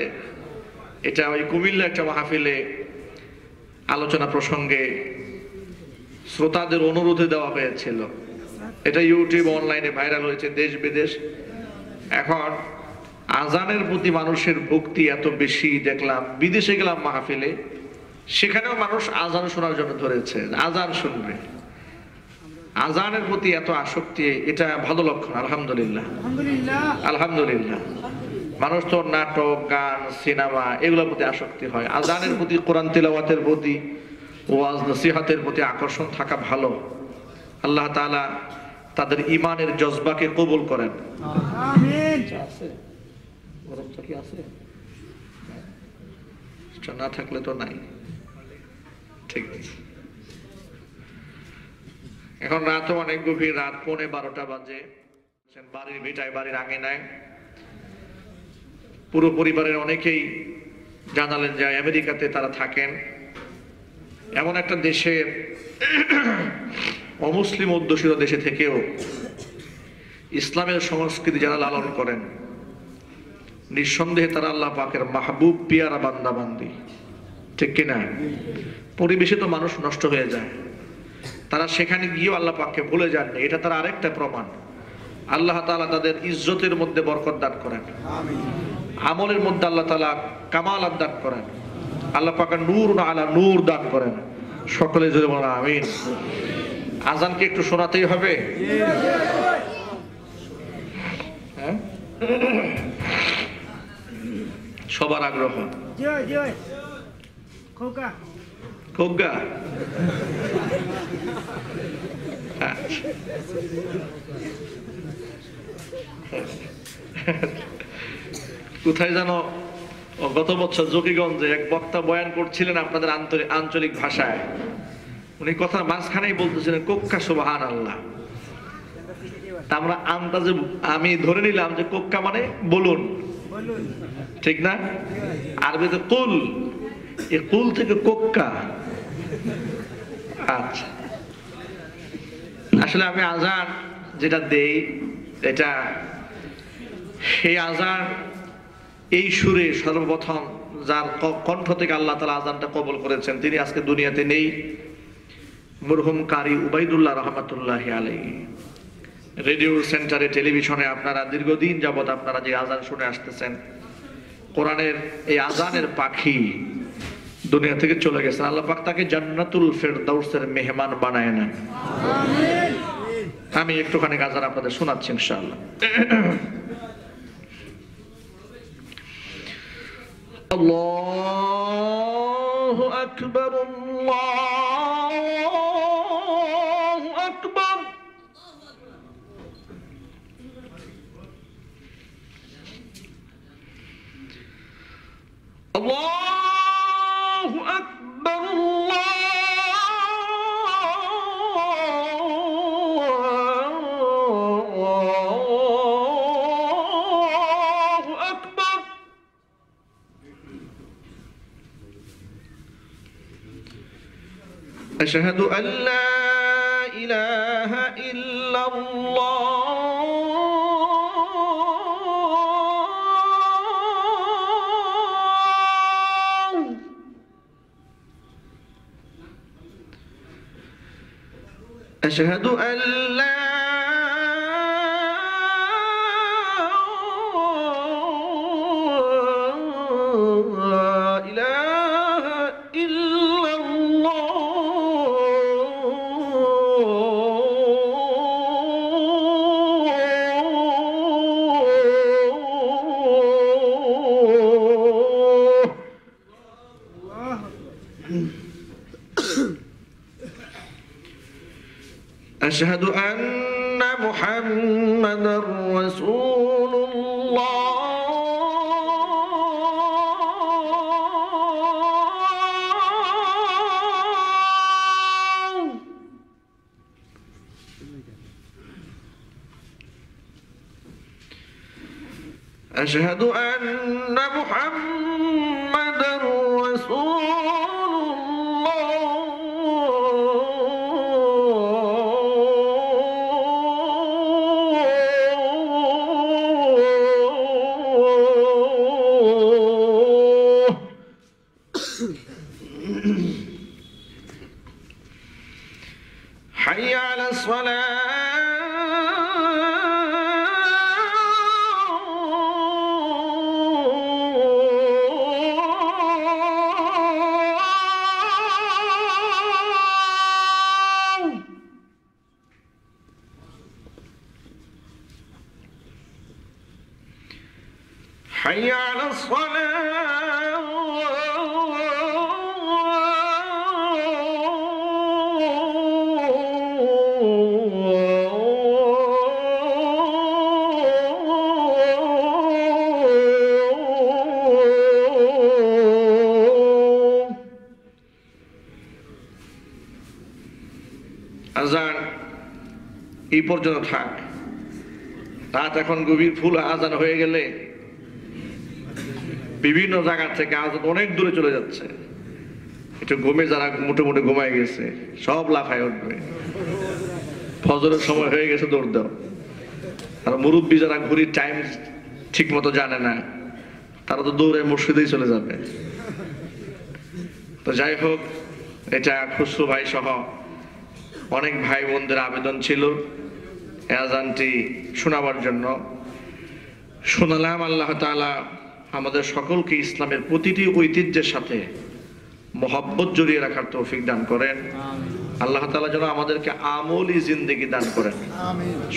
এটা ওই কুমিল্লা একটা মাহফিলে আলোচনা প্রসঙ্গে শ্রোতাদের অনুরোধে দেওয়া হয়েছিল এটা ইউটিউব অনলাইনে ভাইরাল হয়েছে দেশ বিদেশ এখন আজানের প্রতি মানুষের ভক্তি এত বেশি দেখলাম বিদেশে গেলাম মাহফিলে সেখানেও মানুষ আজান শোনার জন্য ধরেছে আজান শুনবে আজানের প্রতি এত আসক্তি এটা ভালো লক্ষণ আলহামদুলিল্লাহ আলহামদুলিল্লাহ মানুষ তো নাটক গান সিনেমা এগুলোর প্রতি আসক্তি হয় আজানের প্রতি কোরআন তিলাওয়াতের প্রতি ওয়াজ নসিহতের প্রতি আকর্ষণ থাকা ভালো আল্লাহ তাআলা তাদের ঈমানের জজবাকে কবুল করেন আমিন গরমটা কি আছে না থাকলে তো নাই ঠিক আছে এখন রাতও অনেক গভীর রাত 11:30 বাজে বাড়ির ভিটায় বাড়ির আঙিনায় পুরো পরিবারের অনেকেই জানালেন যে আমেরিকাতে তারা থাকেন এমন একটা দেশের অমুসলিম অধ্যুষিত দেশে থেকেও ইসলামের সংস্কৃতি যারা লালন করেন নিঃসন্দেহে তারা আল্লাহ পাকের মাহবুব পিয়ারা বান্দা বান্দি ঠিক কিনা পরিবেশে তো মানুষ নষ্ট হয়ে যায় তারা সেখানে গিয়েও আল্লাহ পাককে ভুলে যাননি এটা তার আরেকটা প্রমাণ আল্লাহ তাআলা তাদের ইজ্জতের মধ্যে বরকত দান করেন আমলের মধ্যে আল্লাহ তাআলা কামাল দান করেন আল্লাহ পাকের নূর আলা নূর দান করেন সকলে জোরে বলেন আমিন আজানকে একটু শোনাতেই হবে হ্যাঁ সবার আগ্রহ খোকা খোকা কোথায় জানো গত বছর জকিগঞ্জে এক বক্তা বয়ান করছিলেন আপনাদের আঞ্চলিক ভাষায় উনি কথার মাঝখানেই বলতেছিলেন কোক্কা সুবহানাল্লাহ আমরা আন্দাজে আমি ধরে নিলাম যে কোক্কা মানে বলুন ঠিক না? আরবিতে কুল, এই কুল থেকে কোক্কা। আচ্ছা, আসলে আমি আজান যেটা দেই, এটা সেই আজান এই সুরে সর্বপ্রথম যার কণ্ঠ থেকে আল্লাহ তাআলা আজানটা কবুল করেছেন, তিনি আজকে দুনিয়াতে নেই। মরহুম কারি উবাইদুল্লাহ রহমাতুল্লাহি আলাইহি। রেডিও সেন্টারে, টেলিভিশনে আপনারা দীর্ঘদিন যাবত আপনারা যে আজান শুনে আসতেছেন, কোরআনের এই আজানের পাখি দুনিয়া থেকে চলে গেছেন। আল্লাহ পাক তাকে জান্নাতুল ফেরদাউসের মেহমান বানায় নেন। আমি একটুখানি আজান আপনাদের শোনাচ্ছি ইনশাআল্লাহ। আল্লাহু আকবার, আল্লাহু আকবার। আল্লাহু আকবার, আল্লাহু আকবার। আশহাদু আল্লা ইলাহা ইল্লাল্লাহ। أشهد أن لا إله إلا أشهد أن محمدا رسول الله. أشهد أن محمدا رسول حي على الصلاة. حي على الصلاة. আজান এই পর্যন্ত থাক, রাত এখন গভীর ফুল আজান হয়ে গেলে বিভিন্ন জায়গা থেকে আজান অনেক দূরে চলে যাচ্ছে। একটু ঘুমে যারা মোটামুটি ঘুমায় গেছে সব লাফায় উঠবে, ফজরের সময় হয়ে গেছে দৌড় দাও। আর মুরব্বী যারা ঘুরির টাইম ঠিক মতো জানে না তারা তো দৌড়ে মসজিদেই চলে যাবে। তো যাই হোক, এটা খুসরু ভাই সহ অনেক ভাই বোনদের আবেদন ছিল আজানটি শোনাবার জন্য। শোনালাম। আল্লাহ তাআলা আমাদের সকলকে ইসলামের প্রতিটি ঐতিহ্যের সাথে মহব্বত জড়িয়ে রাখার তৌফিক দান করেন। আল্লাহ তাআলা যেন আমাদেরকে আমলি জিন্দেগি দান করেন।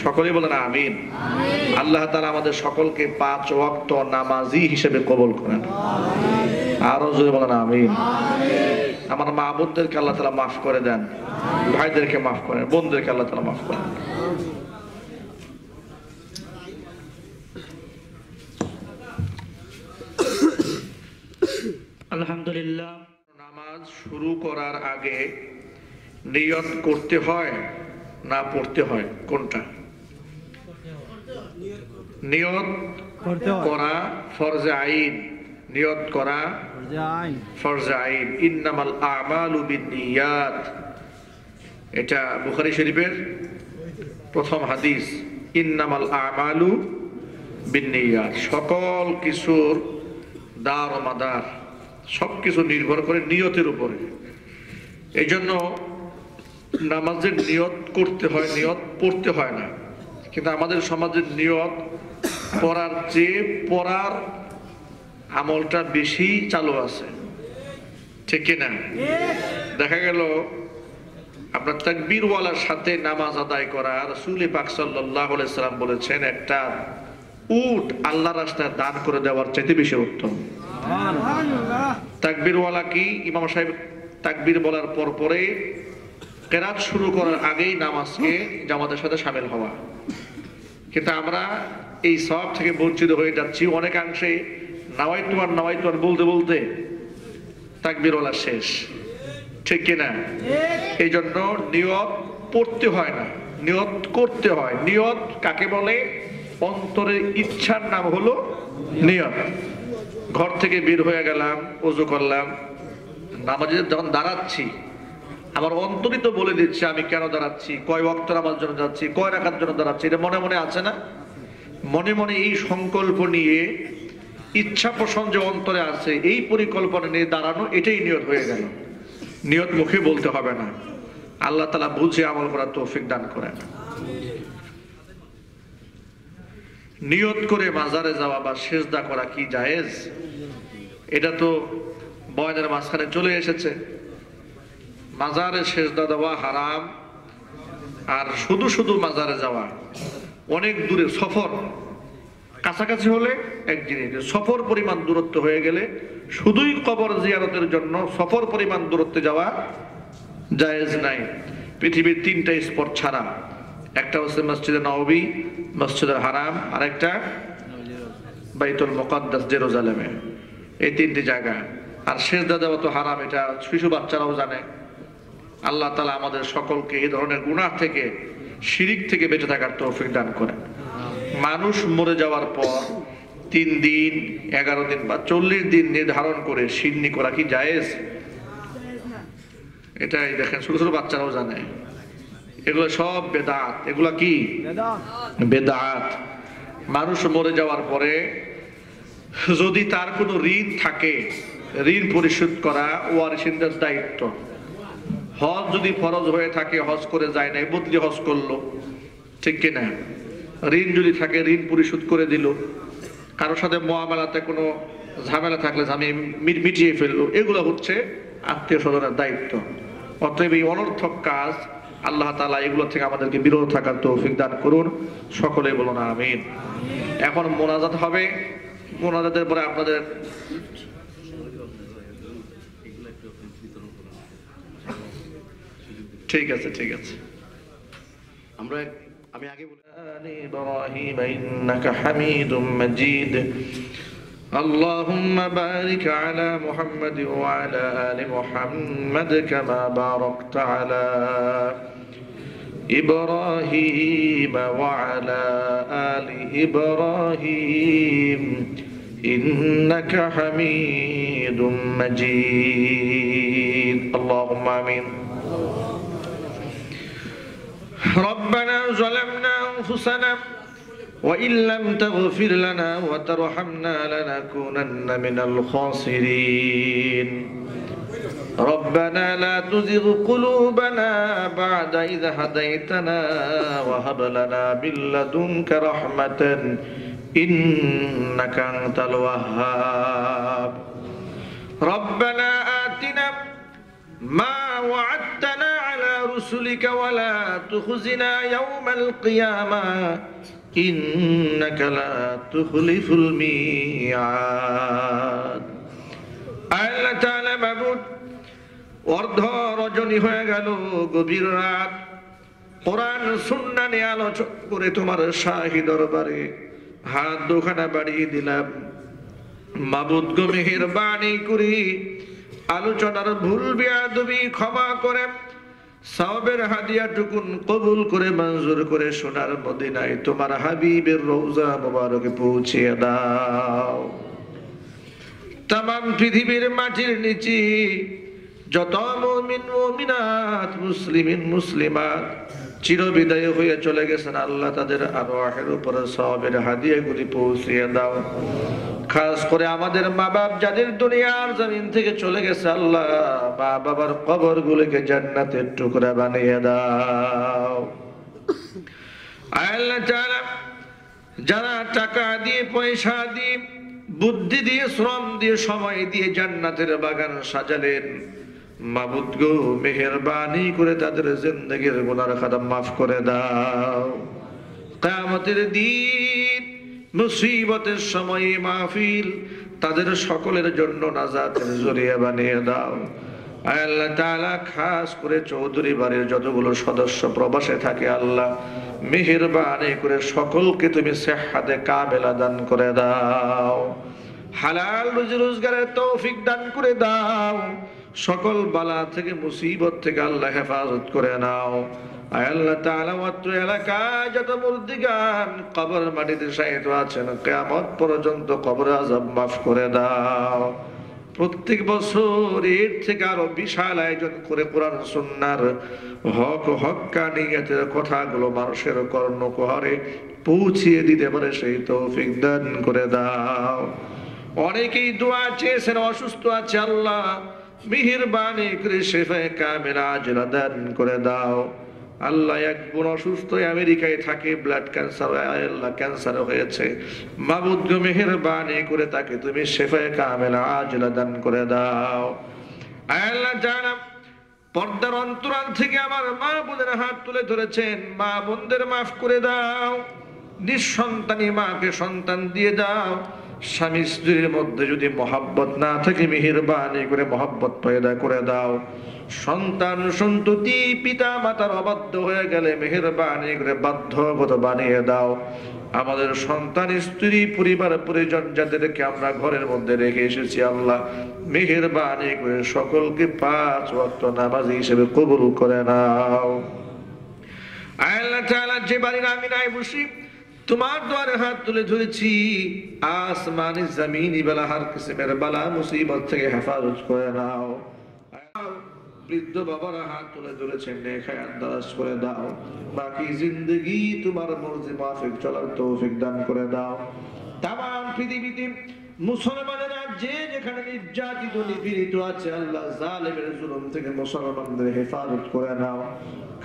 সকলেই বলেন আমিন। আল্লাহ তাআলা আমাদের সকলকে 5 ওয়াক্ত নামাজি হিসেবে কবুল করেন। আরো জোরে বলেন আমিন। আমার মা বোনদেরকে আল্লাহ তাআলা মাফ করে দেন, ভাইদেরকে মাফ করেন, বোনদেরকে আল্লাহ তাআলা মাফ করেন। আলহামদুলিল্লাহ। নামাজ শুরু করার আগে নিয়ত করতে হয় না পড়তে হয়? কোনটা? নিয়ত করা ফরজে আইন, নিয়ত করা ফরজে আইন। ইন্নামাল আমালু বিন্নিয়াত, এটা বুখারী শরীফের প্রথম হাদিস। ইন্নামাল আমালু বিন্নিয়াত, সকল কিছুর দার ও মাদার, সবকিছু নির্ভর করে নিয়তের উপরে। এই জন্য নামাজের নিয়ত করতে হয়, নিয়ত পড়তে হয় না। কিন্তু আমাদের সমাজের নিয়ত পড়ার চেয়ে পড়ার আমলটা বেশি চালু আছে, ঠিক কিনা? দেখা গেল আপনার তাকবীরওয়ালার সাথে নামাজ আদায় করা, রাসূল পাক সাল্লাল্লাহু আলাইহি সাল্লাম বলেছেন একটা উট আল্লাহর রাস্তায় দান করে দেওয়ার চাইতে বেশি উত্তম। তাকবীরওয়ালা কি, ইমাম সাহেব তাকবীর বলার পর পরে কেরাত শুরু করার আগেই নামাজকে জামাতের সাথে শামিল হওয়া। কিন্তু আমরা এই সওয়াব থেকে বঞ্চিত হয়ে যাচ্ছি অনেকাংশে। নাওয়াইতু আর বলতে বলতে তাকবীরওয়ালা শেষ, ঠিক কিনা? এই জন্য নিয়ত পড়তে হয় না, নিয়ত করতে হয়। নিয়ত কাকে বলে? অন্তরের ইচ্ছার নাম হলো নিয়ত। ঘর থেকে বের হয়ে গেলাম, ওযু করলাম, নামাজে যখন দাঁড়াচ্ছি আমার অন্তরই তো বলে দিচ্ছে আমি কেন দাঁড়াচ্ছি, কয় ওয়াক্ত নামাজ জন্য যাচ্ছি, কয় রাকাত জন্য দাঁড়াচ্ছি। এটা মনে মনে আছে না? মনে মনে এই সংকল্প নিয়ে, ইচ্ছা পোষণ যে অন্তরে আছে, এই পরিকল্পনা নিয়ে দাঁড়ানো, এটাই নিয়ত হয়ে গেল। নিয়ত মুখে বলতে হবে না। আল্লাহ তাআলা বুঝে আমল করার তৌফিক দান করেন। নিয়ত করে মাজারে যাওয়া বা সিজদা করা কি জায়েজ? এটা তো বয়ানের মাঝখানে চলে এসেছে। মাজারে সিজদা দেওয়া হারাম। আর শুধু শুধু মাজারে যাওয়া, অনেক দূরে সফর, কাছাকাছি হলে এক জিনিস, সফর পরিমাণ দূরত্ব হয়ে গেলে শুধুই কবর জিয়ারতের জন্য সফর পরিমাণ দূরত্বে যাওয়া জায়েজ নাই। পৃথিবীর তিনটা স্পট ছাড়া, একটা হচ্ছে মসজিদে নববী, মসজিদে হারাম, আর একটা বাইতুল মুকাদ্দাস জেরুজালেমে। এই তিনটি জায়গা। আর সিজদা দেওয়া তো হারাম, এটা শিশু বাচ্চারাও জানে। আল্লাহ তাআলা আমাদের সকলকে এই ধরনের গুনাহ থেকে, শিরিক থেকে বেঁচে থাকার তৌফিক দান করেন। মানুষ মরে যাওয়ার পর 3 দিন, 11 দিন বা 40 দিন নির্ধারণ করে সিন্নি করা কি জায়েজ? এটাই দেখেন ছোট ছোট বাচ্চারাও জানে। এগুলো সব বেদাত। এগুলা কি? বেদাত। মানুষ মরে যাওয়ার পরে যদি তার কোনো ঋণ থাকে, ঋণ পরিশোধ করা ওয়ারিসিনদের দায়িত্ব। হজ যদি ফরজ হয়ে থাকে, হজ করে যায় নাই, বদলি হজ করলো, ঠিক কিনা? ঋণ যদি থাকে, ঋণ পরিশোধ করে দিল। কারোর সাথে মুআমালাতে কোনো ঝামেলা থাকলে আমি মিটিয়ে ফেললো। এগুলো হচ্ছে আত্মীয় স্বজনের দায়িত্ব। অতএব এই অনর্থক কাজ আল্লাহ তাআলা এগুলো থেকে আমাদেরকে বিরত থাকার তৌফিক দান করুন। সকলেই বলুন আমিন। এখন মোনাজাত হবে। মোনাজাতের পরে আপনাদের ঠিক আছে, ঠিক আছে। আমি আগে বলি ইব্রাহিম ইন্নাকা হামিদুম মাজিদ। اللهم بارك على محمد وعلى آل محمد كما باركت على إبراهيم وعلى آل إبراهيم إنك حميد مجيد. اللهم آمين. ربنا ظلمنا أنفسنا وإن لم تغفر لنا وترحمنا لنكونن من الخاسرين. ربنا لا تزغ قلوبنا بعد إذ هديتنا وهب لنا من لدنك رحمة إنك أنت الوهاب. ربنا آتنا ما وعدتنا على رسلك ولا تخزنا يوم القيامة إنك لا تخلف الميعاد. আল্লাহ তাআলা মাবুদ, অর্ধ রজনী হয়ে গেল, গভীর রাত, কোরআন সুন্নাহ নিয়ে আলোচনা করে তোমার শাহী দরবারে হাত দুখানা বাড়িয়ে দিলাম। মাবুদ গো, মেহেরবানি করি আলোচনার ভুল বেয়াদবি ক্ষমা করে সওয়াবের হাদিয়াটুকুন কবুল করে মঞ্জুর করে সোনার মদিনায় তোমার হাবিবের রওজা মোবারকে পৌঁছিয়ে দাও। তামাম পৃথিবীর মাটির নিচে যত মুমিন মুমিনাত মুসলিমিন মুসলিমাত চিরবিদায় হয়ে চলে গেছেন, আল্লাহ তাদের আরওয়াহের উপরে সওয়াবের হাদিয়াগুলি পৌঁছিয়ে দাও। খাস করে আমাদের মা বাপ যাদের দুনিয়ার জমিন থেকে চলে গেছে, আল্লাহ মা বাবার কবরগুলোকে জান্নাতের টুকরা বানিয়ে দাও। আল্লাহ তাআলা যারা টাকা দিয়ে পয়সা দিয়ে বুদ্ধি দিয়ে শ্রম দিয়ে সময় দিয়ে জান্নাতের বাগান সাজালেন, মাবুদ গো মেহেরবানি করে তাদের জিন্দেগির গুনার খাতা মাফ করে দাও। কিয়ামতের দিন মুসিবতের সময়ে মাহফিল তাদের সকলের জন্য নাজাতের জরিয়া বানিয়ে দাও। আল্লাহ তাআলা খাস করে চৌধুরী বাড়ির যতগুলো সদস্য প্রবাসে থাকে, আল্লাহ মেহেরবানি করে সকলকে তুমি সিহহাতে কামেলা দান করে দাও। হালাল রুজি রোজগারের তৌফিক দান করে দাও। সকল বালা থেকে মুসিবত থেকে আল্লাহ হেফাজত করে নাও। আল্লাহ তাআলা অত্র এলাকায় যত মুর্দিগান কবর মাটিতে শায়িত আছেন, কিয়ামত পর্যন্ত কবর আযাব মাফ করে দাও। প্রত্যেক বছর এর থেকে আরো বিশাল আয়োজন করে কোরআন সুন্নাহর হক্কানিয়তের কথাগুলো মানুষের কর্ণকুহরে পৌঁছিয়ে দিতে পারে সেই তৌফিক দান করে দাও। অনেকেই দোয়া চেয়েছেন, অসুস্থ আছে, আল্লাহ মেহেরবানি করে শিফায়ে কামিলা আজলা দান করে দাও। আল্লাহ এক বোন অসুস্থ, আমেরিকায় থাকে, ব্লাড ক্যান্সার, আল্লাহ ক্যান্সার হয়েছে, মাবুদ গো মেহেরবানি করে তাকে তুমি শিফায়ে কামিলা আজলা দান করে দাও। আল্লাহ জানা পর্দার অন্তরাল থেকে আমার মা বোনের হাত তুলে ধরেছেন, মা বোনদের মাফ করে দাও। নিঃসন্তানী মাকে সন্তান দিয়ে দাও। স্বামী স্ত্রীর মধ্যে যদি মহাব্বত না থাকে, মেহেরবানি করে মহাব্বত পয়দা করে দাও। সন্তান সন্ততি পিতা মাতার অবাধ্য হয়ে গেলে মেহেরবানি করে বাধ্যগত বানিয়ে দাও। আমাদের সন্তান স্ত্রী পরিবার পরিজন যাদেরকে আমরা ঘরের মধ্যে রেখে এসেছি, আল্লাহ মেহেরবানি করে সকলকে 5 ওয়াক্ত নামাজি হিসেবে কবুল করে নাও। আল্লাহ তাআলা যে বাড়ির আমি নাই বসি তোমার দ্বারে হাত তুলে ধরেছি, আসমানি জমিনি বালা হর কিসমের বালা মুসিবত থেকে হেফাজত করে নাও। বৃদ্ধ বাবারা হাত তুলে ধরেছেন, নেখায় আন্দাজ করে দাও। বাকি জিন্দগি তোমার মর্জি মাফিক চলার তৌফিক দান করে দাও। তামাম পৃথিবীতে মুসলমানেরা যে যেখানে নির্যাতিত নিপীড়িত আছে, আল্লাহ জালেমের জুলুম থেকে মুসলমানদের হেফাজত করে নাও।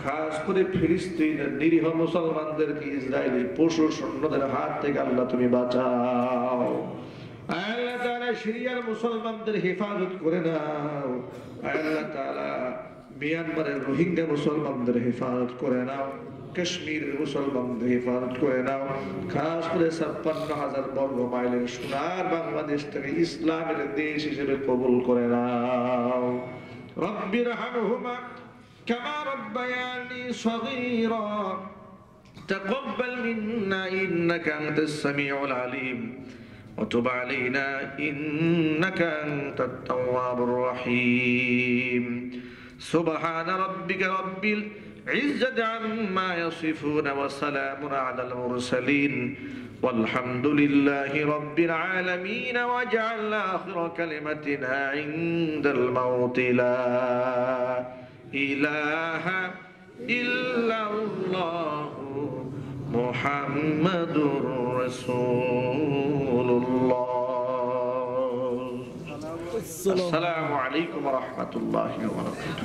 খাস করে ফিলিস্তিনের নিরীহ মুসলমানদেরকে ইসরায়েলি পশু সৈন্যদের হাত থেকে আল্লাহ তুমি বাঁচাও। আল্লাহ তাআলা সিরিয়ার মুসলমানদের হেফাজত করে নাও। আল্লাহ তাআলা মিয়ানমারের রোহিঙ্গা মুসলমানদের হেফাজত করে নাও। কাশ্মীরের মুসলমানদের হেফাজত করে নাও। খাস করে 56,000 বর্গ মাইলের সোনার বাংলাদেশটাকে ইসলামের দেশ হিসেবে কবুল করে নাও। রব্বির হামহুমা কামা রব্বায়ানি সগীরা তাকাব্বাল মিন্না ইন্নাকা আনতাস সামিউল আলিম وتب علينا إنك أنت التواب الرحيم سبحان ربك رب العزة عما يصفون وسلام على المرسلين والحمد لله رب العالمين واجعل آخر كلمتنا عند الموت لا إله إلا الله محمد رسول الله. السلام عليكم ورحمة الله وبركاته.